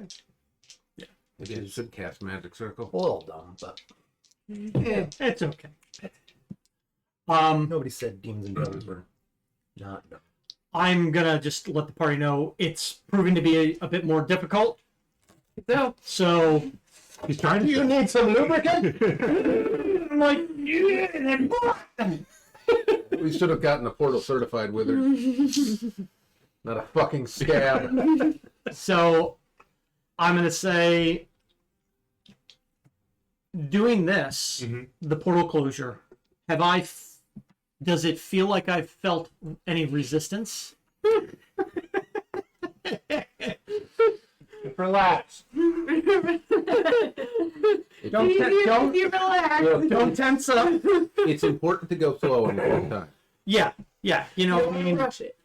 Yeah. Maybe I should cast Magic Circle. A little dumb, but It's okay. nobody said demons and devils were not dumb. I'm gonna just let the party know it's proving to be a bit more difficult. So He's trying to. You need some lubricant? I'm like, We should have gotten a portal certified wizard. Not a fucking scab. so I'm gonna say doing this, Mhm. the portal closure. Does it feel like I've felt any resistance? Relax. Don't tense up. It's important to go slow on the first time. Yeah. You know, I mean, Rush it.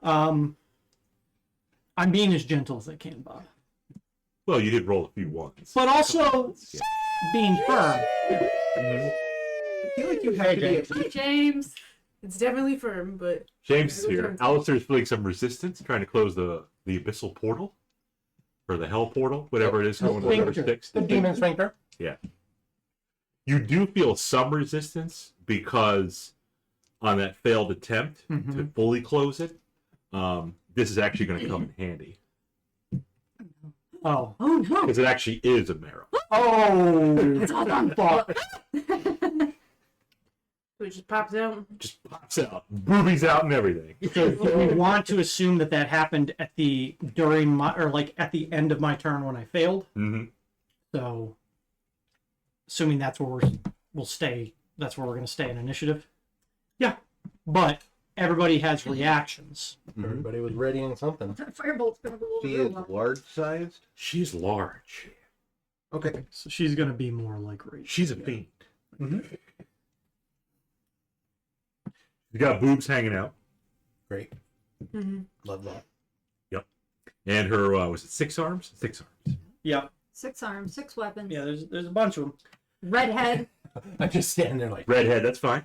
I'm being as gentle as I can, Bob, Well, you did roll a few ones. but also being firm. I feel like you have to be. Hi, James. It's definitely firm, but James is here. Alistair's feeling some resistance, trying to close the abyssal portal. Or the hell portal, whatever it is. Going to River Styx. The demon sphincter. Yeah. You do feel some resistance because on that failed attempt to fully close it, this is actually going to come in handy. Oh. Oh no. Because it actually is a marrow. Oh. It's all done. Fuck. it just pops out. Just pops out. Boobies out and everything. So do we want to assume that happened at the at the end of my turn when I failed? Mm-hmm. So, assuming that's where we'll stay. That's where we're going to stay in initiative. Yeah, but everybody has reactions. Everybody was readying something. That firebolt's gonna go over She real is well. large sized. She's large. Okay. So she's going to be more like Rachel. She's a fiend. You got boobs hanging out. Great. Mm-hmm. Love that. And her, was it 6 arms? 6 arms. Yep. 6 arms, 6 weapons. Yeah. There's a bunch of them. Redhead. I'm just standing there like, Redhead, that's fine.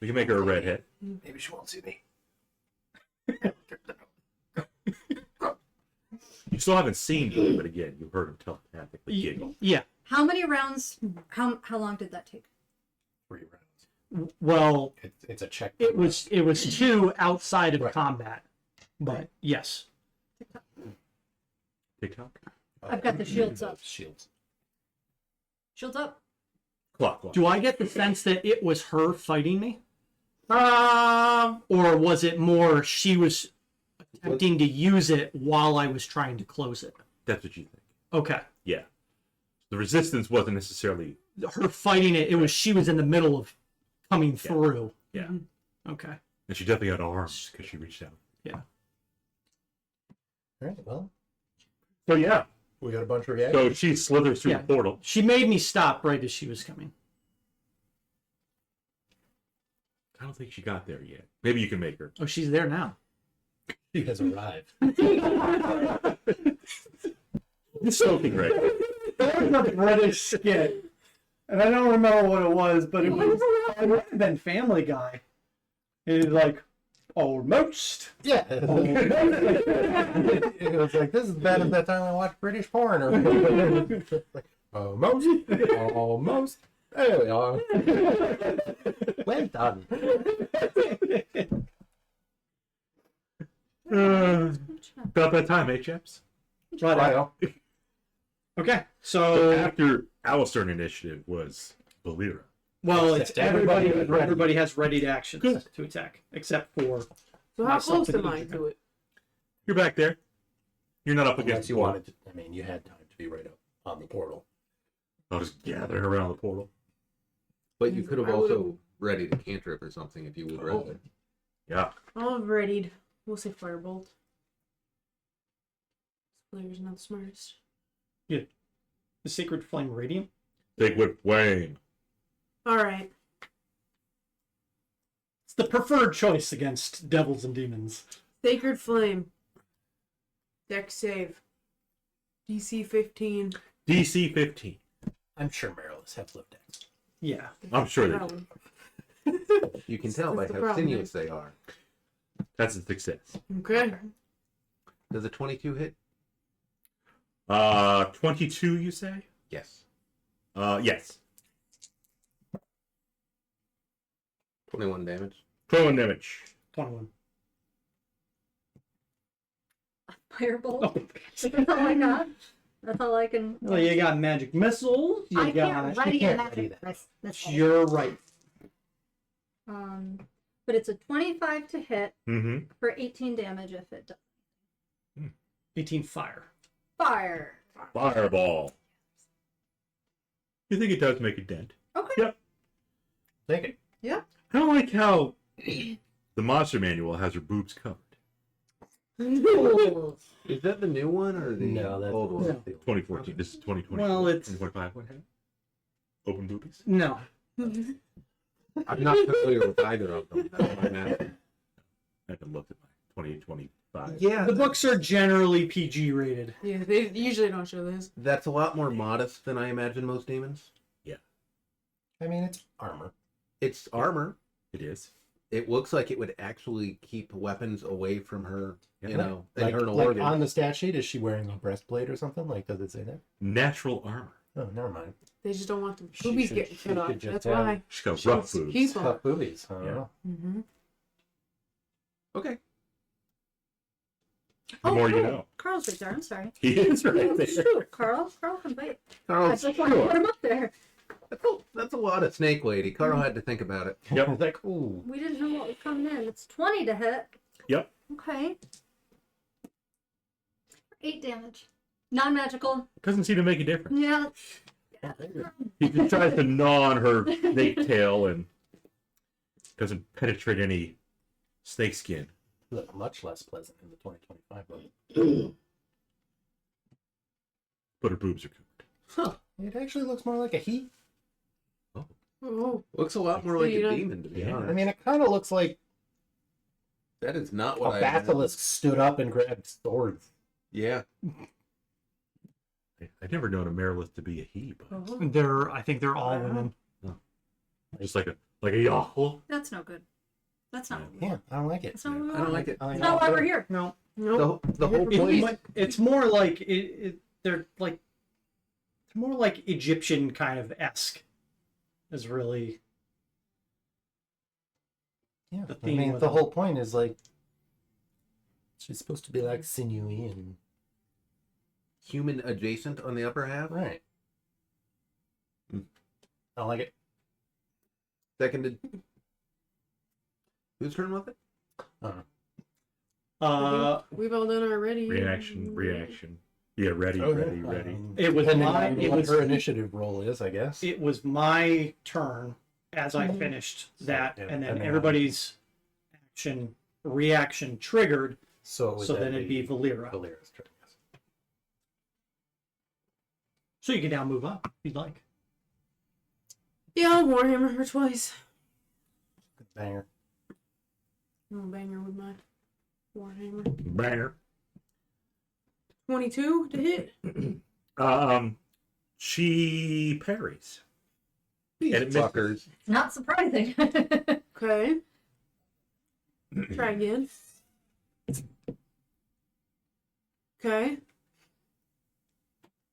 We can make her a redhead. maybe she won't see me. You still haven't seen her, but again, you heard him telepathically giggle. Yeah. How many rounds? How long did that take? 3 rounds. Well, It's a check. it was 2 outside of Right. combat, but yes. TikTok? I've got the shields up. Shields. Shields up. Clockwise. Do I get the sense that it was her fighting me? Or was it more she was attempting to use it while I was trying to close it? That's what you think. Okay. Yeah. The resistance wasn't necessarily. Her fighting it, it was she was in the middle of coming through. Yeah. Okay. And she definitely had arms because she reached out. Yeah. All right, well, So yeah. we got a bunch of reactions. So she slithers through Yeah. the portal. She made me stop right as she was coming. I don't think she got there yet. Maybe you can make her. Oh, she's there now. She has arrived. It's soaking right. There was a British skit, and I don't remember what it was, but it might have been Family Guy. It was like, almost. Yeah. It was like, this is bad as that time I watched British porn. Or like, almost. Almost. There we are. Well done. About that time, eh, chaps? Right. Okay, so After Alister initiative was Volira. well, it's Except everybody everybody. is ready. Everybody has ready actions Good. to attack, except for So how Myself close and am I Edrian. to it? You're back there. You're not up Unless against you the wall. wanted to, I mean, you had time to be right up on the portal. I'll just gather around the portal. But you could have I also would've- readied a cantrip or something if you would rather. Yeah. I'll have readied. We'll say firebolt. This player's not the smartest. the Sacred Flame Radiant. Bigwood Wayne. Alright. It's the preferred choice against devils and demons. Sacred Flame. Deck save. DC 15. DC 15. I'm sure Maryland's have flipped decks. Yeah. I'm sure they do. Problem. You can tell by That's the how problem. sinuous they are. That's a success. Okay. Does a 22 hit? 22, you say? Yes. Yes. 21 damage. 21 damage. 21. Firebolt. Oh. That's all I got. That's all I can. Well, you got magic missiles. You I got. can't ready can't a ready magic that. missile. You're right. But it's a 25 to hit Mm-hmm. for 18 damage if it does. 18 fire. Fire. Fireball. You think it does make a dent? Okay. Yep. Take it. Yeah. I don't like how the monster manual has her boobs covered. Is that the new one or the No, that's old one? 2014. This is 2020. Well, it's- 2025. What happened? Open boobies? No. I'm not familiar with either of them. That's why I'm asking. I haven't looked at my 2025. Yeah, The books are generally PG rated. Yeah, they usually don't show this. that's a lot more modest than I imagine most demons. I mean, it's armor. It's armor. It is. It looks like it would actually keep weapons away from her, Yeah. you know, Like, internal like organs. on the stat sheet, is she wearing a breastplate or something? Like, does it say that? Natural armor. Oh, never mind. They just don't want the She boobies should- getting she cut off. could just That's have- why. She's got She rough wants to boobs. keep 'em. Tough boobies. I don't Yeah. know. Mm-hmm. Okay. The more you cool. know. Carl's right there. I'm sorry. He is right there. Shoot, Carl. Carl can fight. I Carl, just want to put him up there. that's a lot of snake lady. Carl had to think about it. Yep. Like, ooh. We didn't know what was coming in. It's 20 to hit. Yep. Okay. 8 damage. Non-magical. Doesn't seem to make a difference. Yeah. He just tries to gnaw on her snake tail and doesn't penetrate any snake skin. Look much less pleasant in the 2025 book. But her boobs are covered. It actually looks more like a he. Oh, Looks a lot more like You a know- demon, to be Yeah. honest. I mean, it kind of looks like that is not a what I imagined. basilisk stood up and grabbed swords. Yeah. I've never known a Marilith to be a he, but I think they're all women. just like a Yahweh. That's no good. That's not. Yeah, I don't like it. That's not what we I don't want. like it. That's not why we're here. No. no. The whole It- point. it's more like they're more like Egyptian kind of esque. Is really Yeah, The I theme mean, with the it. whole point is like she's supposed to be like sinewy and human adjacent on the upper half. right. Hmm. I like it. Seconded. Whose turn was it? We've all done our ready. Reaction. Yeah, ready. It was Depending my. on It what was. her initiative roll is, I guess. It was my turn as I finished that, yeah, and then and then- everybody's reaction triggered. So, So then it'd be Volira. Valera's turn. Yes. So you can now move up if you'd like. Yeah, I'll Warhammer her twice. Banger. I'll bang her with my Warhammer. Banger. 22 to hit. She parries. These And it misses. fuckers. Not surprising. Okay. Try again. Okay.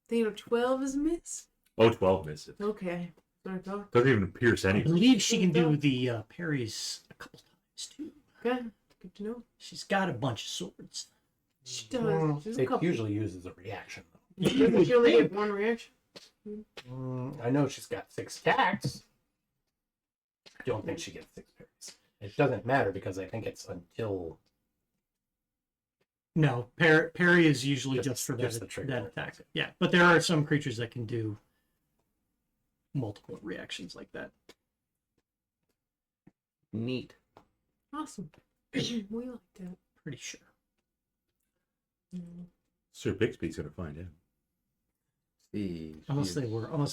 Thing of 12 is a miss. Oh, 12 misses. Okay. Sorry, thought. Doesn't even pierce I anything. believe she can do the parries a couple times too. Okay. Good to know. She's got a bunch of swords. She does. She's a It couple. usually uses a reaction, though. She only get one reaction. I know she's got 6 attacks. I don't think she gets 6 parries. It doesn't matter because I think it's until No, parry is usually Just- just for just the that, trigger. that attack. Yeah, but there are some creatures that can do multiple reactions like that. Neat. Awesome. We like that. Pretty sure. Sir Bixby's going to find out. See. Unless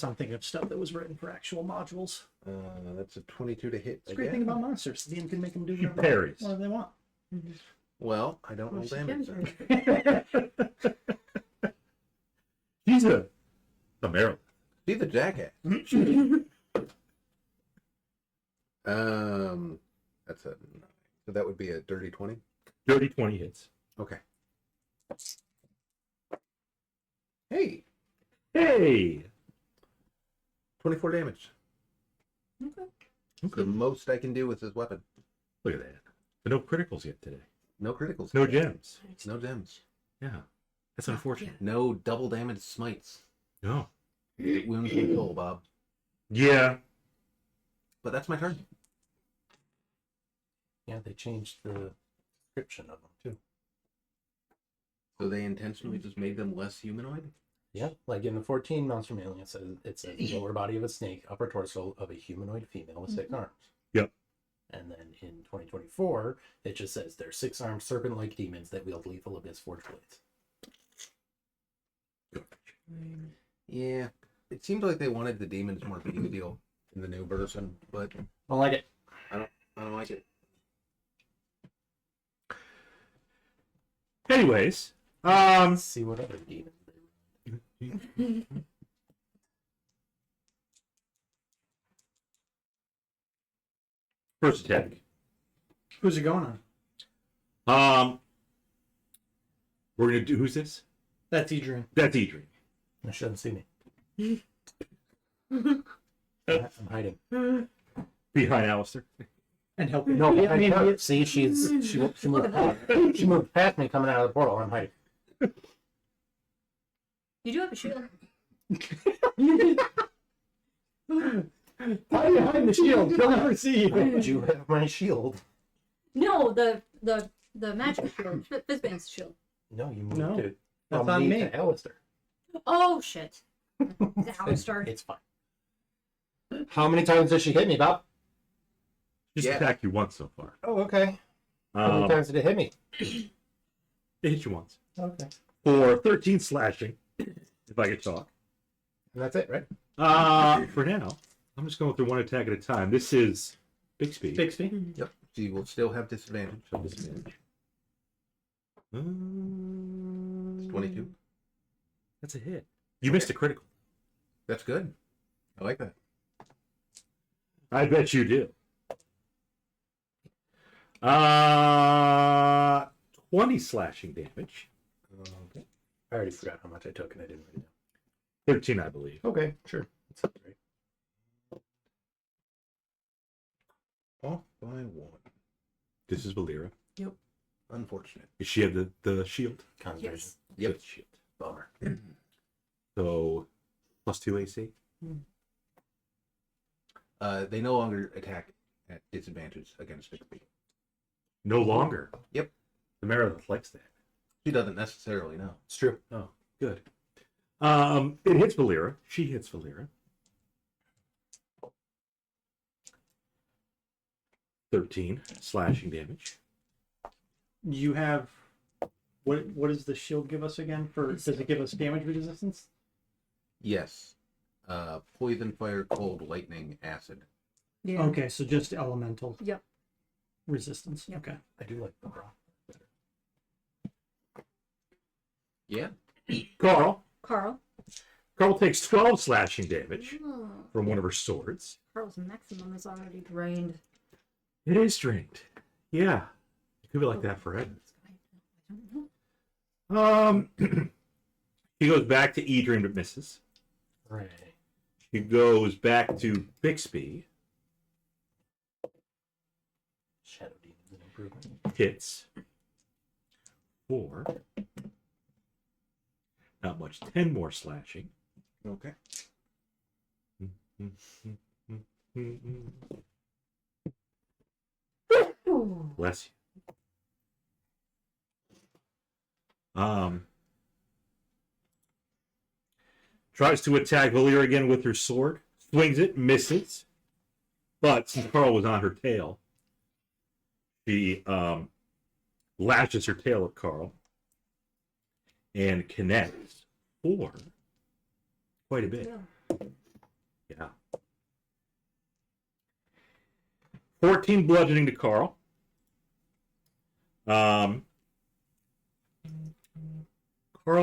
I'm thinking of stuff that was written for actual modules. That's a 22 to hit. It's the great thing about monsters. The DM can make them do whatever Parries. they want. Well, I don't roll Well, she damage. can. She's a Maryland. She's a jackass. That's a. So that would be a dirty 20. Dirty 20 hits. Okay. Hey, Hey! 24 damage. Okay. The most I can do with this weapon. Look at that. No criticals yet today. No criticals. No gems. No gems. Yeah. That's unfortunate. No double damage smites. No. It wounds the soul, Bob. Yeah. But that's my turn. yeah, they changed the description of them too. So they intentionally just made them less humanoid? Yeah, like in the 14 Monster Mailing, it says lower body of a snake, upper torso of a humanoid female with 6 arms. Yep. And then in 2024, it just says they're 6-armed serpent-like demons that wield lethal abyss forged blades. Yeah. It seemed like they wanted the demons more big deal in the new version, but I like it. I don't like it. Anyways, Let's see what other demons they first attack. Who's it going on? We're gonna do. Who's this? That's Edrian. That's Edrian. I shouldn't see me. I'm hiding. Behind Alister. And help. No, I mean, her. See, she moved past me coming out of the portal. I'm hiding. You do have a shield. hide behind the shield. He'll never see you. Did you have my shield? No, the magic shield. Fizban's shield. No, you moved No, it that's from on me me. to Alister. Oh shit. Alister. It's fine. How many times does she hit me, Bob? Just Yeah. attacked you once so far. Oh, okay. How many times did it hit me? It hit you once. Okay. For 13 slashing, if I could talk. And that's it, right? For now, I'm just going through one attack at a time. This is Bixby. Bixby. Yep. So you will still have disadvantage. Disadvantage. 22. That's a hit. You missed a critical. That's good. I like that. I bet you do. 20 slashing damage. Okay. I already forgot how much I took and I didn't write it 13, I believe. down. Okay, sure. That sounds right. Off by 1. This is Volira. Unfortunate. Does she have the shield? Concentration. Yes. Yep. Good shield. Bummer. So, plus 2 AC. They no longer attack at disadvantage against Bixby. No longer. Yep. The Meredith likes that. She doesn't necessarily know. It's true. Oh, good. It hits Volira. She hits Volira. 13 slashing damage. You have what does the shield give us again? Does it give us damage resistance? Yes. Poison, fire, cold, lightning, acid. Yeah. Okay, so just elemental. Yep. Resistance. Yep. Okay. I do like the rock. Yeah. Carl. Carl. Carl takes 12 slashing damage Oh, from one of her swords. Carl's maximum is already drained. It is drained. Yeah. It could be like that forever. I don't know. He goes back to Edrian but misses. Right. He goes back to Bixby. Shadow Demon's an improvement. Hits. 4. Not much. 10 more slashing. Okay. Bless you. Tries to attack Volira again with her sword. Swings it, misses. But since Carl was on her tail, she lashes her tail at Carl and connects for quite a bit. Yeah. 14 bludgeoning to Carl. Carl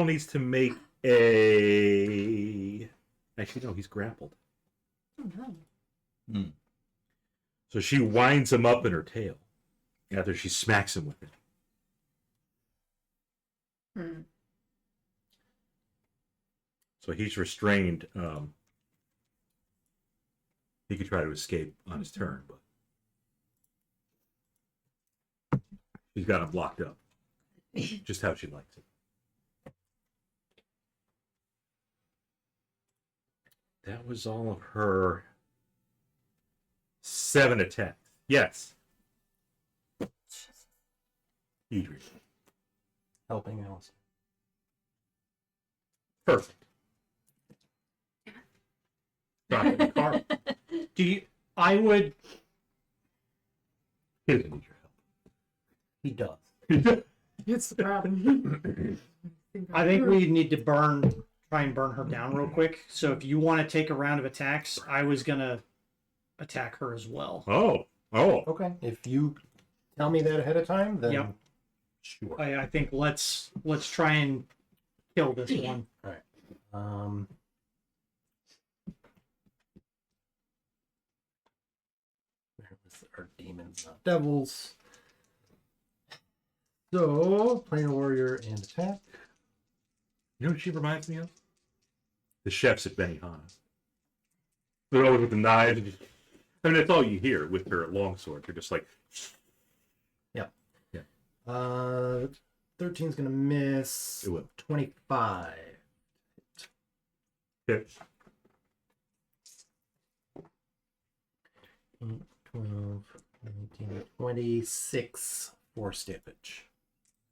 needs to make a... Actually, no, he's grappled. Oh no. So she winds him up in her tail after she smacks him with it. So he's restrained. He could try to escape on his turn, but she's got him locked up. Just how she likes it. That was all of her 7 attacks. Yes. Edrian. Helping Alister. Perfect. Stop Carl. Do you? I would. He doesn't need He does. your help. It's the problem. I think we need to try and burn her down real quick. So if you want to take a round of attacks, I was gonna attack her as well. Oh. Okay. If you tell me that ahead of time, then Yep. sure. I think let's try and kill this one. All right. There was our demons, not devils. So, planar warrior and attack. You know what she reminds me of? The chefs at Benihana. They're always with the knives. I mean, that's all you hear with her longsword. They're just like... Yep. Yeah. 13's gonna miss. It will. 25. Hits. 8, 12, 19, 26 force damage.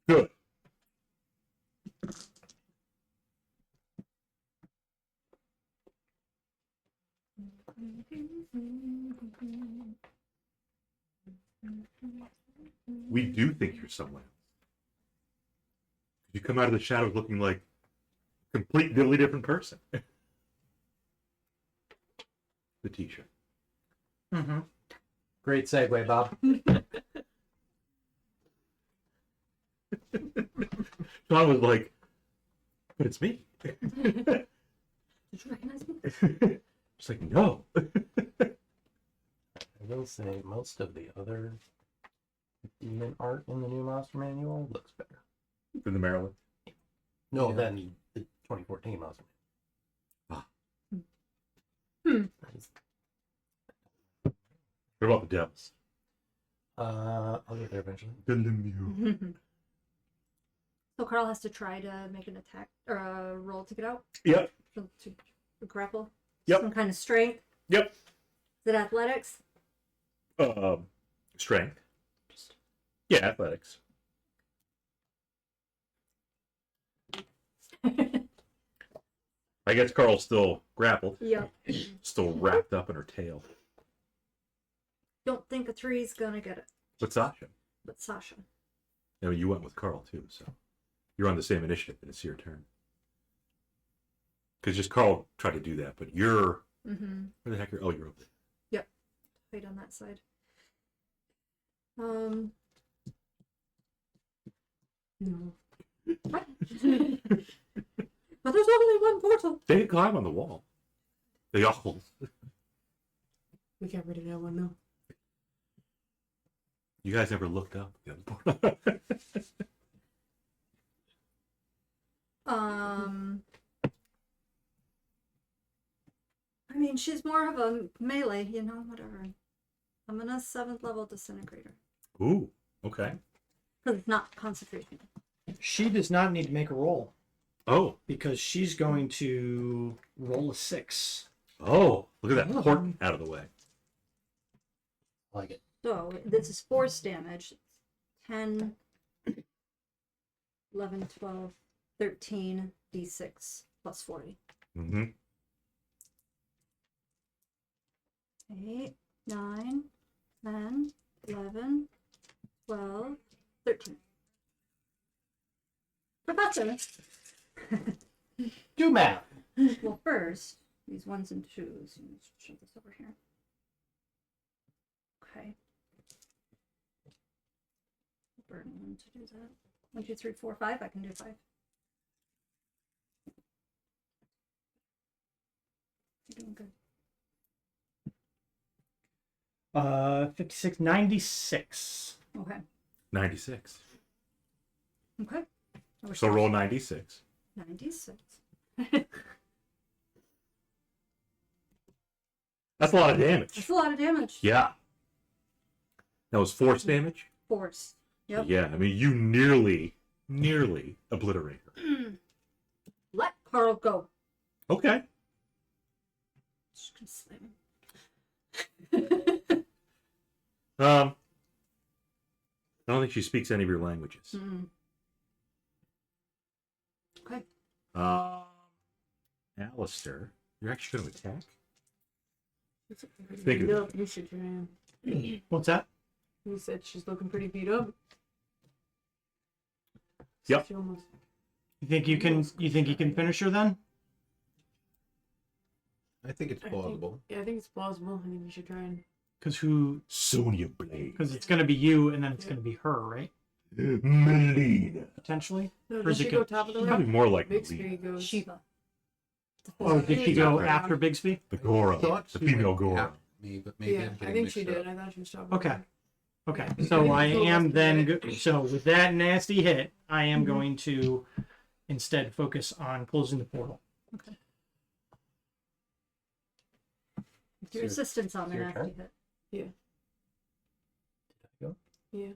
Good. We do think you're someone else. You come out of the shadows looking like a completely different person. The t-shirt. Mm-hmm. Great segue, Bob. Sean was like, but it's me. Did you recognize me? She's like, no. I will say most of the other demon art in the new Monster Manual looks better. For the Maryland. No, Yeah. than the 2014 Monster Manual. Hmm. That is- What about the devils? I'll get there eventually. So Carl has to try to make an attack or a roll to get out, Yep. to grapple. Yep. Some kind of strength. Yep. it athletics? Strength. Yeah, athletics. I guess Carl's still grappled, Yep. still wrapped up in her tail. Don't think a three's gonna get it. But Sasha, But Sasha. you went with Carl too, so you're on the same initiative, and it's your turn. Because just Carl tried to do that, but you're Mm-hmm. where the heck are? Oh, you're over there. Right on that side. No. What? But there's only one portal. They can climb on the wall. They all. We got rid of that one, though. You guys never looked up the other portal. I mean, she's more of a melee, whatever. I'm gonna 7th level disintegrator. Ooh, okay. Because it's not concentration. She does not need to make a roll Oh, because she's going to roll a 6. oh, look at that port out of the way. I like it. So this is force damage. 10, 11, 12, 13, d6 plus 40. Mm-hmm. 8, 9, 10, 11, 12, 13. Professor! Do math. Well, first, these 1s and 2s. Let's shove this over here. Okay. Burn 1 to do that. 1, 2, 3, 4, 5. I can do 5. You're doing good. 56, 96. Okay. 96. Okay. So roll 96. 96. That's a lot of damage. That's a lot of damage. Yeah. That was force damage? Force. Yep. Yeah, I mean, you nearly obliterate her. Let Carl go. Okay. Just gonna slam him. I don't think she speaks any of your languages. Mm. Okay. Alister, you're actually going to attack? Beat of it. up. You should try. What's that? You said she's looking pretty beat up. Yep. She almost. You think you can finish her then? I think it's plausible. I think it's plausible. I think you should try and. Sonya Blade. Because it's going to be you and then it's going to be her, right? Melina. Potentially. No, Or does is it she good? go top of the Probably round? more like Bixby Melina. goes. Shiva. Oh, did she go after Bixby? The Gora. Thought The she female went Gora. after Me, but maybe Yeah, I'm I getting think mixed she did. up. I thought she was talking. Okay. about Okay. So I am then so with that nasty hit, I am going to instead focus on closing the portal. Your assistance on the your nasty turn? hit. Yeah. Go? Yeah.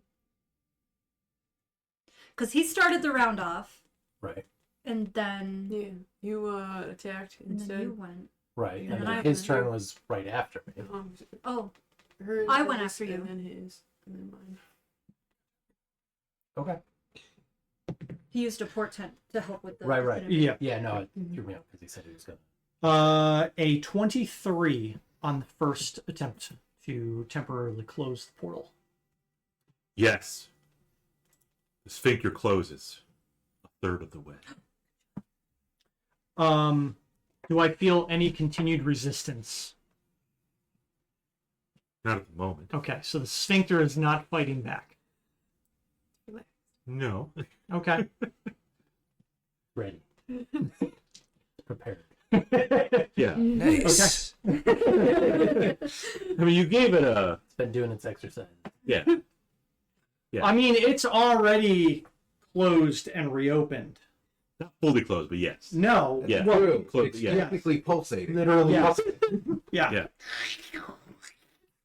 Because he started the round off, Right. and then, Yeah. You attacked and then instead. you went. Right. And And then then I his went. turn was right after me. Oh, Hers, I went his, after you. And then his. And then mine. Okay. he used a portent to help with the. Right. Yeah. Yeah, no, it threw me off because he said he was going to. A 23 on the first attempt to temporarily close the portal. Yes. The sphincter closes a third of the way. Do I feel any continued resistance? Not at the moment. Okay, so the sphincter is not fighting back. No. Okay. Ready. Prepared. Yeah. Nice. I mean, you gave it a. It's been doing its exercise. Yeah. Yeah. I mean, it's already closed and reopened. Not fully closed, but yes. No. Yeah. Well, True. Close, It's yeah. technically pulsating. Literally. Yeah. Yeah. yeah.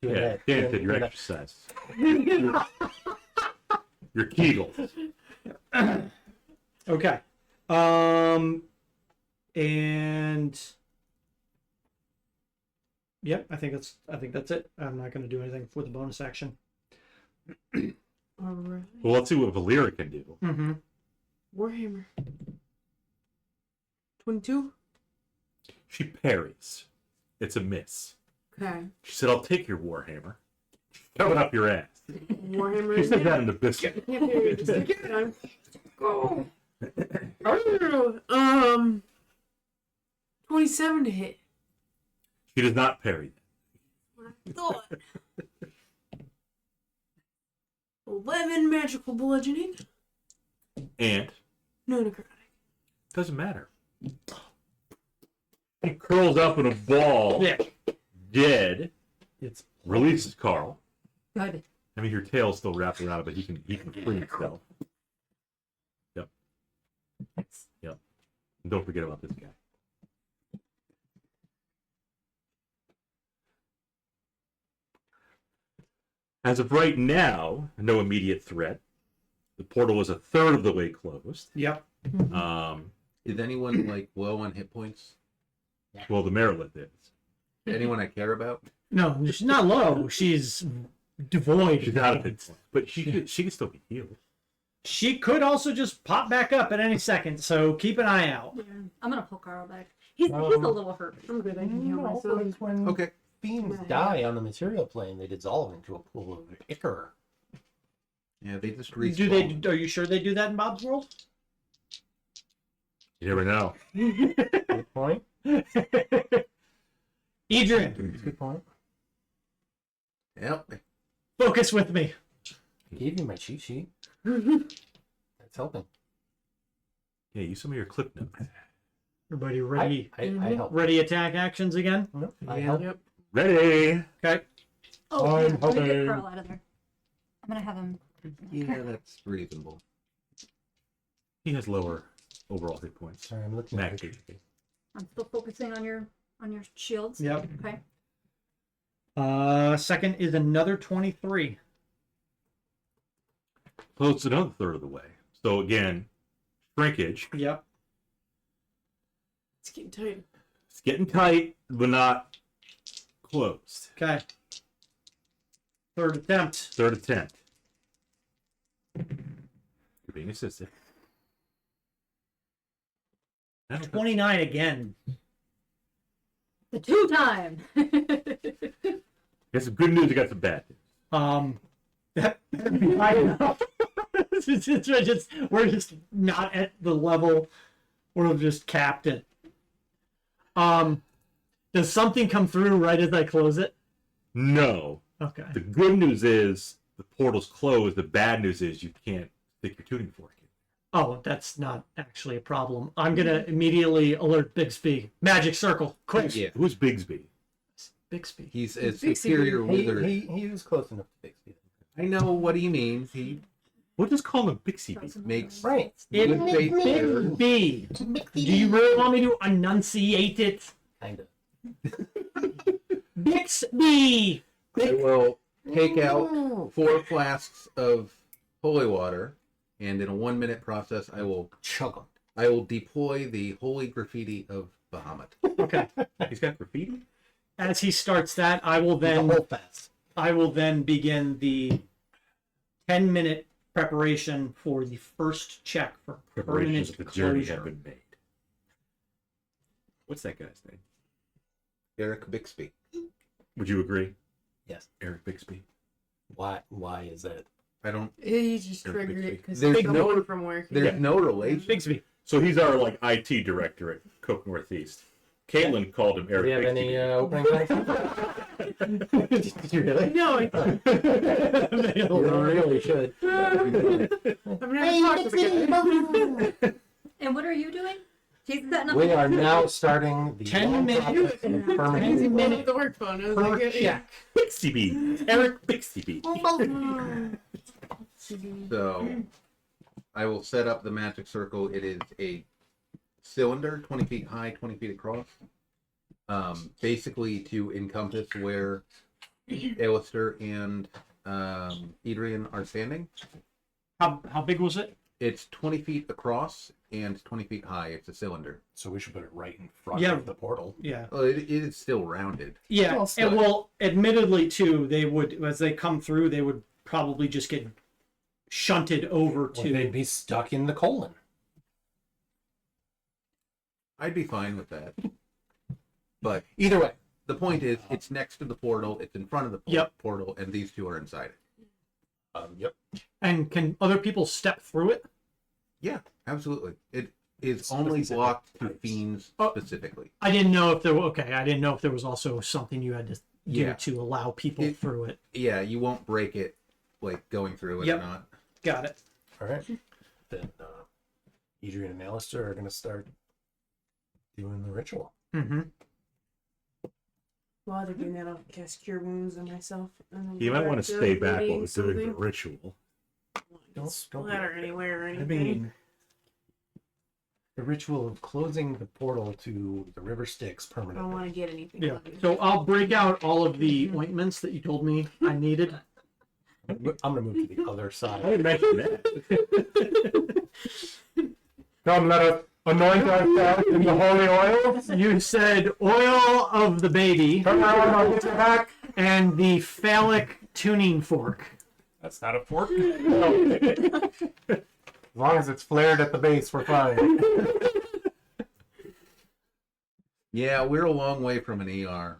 Doing Yeah. that. Dan Doing did your that. exercise. Your Kegel. Okay. And Yep, I think that's it. I'm not going to do anything for the bonus action. All right. Well, let's see what Volira can do. Mm-hmm. Warhammer. 22. She parries. It's a miss. Okay. She said, "I'll take your warhammer. Shove it up your ass." Warhammer. She said that in the biscuit. Yeah, period. Just take your time. Go. 27 to hit. She does not parry. I thought. 11 magical bludgeoning. And No necrotic. doesn't matter. He curls up in a ball, Yeah. dead. It's Releases Carl. Good. I mean, your tail's still wrapped around it, but he can free himself. Yep. Yep. And don't forget about this guy. As of right now, no immediate threat. The portal is a third of the way closed. Yep. Is anyone like low on hit points? Well, the Marilith is. Anyone I care about? No, she's not low. She's devoid. She's out of it, but she can still be healed. She could also just pop back up at any second, so keep an eye out. Yeah. I'm gonna pull Carl back. He's a little hurt. I'm good. I can heal No, myself. because when Okay. fiends die on the material plane, they dissolve into a pool of ichor. Yeah, they just Do respawn. they? Are you sure they do that in Bob's World? You never know. Good point. Adrian, Good point. Yep. focus with me. I gave you my cheat sheet. That's helping. Yeah, use some of your clip notes. Everybody ready? I help. Ready attack actions again? No, I help. Yep. Ready? Okay. Oh, I'm yeah. I'm gonna get helping. Carl out of there. I'm gonna have him. Yeah, that's reasonable. He has lower overall hit points. Sorry, I'm looking at Max it. HP. I'm still focusing on your shields. Yep. Okay. Second is another 23. So it's another third of the way. So again, shrinkage. Yep. It's getting tight. It's getting tight, but not closed. Okay. Third attempt. Third attempt. You're being assisted. I don't know. 29 again. The 2-time. Got some good news. I got some bad news. That better be high enough. We're just not at the level. We're just capped it. Does something come through right as I close it? No. Okay. The good news is the portal's closed. The bad news is you can't stick your tuning fork in. Oh, that's not actually a problem. I'm gonna immediately alert Bixby. Magic circle, quick. Yeah. Who's Bigsby? Bixby. He's a Bixby. superior wizard. He was close enough to Bixby. I know what he means. He We'll just call him Bixby. makes Right. It good faith errors. Bixby. Do you really want me to enunciate it? Kind of. Bixby. I will take out 4 flasks of holy water, and in a 1-minute process, I will Chug 'em. deploy the holy graffiti of Bahamut. Okay. He's got graffiti? As he starts that, I will The then whole fast. begin the 10-minute preparation for the first check for Preparations permanent of the journey closure. have been made. What's that guy's name? Eric Bixby. Would you agree? Yes. Eric Bixby. Why is that? I don't. He just Or triggered Bixby. it because There's someone no- from work. There's Yeah. no relation. Bixby. So he's our like IT director at Coke Northeast. Caitlin called him Do you Eric have Bixby. any opening lines? Did you really? No, You really should. I've never talked to the guy. And what are you doing? He's setting up. We are now starting the 10 long minutes. process of 10 permanent. minutes. The work phone. I was Per like, check. Bixby. Eric Bixby. So I will set up the magic circle. It is a cylinder, 20 feet high, 20 feet across. Basically to encompass where Alister and Edrian are standing. How big was it? It's 20 feet across and 20 feet high. It's a cylinder. So we should put it right in front Yeah. of the portal. Yeah. Well, it is still rounded. Yeah. Well, still. And well, admittedly, too, they would, as they come through, they would probably just get shunted over Or to. they'd be stuck in the colon. I'd be fine with that. But Either way. the point is, it's next to the portal. It's in front of the Yep. portal, and these two are inside it. Yep. And can other people step through it? Yeah, absolutely. It is only Specific blocked to types. fiends Oh. specifically. I didn't know if there were, okay, I didn't know if there was also something you had to do Yeah. to allow people It- through it. Yeah, you won't break it like going through it Yep. or not. Got it. All right. Then Edrian and Alister are going to start doing the ritual. Mm-hmm. While they're doing that, I'll cast Cure Wounds on myself. And then You might want to stay back while bleeding we're doing the something. ritual. Don't Splatter be- anywhere or I anything. mean, the ritual of closing the portal to the River Styx I don't permanently. want to get anything. Yeah. on you. So I'll break out all of the ointments that you told me I needed. I'm going to move to the other I side. didn't mention that. Come, let us anoint ourselves in the holy oils. You said oil of the baby Turn around, I'll get your back. and the phallic tuning fork. That's not a fork. As long as it's flared at the base, we're fine. Yeah, we're a long way from an ER.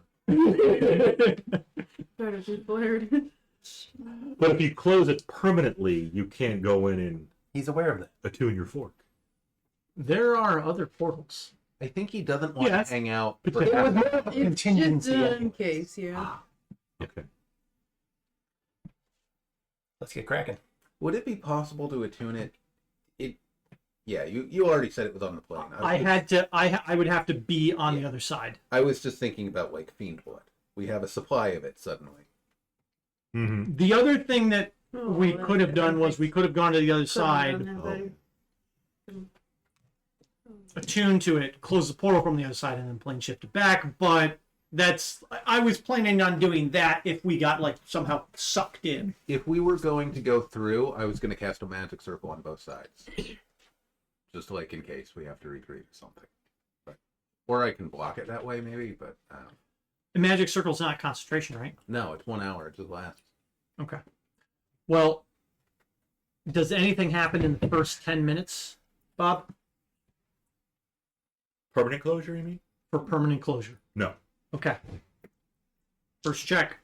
Better be flared. But if you close it permanently, you can't go in and He's aware of that. attune your fork. There are other portals. I think he doesn't want Yes. to hang out. But for it It was half- more of a It's contingency. just in anyway. case, yeah. Okay. Let's get cracking. Would it be possible to attune it? Yeah, you already said it was on the plane. I would have to be on the other side. I was just thinking about like fiend blood. We have a supply of it suddenly. Mm-hmm. The other thing that Oh, we that- could have done was we could have gone to the other Couldn't side, have done that better. attuned to it, close the portal from the other side, and then plane shift it back. But I was planning on doing that if we got like somehow sucked in. If we were going to go through, I was going to cast a magic circle on both sides. Just like in case we have to retreat or something. Or I can block it that way maybe, but The magic circle's not concentration, right? no, it's 1 hour. It just lasts. Okay. Well, does anything happen in the first 10 minutes, Bob, Permanent closure, you mean? for permanent closure? No. Okay. First check.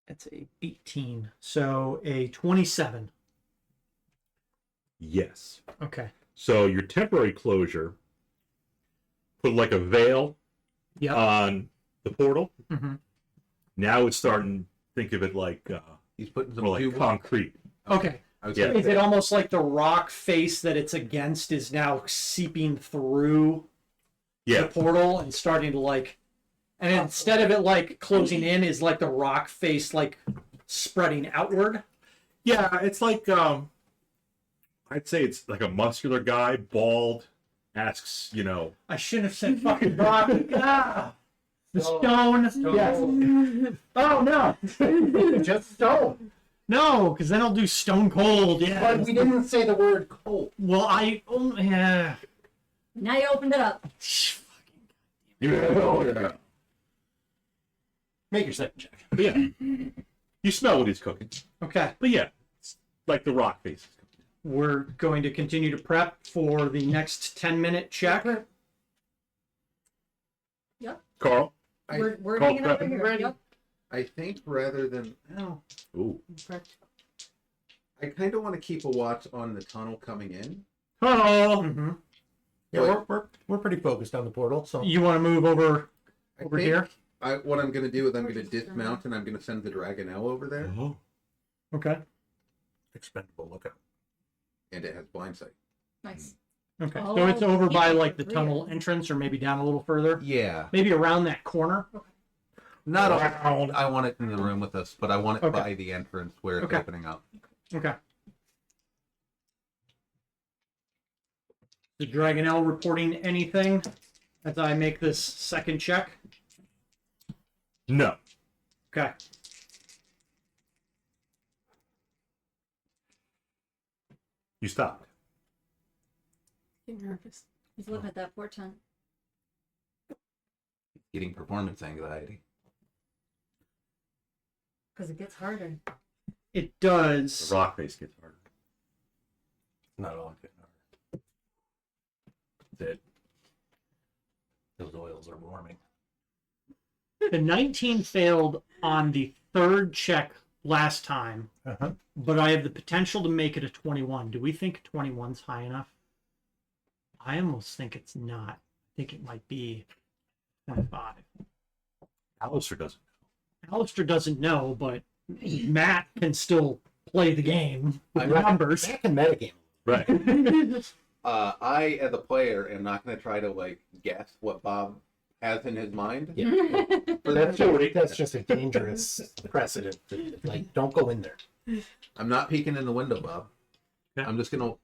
That's a 18. So a 27. Yes. Okay. So your temporary closure put like a veil Yep. on the portal. Mhm. Now it's starting. Think of it like He's putting some more like tubes. concrete. Okay. I was Yeah. gonna Is say- it almost like the rock face that it's against is now seeping through the Yeah. portal and starting to like, and instead of it like closing in, is like the rock face like spreading outward? Yeah. It's like I'd say it's like a muscular guy, bald, asks, I shouldn't have said fucking rock. Ah, the stone. Yes. Oh no. Just stone. No, because then I'll do stone cold. Yeah. But we didn't say the word cold. Well, yeah. Now you opened it up. Yeah. Make your second check. But yeah. You smell what he's cooking. Okay. But yeah, it's like the rock face. We're going to continue to prep for the next 10-minute check. Carl. We're Call hanging over prep. here. Ready. Yep. I think rather than Ooh. I kind of want to keep a watch on the tunnel coming in. Hello. Mm-hmm. Yeah, we're pretty focused on the portal, so You want to move over I over think here? what I'm going to do is I'm going to dismount and I'm going to send the Dragonelle over there, Oh. Okay. expendable lookout. and it has blind sight. Nice. Okay. Oh, So it's over by yeah, like the yeah. tunnel entrance, or maybe down a little further. Yeah, Maybe around that corner. not around. I want it in the room with us, but I want it Okay. by the entrance where it's Okay. opening up. Okay. Is Dragonelle reporting anything as I make this second check? No. Okay. You stopped. Getting nervous. He's looking at that portent. Getting performance anxiety. Because it gets harder. It The does. rock face gets harder. Not all good. That those oils are warming. The 19 failed on the third check last time, but I have the potential to make it a 21. Do we think 21's high enough? I almost think it's not. I think it might be 25. Alister doesn't. Alistair doesn't know, but Matt can still play the game with I'm numbers. Back in metagame. Right. I, as a player, am not going to try to like guess what Bob has in his mind. Yeah. That's just a dangerous precedent. Like, don't go in there. I'm not peeking in the window, Bob. Yeah. I'm just gonna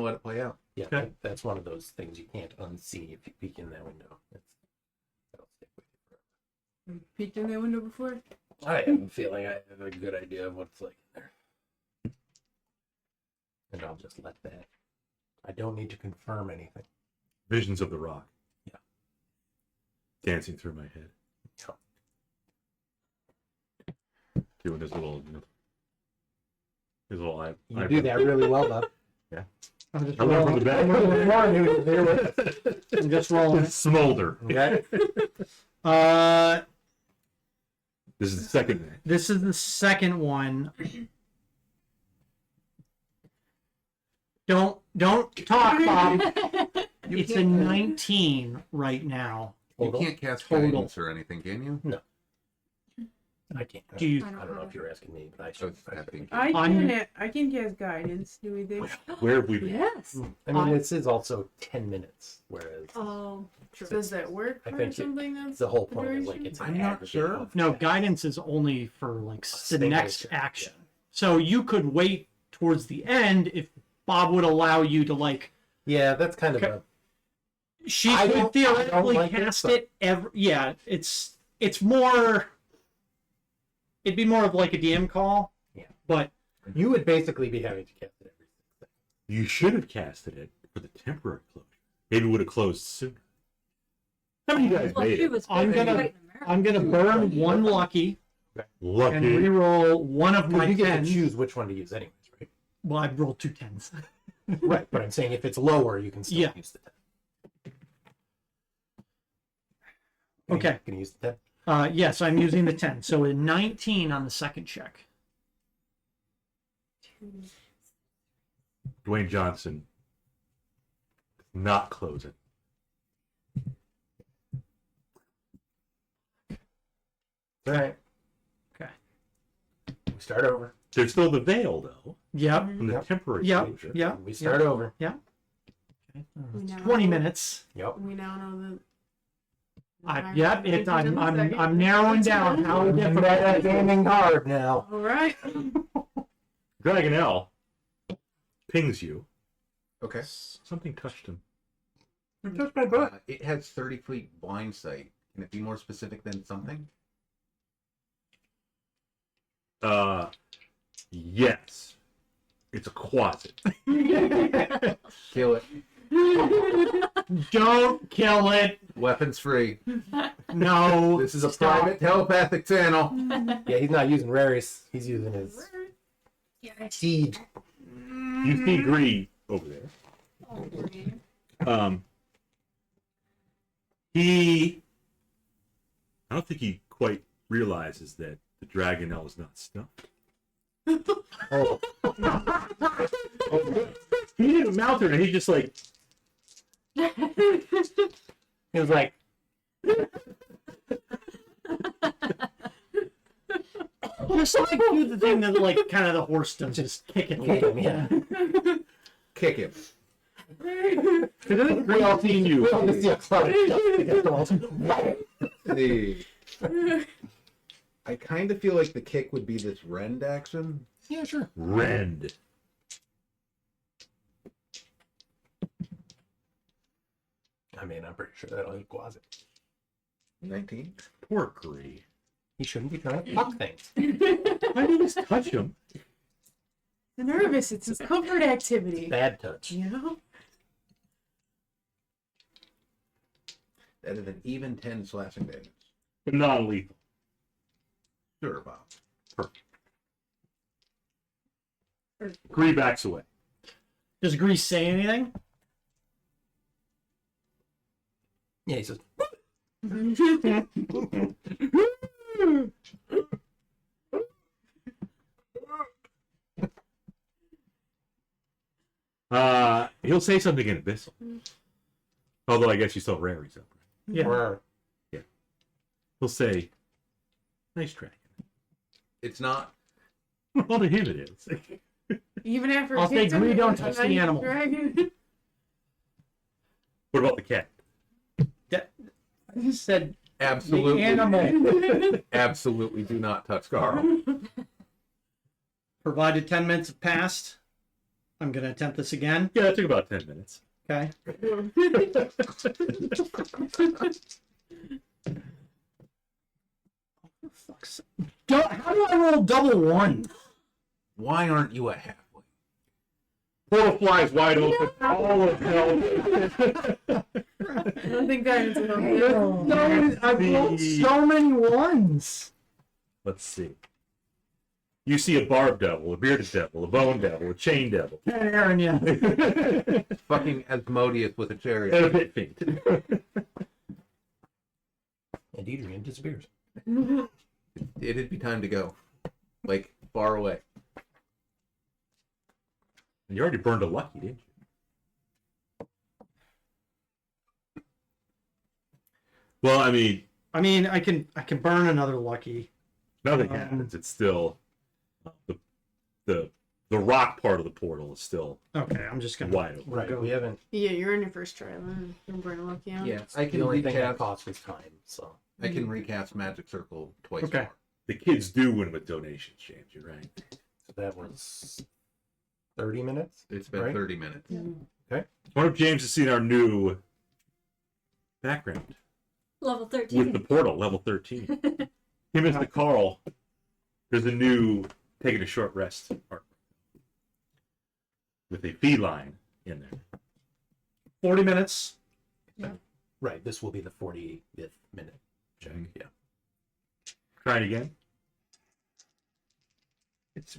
let it play out. Yeah, Okay. that's one of those things you can't unsee if you peek in that window. That'll stick with you forever. Peeked in that window before? I have a feeling I have a good idea of what it's like in there. And I'll just let that. I don't need to confirm anything. Visions of the rock. Yeah. Dancing through my head. Doing his little, You do that really well, Bob. Yeah. I'm just I learned from the back. I'm just rolling. Smolder. Okay. This is the second night. This is the second one. Don't talk, Bob. It's a 19 right now. Total? You can't cast Total. guidance or anything, can you? No. I can't. Do you? I don't know if you're asking me, but I Oh, should. it's happening. I can cast guidance. Do we think? Where have we been? Yes. I mean, this is also 10 minutes, whereas Oh, true. Does that work I for think something that's the whole point is duration? like it's an I'm not aggregate sure. of No, tests. guidance is only for like the single next check, action. yeah. So you could wait towards the end if Bob would allow you to like. Yeah, that's kind of Okay. a. She I could don't theoretically like it, cast but- it every. Yeah, it's more. It'd be more of like a DM call. Yeah. But You would basically be having to cast it every 6 seconds. You should have casted it for the temporary closure. Maybe it would have closed sooner. How many of you guys Well, made she it? was I'm very gonna- right in America. I'm gonna burn one lucky and Lucky. reroll one of my Because you get to 10s. choose which one to use, anyways, right? Well, I rolled 2 10s. Right, but I'm saying if it's lower, you can still Yeah. use the 10. Okay. Can you use the 10? Yes, I'm using the 10. So a 19 on the second check. Dwayne Johnson not close it. All right. Okay. We start over. There's still the veil, though, Yep. from the Yep. temporary Yep. closure. Yep. We start over. Okay. We now 20 know- minutes. Yep. We now know that. Yep. I'm narrowing down how difficult. That gaming hard now. All right. Dragonelle pings you. Okay. Something touched him. Touch my butt. It has 30 feet blind sight. Can it be more specific than something? Yes. It's a closet. Kill it. Don't kill it. Weapons free. No. This is a Stop. private telepathic channel. Yeah, he's not using Raris. He's using his seed. You see Gree over there. I don't think he quite realizes that the Dragonelle is not stuffed. Oh, He didn't mount her, and he just like, he was like, Just like do the thing that like kind of the horse does, just kick it. kick him, yeah. Kick him. we all seen you. We all just see a cloud of dust against the walls. The... I kind of feel like the kick would be this rend action. Yeah, sure. Rend. I mean, I'm pretty sure that'll equalize it. 19. Poor Gree. He shouldn't be trying to fuck things. Why did you just touch him? nervous. It's his comfort activity. Bad touch. You know? That is an even 10 slashing damage. But non-lethal. Sure, Bob. Gree backs away. Does Gree say anything? Yeah, he says, He'll say something in Abyssal. Although I guess you still Rary's up. Right? Yeah. "Brr." He'll say, nice track. It's not. Well, to him it is. Even after I'll it hits say Gree him, don't it's touch a the nice animal. dragon. What about the cat? I said Absolutely. the animal. Absolutely do not touch Carl. Provided 10 minutes have passed, I'm going to attempt this again. Yeah, it took about 10 minutes. Okay. How do I roll double one? Why aren't you a halfling? Portal flies wide open. All of hell. I don't think guidance will help. I've rolled so many ones. Let's see. You see a barb devil, a bearded devil, a bone devil, a chain devil, Aaron, yeah. Fucking Asmodeus with a and a chariot. pit fiend. And Edrian disappears. It'd be time to go. Like, far away. You already burned a lucky, didn't you? Well, I mean, I can burn another lucky. nothing happens. It's still the rock part of the portal is still Okay, I'm just gonna wide open. Right. We haven't. Yeah, you're in your first try. Don't burn a lucky out. Yeah, I The can only thing that recast. costs was time. So I can recast Magic Circle twice Okay. more. The kids do win with donations, James. You're right. that was 30 minutes. It's been Right. 30 minutes. One of James has seen our new background Level with 13. the portal, level 13. Him and Mr. Carl. There's a new taking a short rest art with a feline in there. 40 minutes. Right. This will be the 45th minute check. Yeah. Try it again.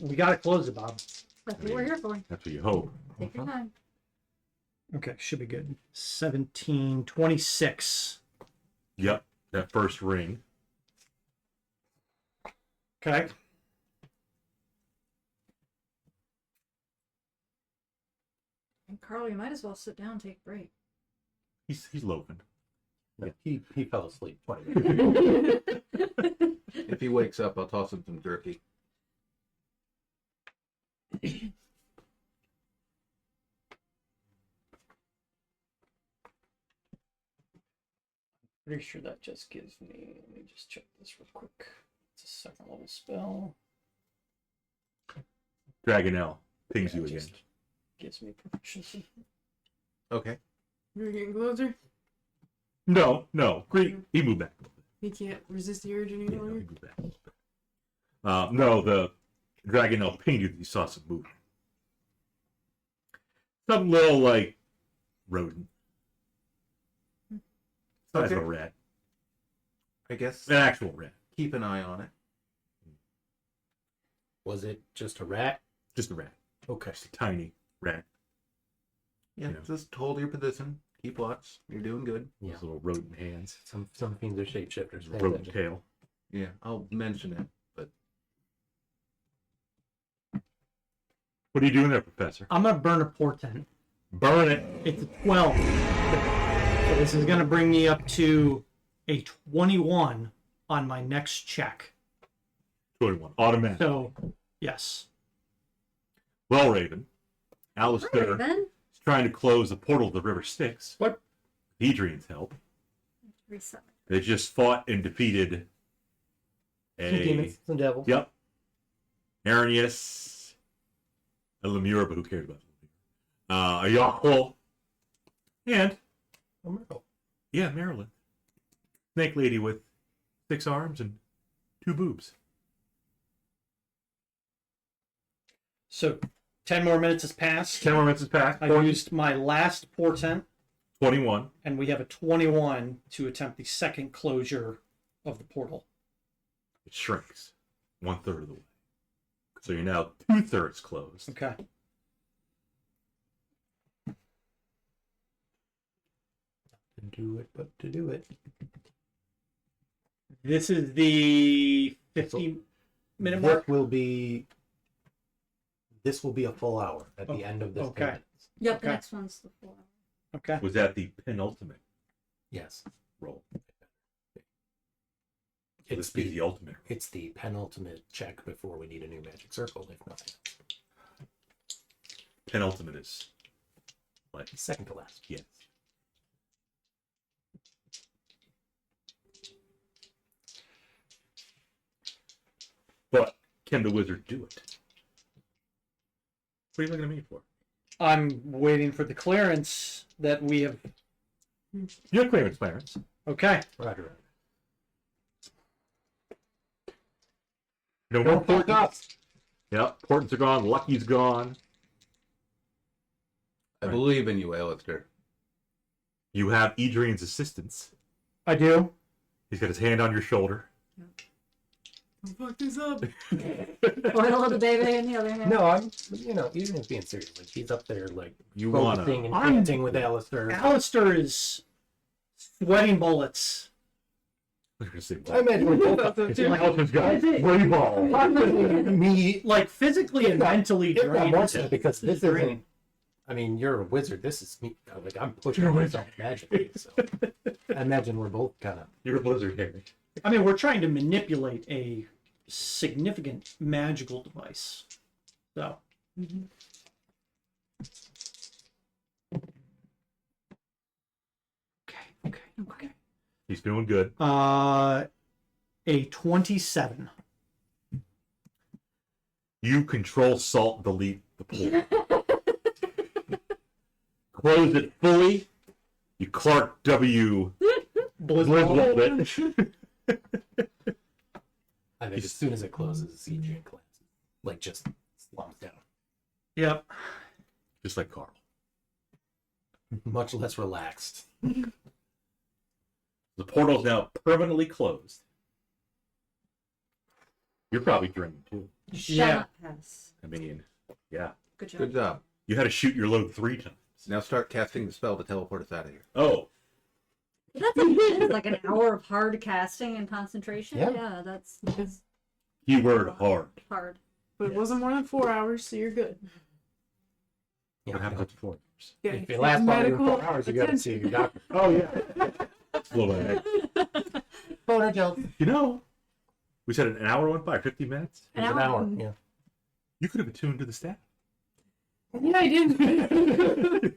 We gotta close it, Bob. That's what we're here for. That's what you hope. Take your time. Okay, should be good. 17, 26. Yep, that first ring. Okay. And Carl, you might as well sit down and take a break. He's loafing. No, he fell asleep 20 minutes. If he wakes up, I'll toss him some jerky. Pretty sure that just gives me. Let me just check this real quick. It's a second level spell. Dragonelle pings Yeah, you again. just gives me proficiency. Okay. You're getting closer. No. Gree, he moved back a little bit. He can't resist the urge any Yeah, no, he longer. moved back a little bit. No, the Dragonelle pinged you that you saw some movement. Some little, like, rodent. Size of a Okay. rat. I guess An actual rat. keep an eye on it. Was it just a rat? Just a rat. Okay. Just a tiny rat. Yeah, Yeah. just hold your position. Keep watch. You're doing good. With Yeah. his little rodent hands. Some fiends are shapeshifters. His Pay rodent attention. tail. Yeah, I'll mention it. But What are you doing there, Professor? I'm gonna burn a portent. Burn it. It's a 12. So this is gonna bring me up to a 21 on my next check. 21. Automatic. So, yes. Well, Raven. Alister Raven. is trying to close the portal to the River Styx. What? With Edrian's help. Reset. They just fought and defeated Some demons, some devils. Yep. Arrhenius. A Lemure, but who cares about Lemure? A Yahweh. And, Oh, Miracle. yeah, Marilyn. Snake lady with 6 arms and 2 boobs. So 10 more minutes has passed. 10 more minutes has passed. I used my last portent, 21. and we have a 21 to attempt the second closure of the portal. It shrinks 1/3 of the way. So you're now 2/3 closed. Okay. To do it, but to do it. This is the 15-minute mark. This will be a full hour at the end of this. Okay. 10 minutes. Yep, the Okay. next one's the full hour. Okay. Was that the penultimate Yes. roll? It's This be the ultimate. It's the penultimate check before we need a new magic circle, if nothing else. Penultimate is like, Second to last. yes. But can the wizard do it? What are you looking at me for? I'm waiting for the clearance that we have. You have clearance, Clarence. Okay. Roger. No more portents. Yep, portents are gone. Lucky's gone. I believe in you, Alistair. You have Edrian's assistance. I do. He's got his hand on your shoulder. Don't fuck this up. Oil of the baby in the other hand. No, I'm. Even if being serious, like he's up there, like You focusing wanna? and dancing with Alistair. Alistair is sweating bullets. I'm gonna say, I imagine we're both Alistair's got three balls. me. Like physically and mentally If not drained. more so, because this Draining. isn't. I mean, you're a wizard. This is me. Like I'm pushing myself magically. So I imagine we're both kind of. You're a blizzard, Harry. I mean, we're trying to manipulate a significant magical device. So. Okay. He's doing good. A 27. You control salt delete the pool. Close it fully. You Clark W. Blizzle it. I think as soon as it closes, the CG collapses. Like just slumps down. Yep. Just like Carl. Much less relaxed. The portal's now permanently closed. You're probably drained too. Yeah. Pass. I mean, yeah. Good job. Good job. You had to shoot your load 3 times. Now start casting the spell to teleport us out of here. Oh, That's like an hour of hard casting and concentration. Yeah. Yeah, that's keyword hard. hard. But it wasn't more than 4 hours, so you're good. What happened after 4 years? Yeah, If it lasts longer than 4 hours, you got to attention. see your doctor. Oh, yeah. Slow down. Boner joke. You know, we said an hour went by, 50 minutes. It was an hour. Yeah. You could have attuned to the staff. Yeah, I did.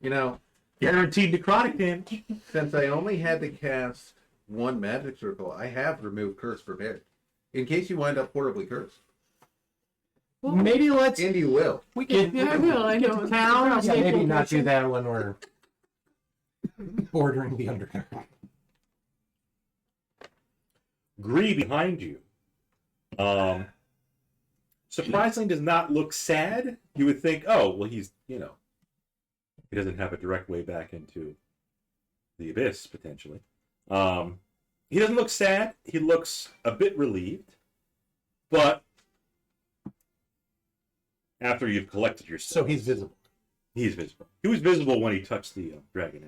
You know, Guaranteed necrotic damage. since I only had to cast one magic circle, I have removed curse prepared. In case you wind up horribly cursed. Well, Maybe let's. And you will. We can. yeah, I will. I know. to town. Yeah, maybe not do that when we're bordering the undercurrent. Gree behind you. Surprisingly does not look sad. You would think, oh, well, he's, he doesn't have a direct way back into the abyss, potentially. He doesn't look sad. He looks a bit relieved. But after you've collected your So spells, he's visible. He's visible. He was visible when he touched the dragon.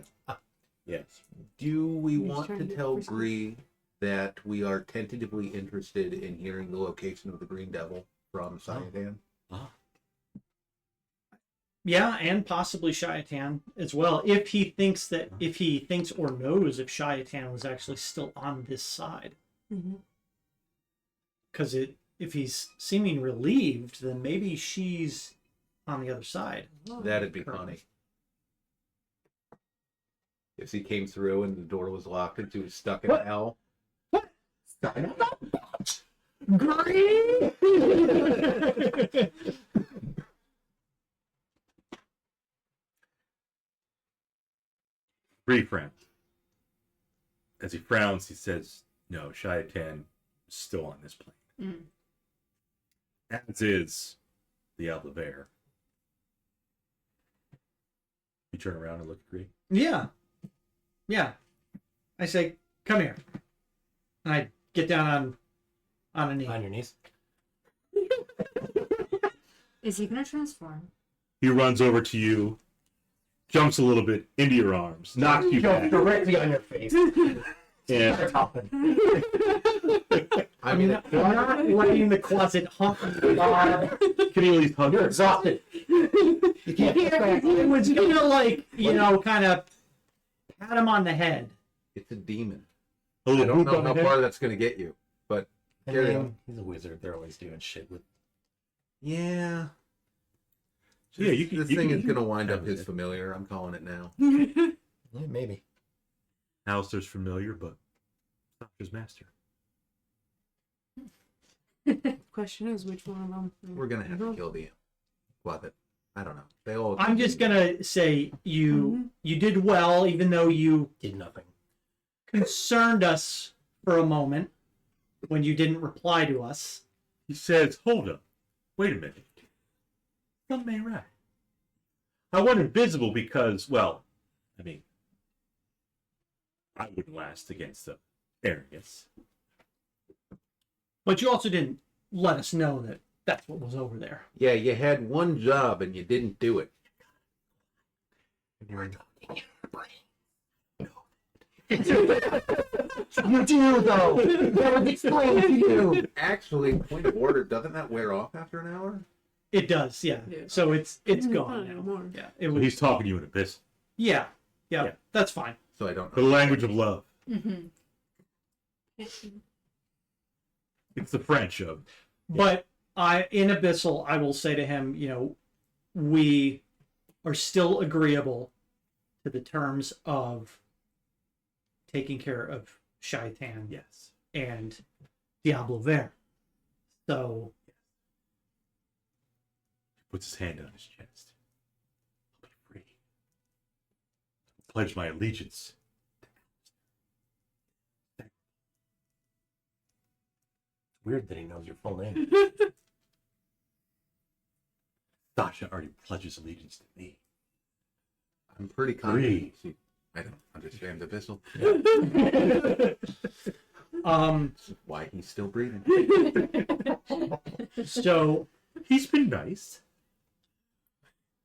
Yes. Do we He's want trying to to get tell first. Gree that we are tentatively interested in hearing the location of the Green Devil from Cyan? Yeah, and possibly Shiatan as well. If he thinks or knows if Shiatan was actually still on this side. Mhm. Because if he's seeming relieved, then maybe she's on the other side. That'd be funny. If he came through and the door was locked and he was stuck in What? hell. Gree! Gree frowns. As he frowns, he says, no, Shiatan is still on this plane. As is Diablo Bear. You turn around and look at Gree. Yeah. Yeah. I say, come here. And I get down on a knee. On your knees. Is he gonna transform? He runs over to you, jumps a little bit into your arms, knocks you Jump back, directly on your face. and I mean, I'm not letting the closet hump. can he at least hug You're you? exhausted. You can't get back. It was gonna, like, you know, kind of pat him on the head. it's a demon. A I little don't boop know on how the far head? that's going to get you. But I carry mean, on. he's a wizard. They're always doing shit with. Yeah. Yeah, you can. This you thing can- is going to wind up have his it. familiar. I'm calling it now. Yeah, maybe. Alistair's familiar, but Sasha's master. Question is, which one of them? We're going to have to kill the imp. Well, I don't know. They all. I'm just gonna say you did well, even though you Did nothing. concerned us for a moment when you didn't reply to us. He says, "Hold up, wait a minute. Something ain't right. I went invisible because, well, I mean, I wouldn't last against the arrogance. But you also didn't let us know that that's what was over there. Yeah, you had one job and you didn't do it. You do, though. That was explained to you. Actually, point of order, doesn't that wear off after an hour? It does, yeah. Yeah. So it's Not gone now. anymore. Yeah, it So was. he's talking to you in Abyss. Yeah, Yeah. that's fine. So I don't The know. language of love. Mm-hmm. It's the French of. But in Abyssal, I will say to him, you know, we are still agreeable to the terms of taking care of Shaitan Yes. and Diablo Ver. So Puts his hand on his chest. I'll be free. I pledge my allegiance. Weird that he knows your full name. Sasha already pledges allegiance to me. I'm pretty Gree. confident. See, I don't understand Abyssal. Why he's still breathing. so He's been nice.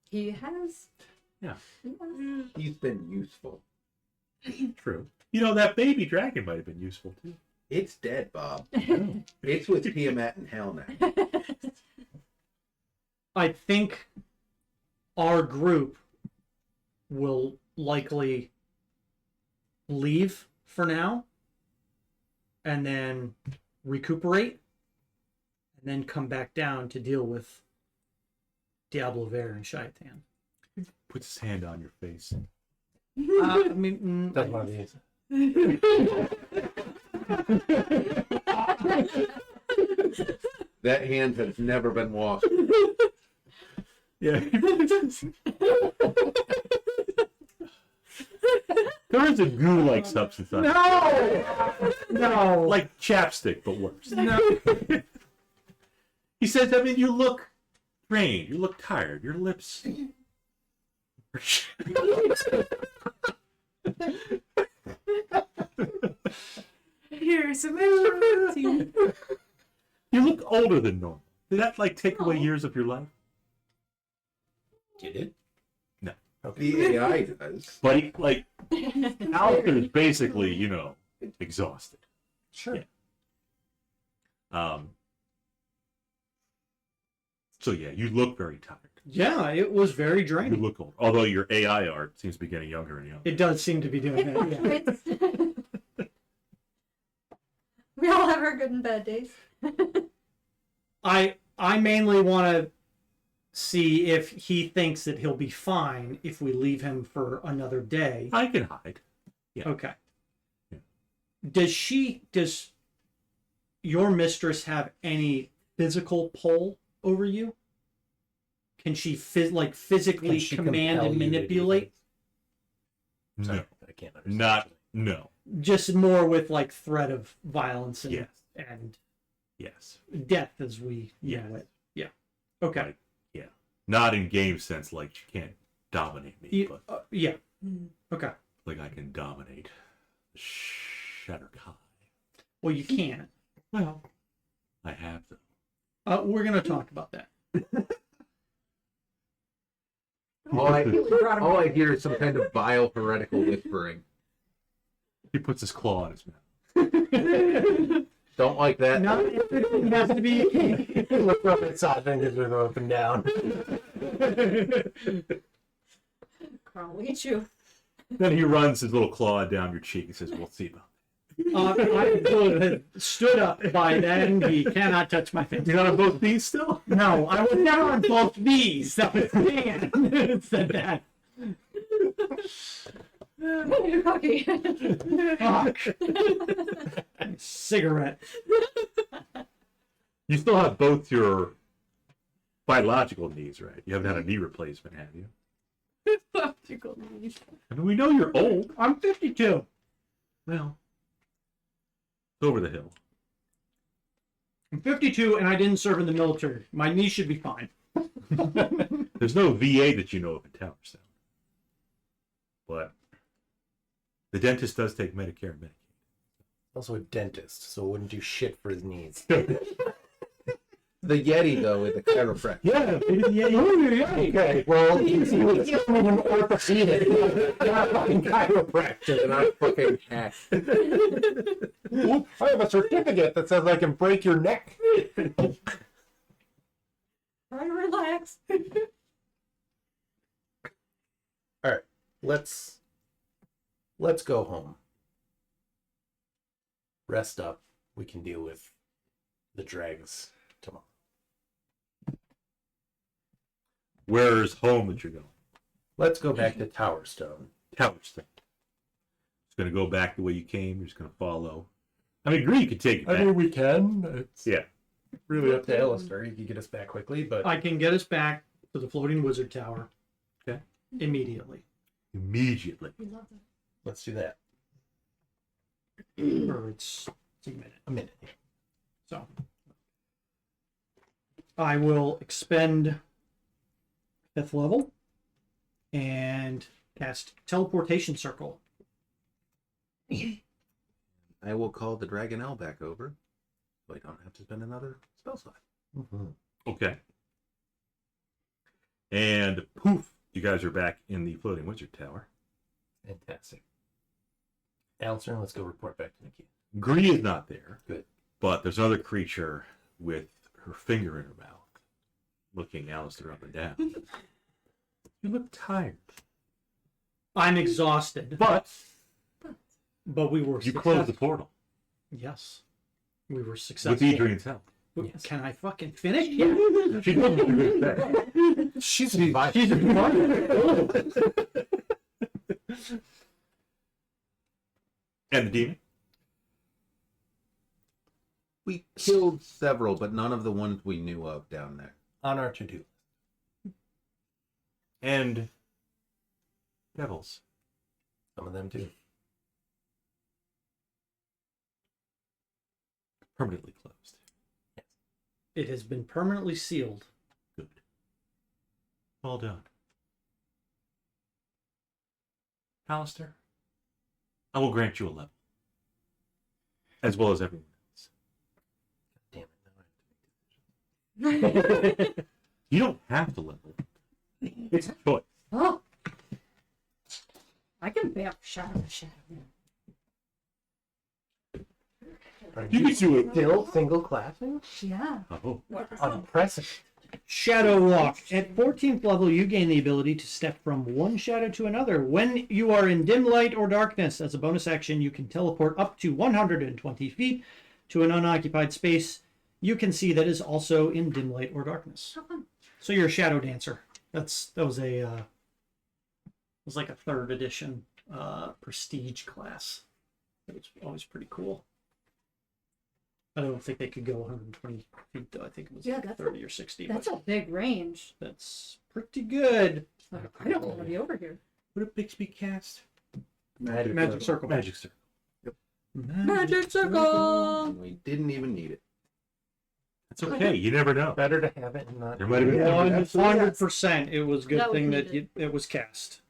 He has. Yeah. He's been useful. True. You know, that baby dragon might have been useful too. It's dead, Bob. It's with Tiamat in hell now. I think our group will likely leave for now and then recuperate and then come back down to deal with Diablo Ver and Shaitan. Puts his hand on your face. I mean, That's one of these. That hand has never been washed. Yeah. There is a goo-like substance on it. no, Like chapstick, but worse. no. He says, I mean, you look drained. You look tired. Your lips. Here's some extra protein. You look older than normal. Did that, like, take away years of your life? Did it? No. The AI does. But, he, like, Alistair's basically, you know, exhausted. Sure. Yeah. So, yeah, you look very tired. Yeah, it was very You draining. look old. Although your AI art seems to be getting younger and younger. It does seem to be doing that. Yeah. We all have our good and bad days. I mainly want to see if he thinks that he'll be fine if we leave him for another day. I can hide. Yeah. Okay. Yeah. Does your mistress have any physical pull over you? Can she physically Can she command compel and you to do manipulate? No. Sorry, I can't understand. Not, no. Just more with like threat of violence and Yes. and Yes. death as we Yes. know it. Yeah. Okay. Like, Not in game sense, like you can't dominate me, but Yeah. Okay. like I can dominate the Shatterkai. Well, you can't. Well, I have them. We're gonna talk about that. All I hear is some kind of vile heretical whispering. He puts his claw in his mouth. Don't like that. Not everything has to be. Look up at Sasha and gives her the up and down. Carl, look at you. Then he runs his little claw down your cheek and says, "We'll see about I would have stood up by then. He cannot touch my face. that." You're not on both knees still? No, I was never on both knees. That was Dan said that. You're cocky. Fuck. Cigarette. You still have both your biological knees, right? You haven't had a knee replacement, have you? I mean, we know you're old. I'm 52. Well, it's over the hill. I'm 52 and I didn't serve in the military. My knee should be fine. There's no VA that you know of in Towerstone. But the dentist does take Medicare and Medicaid. Also a dentist, so wouldn't do shit for his knees. The Yeti, though, with the chiropractor. Yeah, okay. Well, he's an orthopedic, not a fucking chiropractor. And I'm fucking hack. I have a certificate that says I can break your neck. Try to relax. All right, let's go home. Rest up. We can deal with the drags tomorrow. Where's home that you're going? Let's go back to Towerstone. Towerstone. It's going to go back the way you came. You're just going to follow. I mean, Gree could take you back. I mean, we can. It's Yeah. really up to Alister. He can get us back quickly, but I can get us back to the floating wizard tower. Okay. Immediately. Immediately. let's do that. Or it's a minute. A minute. So I will expend 5th level and cast teleportation circle. I will call the Dragon L back over, so I don't have to spend another spell slot. Mm-hmm. Okay. And poof, you guys are back in the floating wizard tower. Fantastic. Alister, let's go report back to Nikki. Gree is not there. Good. But there's another creature with her finger in her mouth, looking Alistair up and down. You look tired. I'm exhausted. But But we were you closed the portal Yes. We were successful. with Edrian's help. Yes. Can I fucking finish? Yeah. She did a good thing. She's a She's a And the demon? We killed several, but none of the ones we knew of down there. on our to-do. And devils. Some of them too. Permanently closed. It has been permanently sealed. Good. Well done. Alistair, I will grant you a level. As well as everyone else. Damn it. Now I have to make decisions. You don't have to level. It's a choice. Oh. I can bear shadow to shadow. Are You can do it. still single classing? Yeah. Oh. Unprecedented. Shadow Walk. At 14th level, you gain the ability to step from one shadow to another. When you are in dim light or darkness, as a bonus action, you can teleport up to 120 feet to an unoccupied space you can see that is also in dim light or darkness. How fun. So you're a shadow dancer. That was like a 3rd edition prestige class. It was always pretty cool. I don't think they could go 120 feet though. I think it was Yeah, like that's 30 or 60. That's but a big range. that's pretty good. I don't want to be over here. What did Bixby cast? Magic circle. Magic circle. Magic circle. And we didn't even need it. It's okay. You never know. Better to have it and not. There might have been Yeah, something. 100%. It was a good That was thing that needed. it was cast.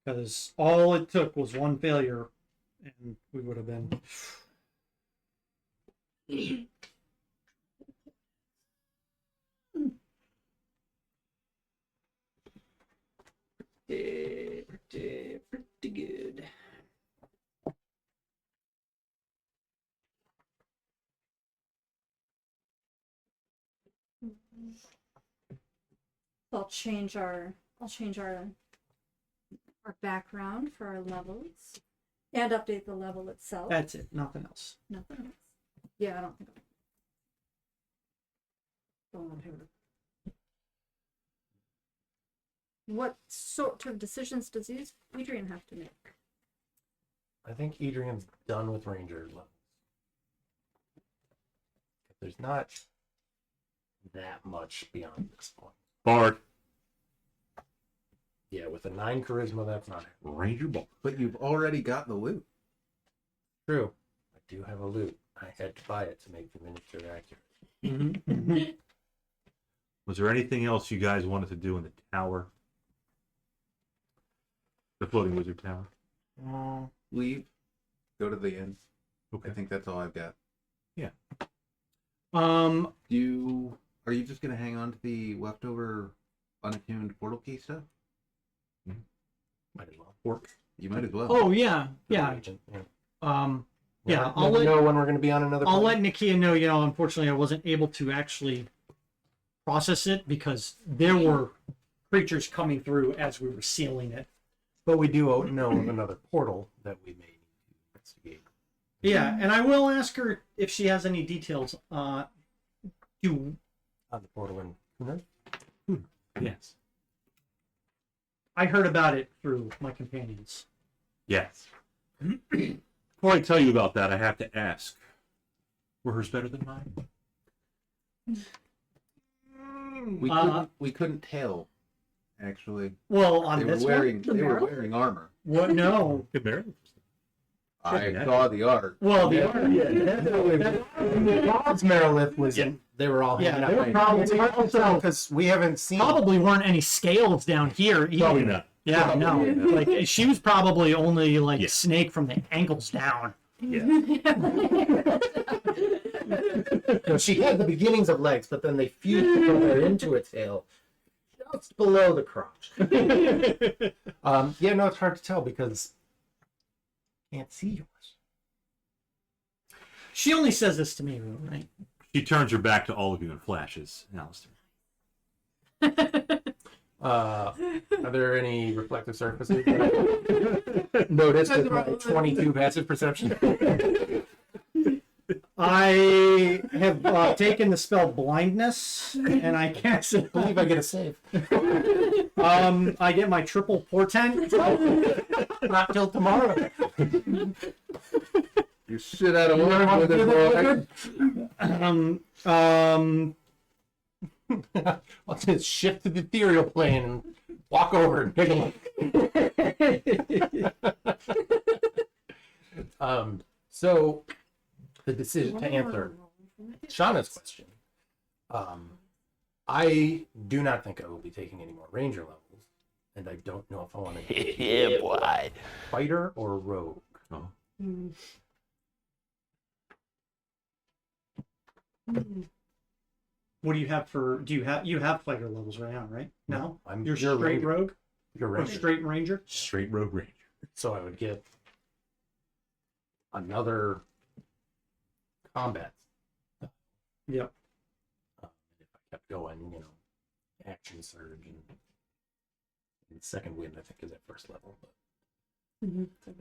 Because all it took was one failure, and we would have been. Pretty good. I'll change our background for our levels and update the level itself. That's it. Nothing else. Nothing else. Yeah, I don't think. Going on here. What sort of decisions does Edrian have to make? I think Adrian's done with ranger levels. There's not that much beyond this point. Bard. Yeah, with a 9 charisma, that's not Ranger Bard. But you've already got the loot. true. I do have a loot. I had to buy it to make the miniature accurate. Mm-hmm. Was there anything else you guys wanted to do in the tower? The floating wizard tower? Leave. Go to the inn. Okay. I think that's all I've got. Um, Are you just gonna hang on to the leftover unattuned portal key stuff? Might as well. Work. You might as well. oh yeah, For the yeah. agent, yeah. Yeah, Never I'll let know when we're going to be on another. I'll plane. let Nikia know. You know, unfortunately, I wasn't able to actually process it because there were creatures coming through as we were sealing it. But we do know of another portal that we may need to investigate. Yeah, and I will ask her if she has any details. Do On the portal in Kunar? Yes. I heard about it through my companions. Yes. Before I tell you about that, I have to ask. Were hers better than mine? We couldn't tell. Actually, Well, on they were this wearing one, they were wearing armor. what? No. Good Mary. I Yeah. saw the art. Well, the God's Merilith was Yeah. in. They were all Yeah, hanging they were out. probably It's hard to also- tell because we haven't seen. probably weren't any scales down here either. Probably not. Yeah, no. Probably not. Like she was probably only like Yeah. snake from the ankles down. Yeah. No, she had the beginnings of legs, but then they fused her into a tail just below the crotch. Yeah, no, it's hard to tell because can't see yours. She only says this to me, right? She turns her back to all of you and flashes, Alistair. Are there any reflective surfaces? Notice with my 22 passive perception. I have taken the spell blindness, and I cast I it. believe I get a save. I get my triple portent. Not till tomorrow. You shit out of one with it, boy. I'll just shift to the ethereal plane and walk over and pick him up. So the decision to answer Shauna's question. I do not think I will be taking any more ranger levels, and I don't know if I want to Yeah, boy. fighter or rogue. Oh. What do you have for? Do you have fighter levels right now? Right? No, I'm you're you're straight ranger. rogue You're or ranger. straight ranger. Straight rogue ranger. So I would get another combat. Yep. If I kept going, action surge and second wind, I think, is at first level.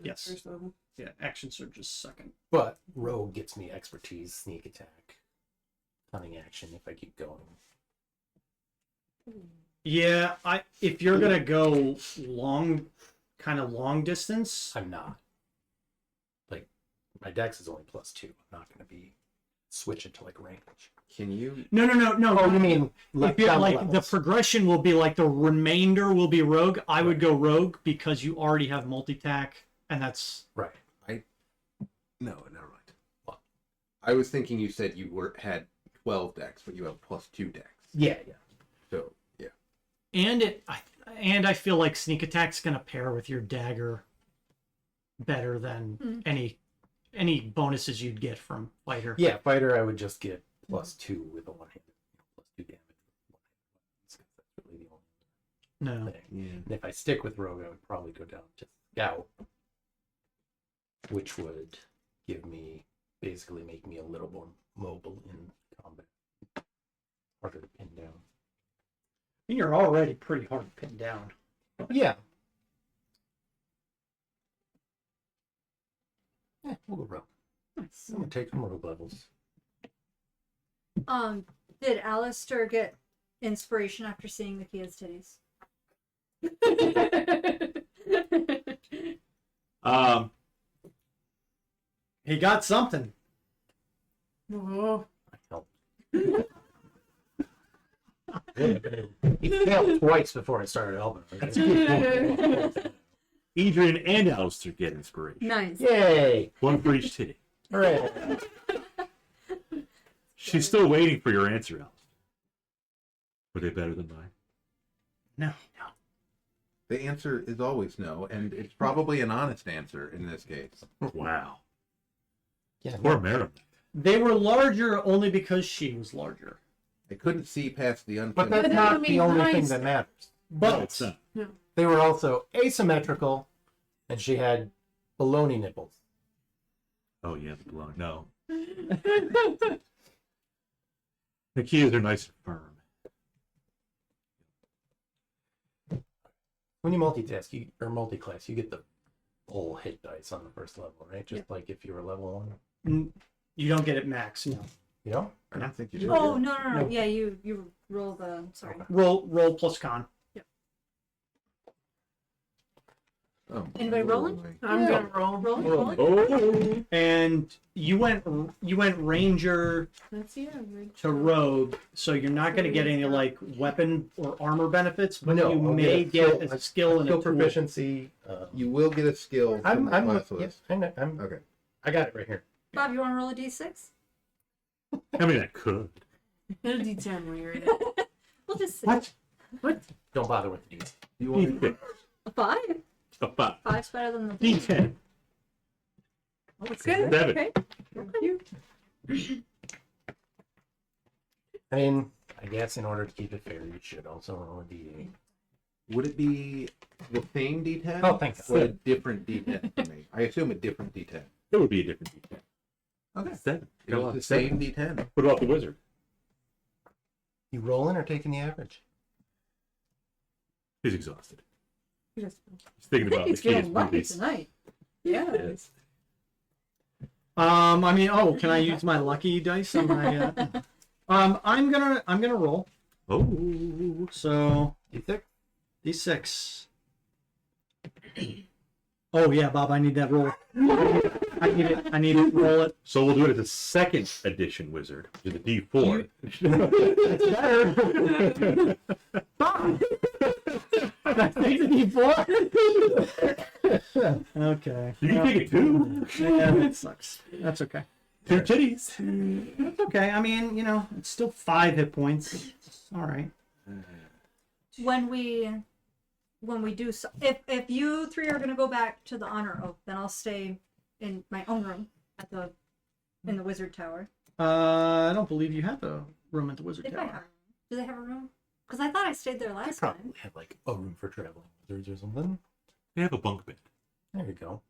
Yes. First level. Yeah. Action surge is second. But rogue gets me expertise, sneak attack, cunning action if I keep going. Yeah. If you're gonna go kind of long distance. I'm not. Like, my dex is only +2. I'm not going to be switching to like range. Can you? No. Oh, you mean If you're, down like the levels. progression will be like the remainder will be rogue. I would go rogue because you already have multi-tack, and that's Right. No, never mind. I was thinking you said you had 12 decks, but you have +2 decks. Yeah, yeah. So yeah. And I feel like sneak attack's gonna pair with your dagger better than any bonuses you'd get from fighter. Yeah, fighter, I would just get +2 with a one-handed, +2 damage. That's really the only No. thing. Yeah. And if I stick with rogue, I would probably go down to scout, which would basically make me a little more mobile in combat. Harder to pin down. And you're already pretty hard to pin down. Yeah. Yeah, we'll go rogue. Nice. I'm gonna take some rogue levels. Did Alister get inspiration after seeing the Kia's titties? He got something. Oh, I helped. He failed twice before I started helping. That's a good point. Edrian and Alister get inspiration. Nice. Yay! One for each titty. Hooray! She's still waiting for your answer, Alister. Were they better than mine? No. The answer is always no, and it's probably an honest answer in this case. Wow. Yeah, Poor Merriman. They were larger only because she was larger. I couldn't see past the but unkempt. that's that not would the be only nice. thing that matters. No, But it's not. They were also asymmetrical, and she had baloney nipples. Oh, yeah, the blown. No. The keys are nice and firm. When you multitask, multi-class, you get the whole hit dice on the first level, right? Just like if you were level 1. you don't get it max. No. You know? I don't think you do. Oh no. No. Yeah, you roll the sorry. Okay. Roll plus con. Oh, Anybody rolling? I'm gonna roll. Rolling. Oh! And you went ranger That's the average. to rogue, so you're not going to get any like weapon or armor benefits, but you I'll may get a skill and a skill tool. proficiency. You will get a skill from the class yeah, list. okay. Okay. I got it right here. Bob, you want to roll a d6? I mean, I could. Hit a D10 when you're ready. We'll just say What? Don't bother with the D. You want D6. a 5. A 5. 5's better than the D10. Oh, it's good. 7. Okay. Okay. I mean, I guess in order to keep it fair, you should also roll a D8. Would it be the same D10? Oh, thank God. Or a different D10 for me? I assume a different D10. It would be a different D10. Okay. 7. It was the same D10. What about the wizard? You rolling or taking the average? He's exhausted. Just- He's thinking about the He's keys. getting lucky movies. tonight. Yeah. Yes. I mean, can I use my lucky dice on my? I'm gonna roll. Oh. So D6? D6. Oh yeah, Bob, I need that roll. I need it. I need it. Roll it. So we'll do it as a second edition wizard, which is a D4. I take the D4. Okay. You can take it too. Yeah, that sucks. That's okay. 2 titties. That's okay. I mean, it's still 5 hit points. It's all right. When we do so, if you three are gonna go back to the honor oak, then I'll stay in my own room in the wizard tower. I don't believe you have a room at the wizard If I have, tower. do they have a room? Because I thought I stayed there They last probably time. have like a room for traveling wizards or something. They have a bunk bed. There you go.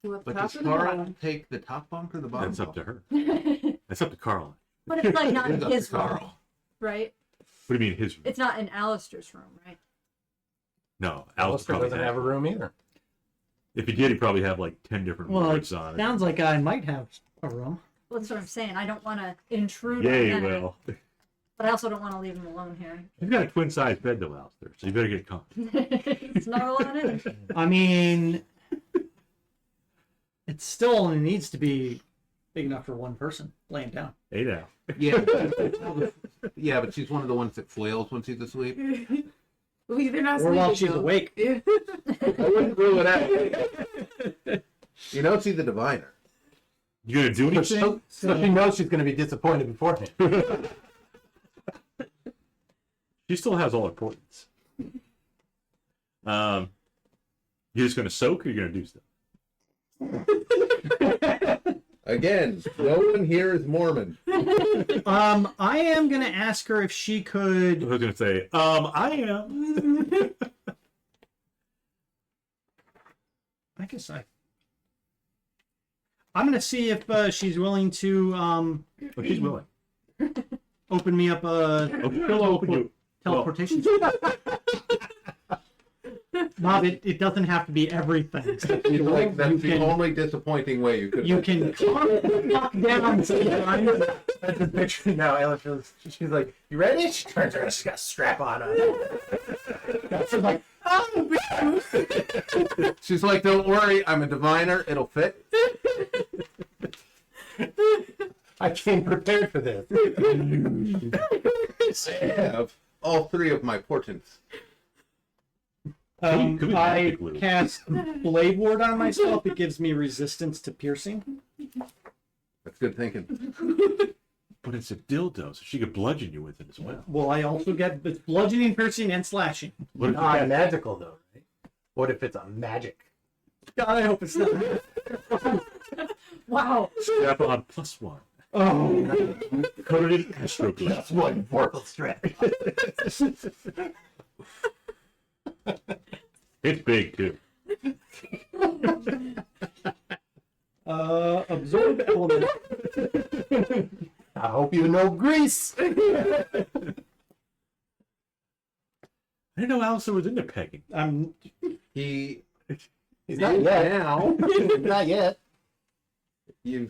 You want the But top does or the Carl bottom? take the top bunk or the bottom That's up bunk? to her. That's up to Carl. But it's like not It in is up to his room, Carl. right? What do you mean his room? It's not in Alistair's room, right? No, Alistair Alistair probably doesn't have a room either. If he did, he'd probably have like 10 different Well, words it on it. sounds like I might have a room. Well, that's what I'm saying. I don't want to intrude Yeah, on you that, will. but I also don't want to leave him alone here. He's got a twin-sized bed though, Alistair, so you better get comfy. It's not alone in it. I mean, it still only needs to be big enough for one person laying down. Hey now. Yeah. Yeah, but she's one of the ones that flails when she's asleep. Well, they're not Or while sleeping, she's though. awake. Yeah. I wouldn't rule it out. You don't see the diviner. You gonna do anything? So she knows she's going to be disappointed beforehand. She still has all her points. You're just gonna soak, or you're gonna do stuff? Again, no one here is Mormon. I am gonna ask her if she I could. was gonna say, I am. I guess I'm gonna see if she's willing to Oh, she's willing. open me up a Oh, she'll open you. teleportation. Bob, it doesn't have to be everything. She's like, that's the can- only disappointing way you could. You can calm the fuck down sometimes. That's the picture now. She's like, "You ready?" She turns around. She's got a strap on. She's like, She's like, don't worry, I'm a diviner. It'll fit. "I came prepared for this." I have all three of my portents. Could we I magic glue? cast Blade Ward on myself. It gives me resistance to piercing. That's good thinking. But it's a dildo, so she could bludgeon you with it as well. Well, I also get it's bludgeoning, piercing, and slashing. What if you Not cast- magical though, right? What if it's a magic? God, I hope it's not. Wow. strap on +1? Oh, Coated in astroglyph. That's one vorpal strap. It's big too. absorb element. I hope you know grease. I didn't know Alistair was into pegging. He He's not yet. now. Not yet. You're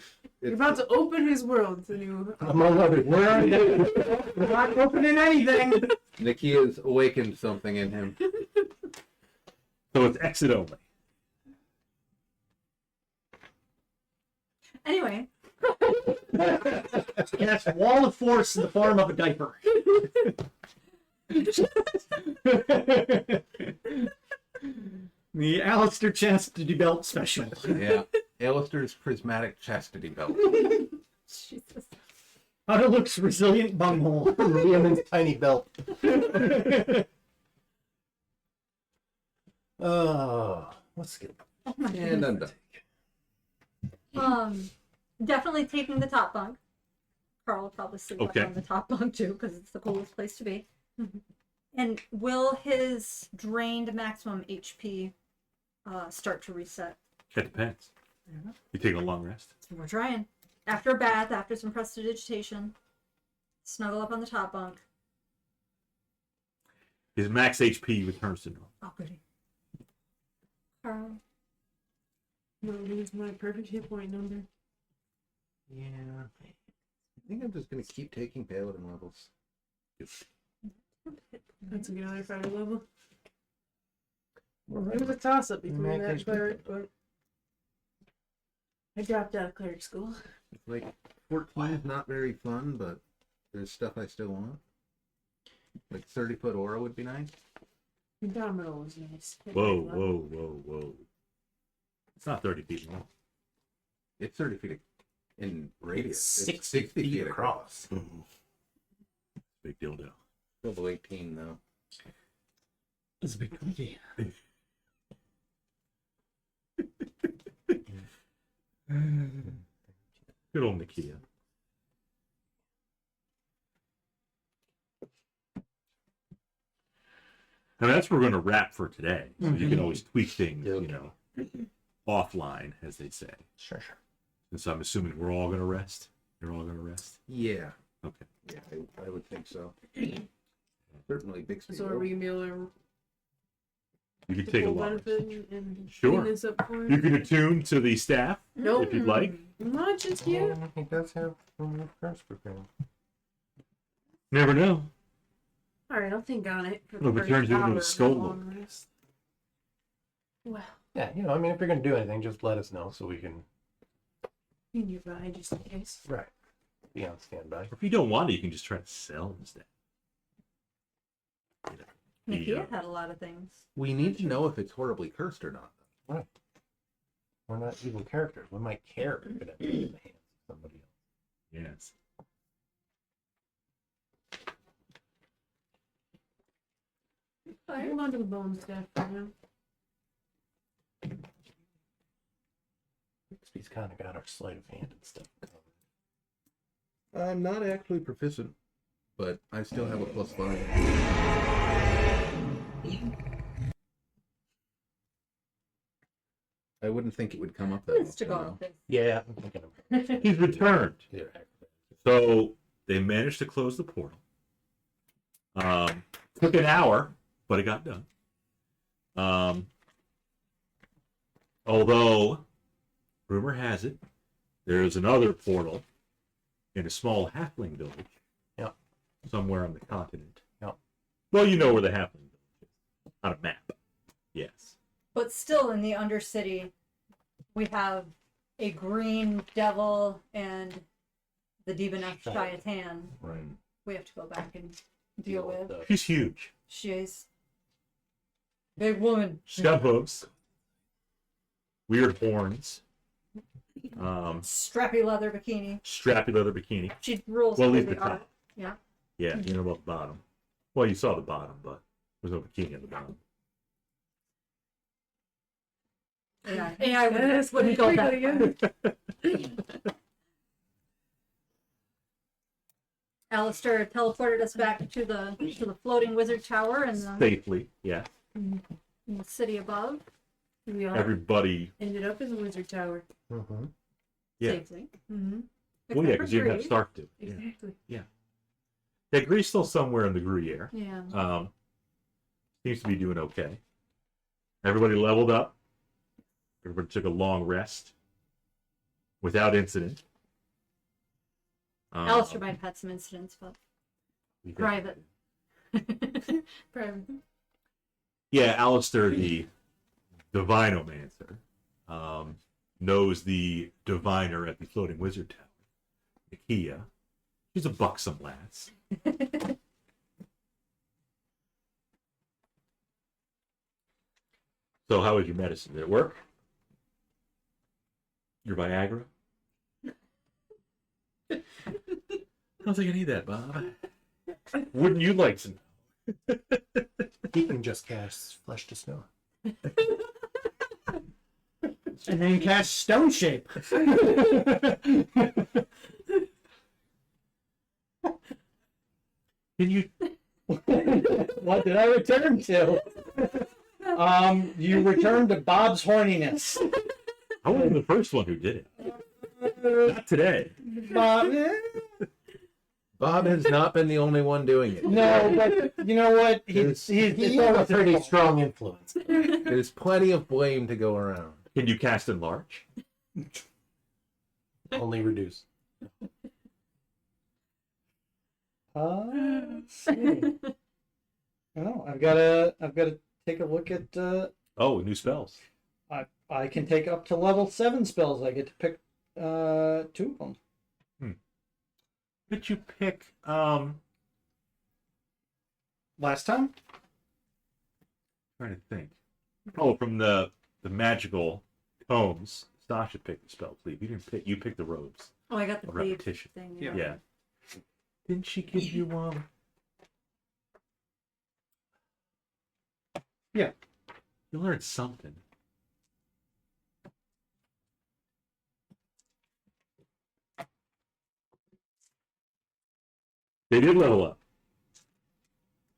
about to open his world to new. Among others. We're not opening anything. Nikia's awakened something in him. So it's exit only. Anyway, Cast Wall of Force in the form of a diaper. The Alistair Chastity Belt Special. Yeah. Alistair's prismatic chastity belt. Jesus. How to looks resilient bunghole. Liam's tiny belt. Let's get. And I'm done. Definitely taking the top bunk. Carl will probably sleep up Okay. on the top bunk too, because it's the coolest place to be. And will his drained maximum HP start to reset? It depends. You taking a long rest? We're trying. After a bath, after some prestidigitation, snuggle up on the top bunk. His max HP returns to normal. Oh, goody. Carl. No, it's my perfect hit point number. Yeah. I think I'm just gonna keep taking paladin levels. That's a good other fighter level. We're It was a toss up between Mac that HP. cleric, but I dropped out of cleric school. Like 14 is not very fun, but there's stuff I still want. Like 30-foot aura would be nice. Indomitable was nice. Whoa, whoa, whoa, whoa. It's not 30 feet long. It's 30 feet in radius. It's 60 feet across. Big dildo. Level 18 though. That's a big cookie. Good old Nikia. And that's where we're going to wrap for today. So you can always tweak things, you know, offline, as they say. Sure, sure. And so I'm assuming we're all going to rest. You're all going to rest. Yeah. Okay. Yeah, I would think so. Certainly Bixby. So are we gonna be able to You can the take a full lot. benefit and Sure. clean this up for You him? can attune to the staff Nope. if you'd like. Not just yet. He does have curse prepared. Never know. Alright, I'll think on it for Well, the if it turns first into a hour of skull the long rest. Well, Yeah, you know, I mean, if you're gonna do anything, just let us know so we can be nearby just in case. be on standby. If you don't want it, you can just try to sell instead. You know, Nikia had a lot of things. We need to know if it's horribly cursed or not. We're not evil characters. We might care if it ends up in the hands of somebody else. Yes. Hold on to the bone staff for now. Bixby's kind of got our sleight of hand and stuff covered. I'm not actually proficient, but I still have a +5. I wouldn't think it would come up that It's to go often, on though. this. Yeah, I'm thinking of He's returned. either acrobat. So they managed to close the portal. Took an hour, but it got done. Although, rumor has it, there's another portal in a small halfling village. Yep. Somewhere on the continent. Yep. Well, you know where the halfling village is. On a map. Yes. But still in the Undercity, we have a green devil and the Divineth Shaitan Right. we have to go back and deal with. She's huge. She's big woman. She's got hooves. Weird horns. Strappy leather bikini. Strappy leather bikini. She rules Well, at through least the the art. top. Yeah. Yeah, you know about the bottom. Well, you saw the bottom, but there's no bikini at the bottom. Yeah. AI wouldn't go that far. Alister teleported us back to the floating wizard tower in the, Safely, yeah. in the city above. We all Everybody. ended up in the wizard tower. Mm-hmm. Yeah. Safely. Mm-hmm. Well, yeah, because you didn't have Gree. Stark to. Yeah. Exactly. Yeah, Gree's still somewhere in the Gree air. Yeah. Seems to be doing okay. Everybody leveled up. Everybody took a long rest without incident. Alistair might have had some incidents, but we got- private. Private. Yeah, Alistair, the Divinomancer, knows the diviner at the Floating Wizard Tower, Nakia. She's a buxom lass. So, how was your medicine? Did it work? Your Viagra? I don't think I need that, Bob. Wouldn't you like to know? He can just cast Flesh to Snow. And then cast Stone Shape. Can you? What did I return to? You returned to Bob's horniness. I wasn't the first one who did it. Not today. Bob, Bob has not been the only one doing it. no, but you know what? He it's has always a pretty fault. strong influence. There's plenty of blame to go around. Can you cast enlarge? Only reduce. Let's see. Oh, I've got to take a look at. Oh, new spells. I can take up to level 7 spells. I get to pick 2 of them. Did you pick? Last time? Trying to think. Oh, from the magical tomes. Sasha picked the spell sleeve. You didn't pick. You picked the robes. Oh, I got the A bleed repetition. thing. Yeah. Yeah. Didn't she give you Yeah. You learned something. They did level up.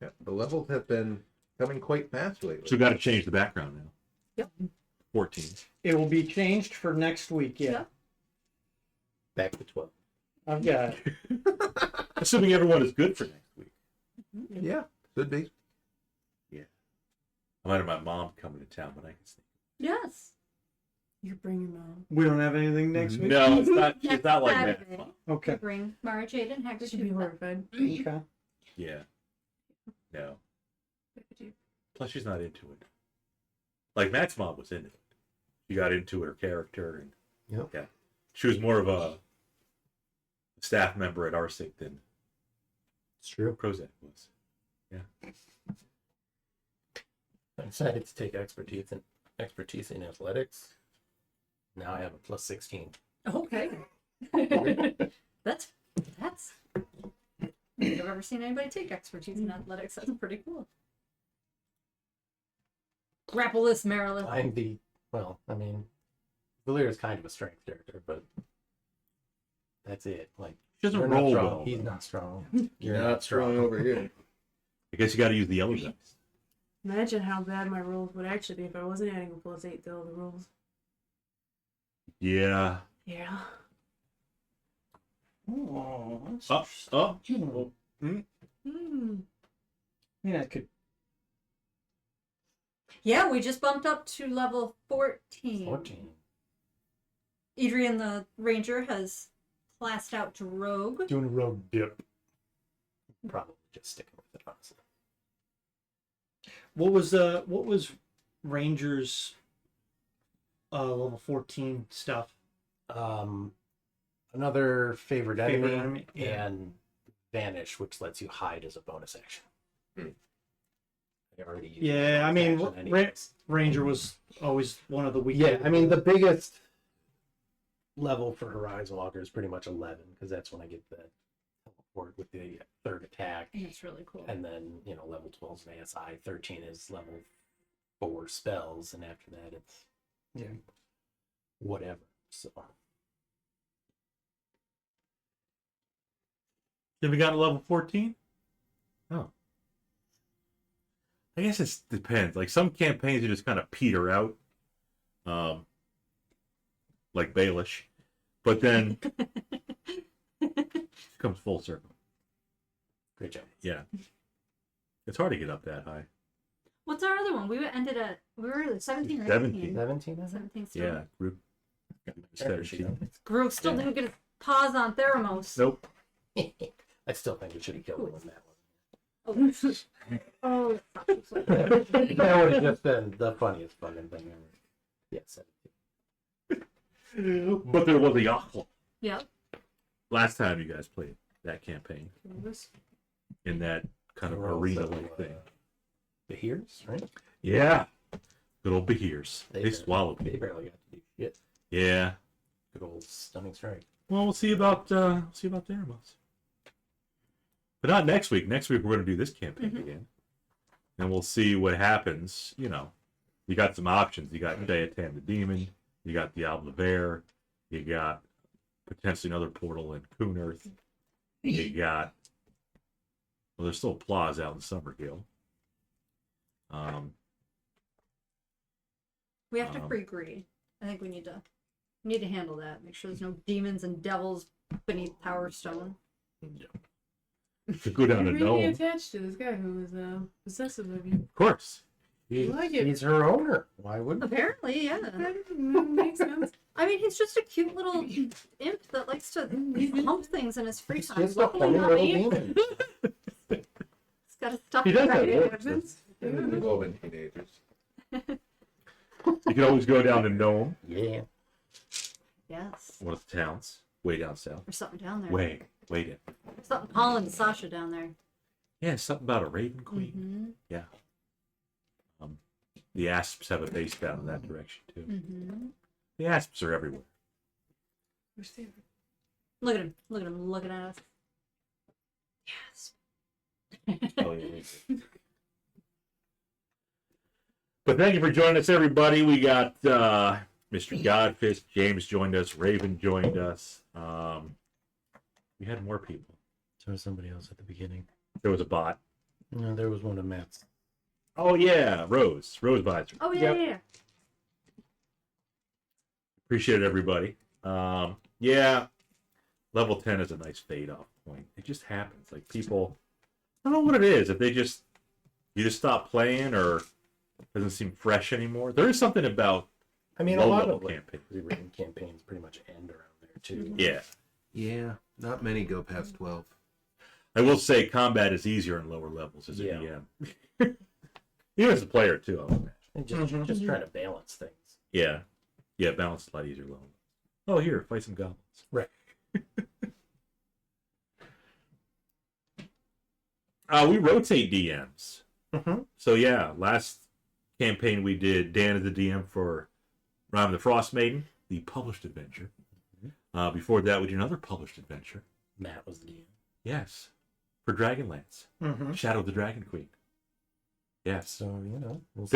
Yeah, the levels have been coming quite fast lately. So we got to change the background now. Yep. 14. It will be changed for next week. Yeah. Yeah. Back to 12. I've got. Assuming everyone is good for next week. Yeah, should be. I might have my mom coming to town, but I can sneak. Yes. You bring your mom. We don't have anything next week. No, it's not. It's Next not like that. Saturday. Okay. We bring Mara Jade and Hagrid She'd to be that. horrified. Okay. Yeah. No. Plus, she's not into it. Like Matt's mom was into it. She got into her character, and Yep. yeah, she was more of a staff member at RSIC than It's true. Prozac was. I decided to take expertise in athletics. Now I have a plus 16. Okay. That's. I don't think I've ever seen anybody take expertise in athletics. That's pretty cool. Grapple this, Marilyn. I'm the Valira's kind of a strength character, but that's it. Like, She doesn't you're not roll strong. well. He's not strong. You're not strong over here. I guess you got to use the yellow dice. Imagine how bad my rolls would actually be if I wasn't adding a +8 to all the rolls. Yeah. Yeah. Oh, that's Oh. Yeah, I could. Yeah, we just bumped up to level 14. 14. Edrian the Ranger has classed out to Rogue. Doing a rogue dip. Probably just sticking with it, honestly. What was Ranger's level 14 stuff? Another favorite enemy, enemy, yeah. and Vanish, which lets you hide as a bonus action. I already used Yeah, I bonus mean, action anyways. Ranger was always one of the weak. Yeah, I mean, the biggest level for Horizon Walker is pretty much 11, because that's when I get the teleport with the third attack. And it's really cool. And then, level 12 is an ASI, 13 is level 4 spells, and after that it's whatever. So Have we got to level 14? Oh. I guess it depends. Like some campaigns you just kind of peter out. Like Baelish. But then it comes full circle. great job. Yeah. It's hard to get up that high. What's our other one? We were at 17 or 18? 17. 17, is it? 17 still. Yeah. Group. There she goes. Gru still didn't get his paws on Theramos. Nope. I still think we should have killed him with that Oh, one. That would have just been the funniest fucking thing ever. Yes. But there was a Yockel yeah. last time you guys played that campaign in that kind of arena-like thing. Behirs, right? Yeah. Good old Behirs. They barely- swallowed They me. barely got to do shit. Yeah. Good old stunning strike. Well, we'll see about Theramos. But not next week. Next week we're going to do this campaign again, and we'll see what happens. You got some options. You got Theatan the Demon. You got Diablo Bear. You got potentially another portal in Coon Earth. You got there's still Plaza out in Summergill. We have to free Gree. I think we need to handle that. Make sure there's no demons and devils beneath Power Stone. To go down to Really Gnome. attached to this guy who is possessive of you. Of course. I like it. He's her owner. Why wouldn't Apparently, yeah. Makes sense. I mean, he's just a cute little imp that likes to hump things in his free It's time. just a Luckily, funny not little me. demon. He's got his stuff He does right. have Happens. Involving teenagers. You can always go down to Gnome, Yeah. Yes. one of the towns, way down south. There's something down there. Way in. Something calling to Sasha down there. Yeah, something about a Raven Queen. Mm-hmm. Yeah. The Asps have a base down in that direction too. Mm-hmm. The Asps are everywhere. Look at him. Look at him looking at us. Yes. Oh, yeah. But thank you for joining us, everybody. We got Mr. Godfish, James joined us, Raven joined us. We had more people. There was somebody else at the beginning. There was a bot. No, there was one of Matt's. Oh yeah, Rose Visor. Oh, yeah, Yep. yeah. Appreciate it, everybody. Yeah, level 10 is a nice fade off point. It just happens. Like people, I don't know what it is. If you just stop playing or it doesn't seem fresh anymore. There is something about I mean, a low lot level of like, campaigns. the written campaigns pretty much end around there too. Yeah, Yeah, not many go past 12. I will say combat is easier in lower levels as a Yeah. DM. Even as a player too, I would imagine. And just trying to balance things. Yeah, balance is a lot easier low. Oh, here, fight some goblins. Right. We rotate DMs. Mm-hmm. So yeah, last campaign we did Dan as the DM for Rhyme of the Frost Maiden. the published adventure. Before that, we did another published adventure. Matt was the DM. Yes, for Dragonlance, Mm-hmm. Shadow of the Dragon Queen. Yes, So, you know, We'll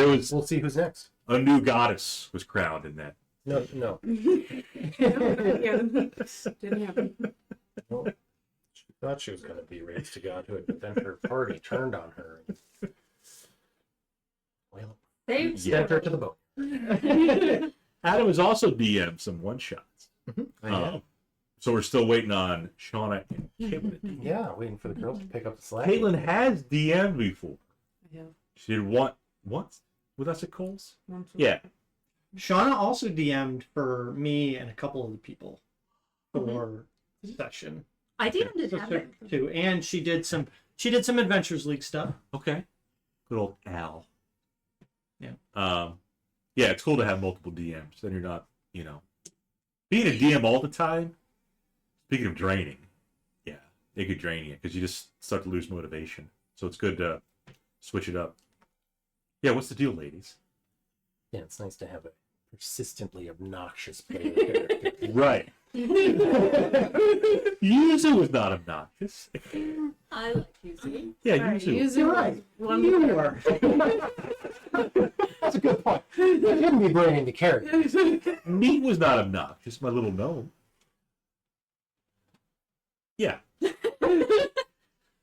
see who's next. a new goddess was crowned in that. No, no. Yeah, didn't happen. no. She thought she was going to be raised to godhood, but then her party turned on her. Well, They sent her to the boat. Adam has also DM'd some one shots. I know. So we're still waiting on Shauna and Caitlin. Yeah, waiting for the girls to pick up the slack. Caitlin has DM'd before. Yeah. She did once with us at Coles. Once Yeah. Shauna also DM'd for me and a couple of the people for the session I didn't have it. too, and she did some Adventures League stuff. Okay. Good old Al. Yeah. Yeah, it's cool to have multiple DMs. Then you're not, being a DM all the time. Speaking of draining, yeah, it could drain you because you just start to lose motivation. So it's good to switch it up. Yeah, what's the deal, ladies? Yeah, it's nice to have a persistently obnoxious player character. Right. Yuzu was not obnoxious. I like Yuzu. Yeah, Right, Yuzu. use it You're right. One You more. are. That's a good point. You shouldn't be bringing the character. Meat was not obnoxious, my little gnome. Yeah.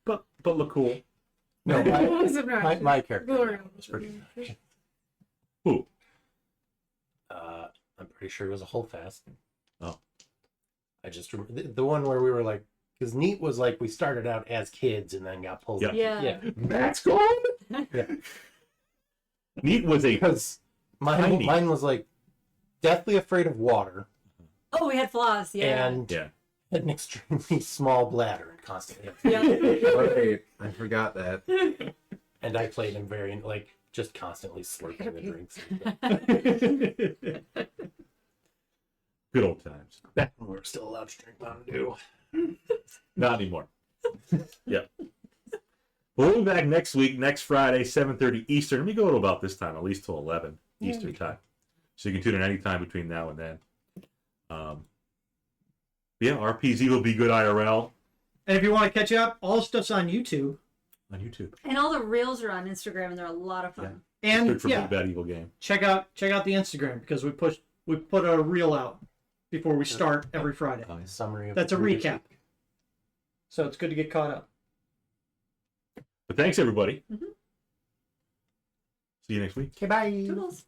but look cool. No, Was it my right? character Gloria. was pretty obnoxious. Who? I'm pretty sure it was a holdfast. Oh. I just remember the one where we were like, because Neat was like, we started out as kids and then got pulled. Yeah. Yeah. Matt's gone? Yeah. Neat was a Because Tiny. mine was like deathly afraid of water Oh, we had flaws. Yeah. and yeah. had an extremely small bladder and constantly. Yeah. Right, I forgot that. And I played him very like just constantly slurping the drinks. Good old times. Back when we were still allowed to drink Mountain Dew. Not anymore. Yeah. We'll be back next week, next Friday, 7:30 Eastern. Let me go to about this time, at least till 11 Eastern time. So you can tune in anytime between now and then. Yeah, RPZ will be good IRL And if you want to catch up, all the stuff's on YouTube. on YouTube. And all the reels are on Instagram, and they're a lot of fun. And Good for yeah, Big Bad Evil Game. check out the Instagram because we put a reel out before we start every Friday. Summary of That's a the previous recap. week. So it's good to get caught up. But thanks, everybody. Mhm. See you next week. Okay, bye. Toodles.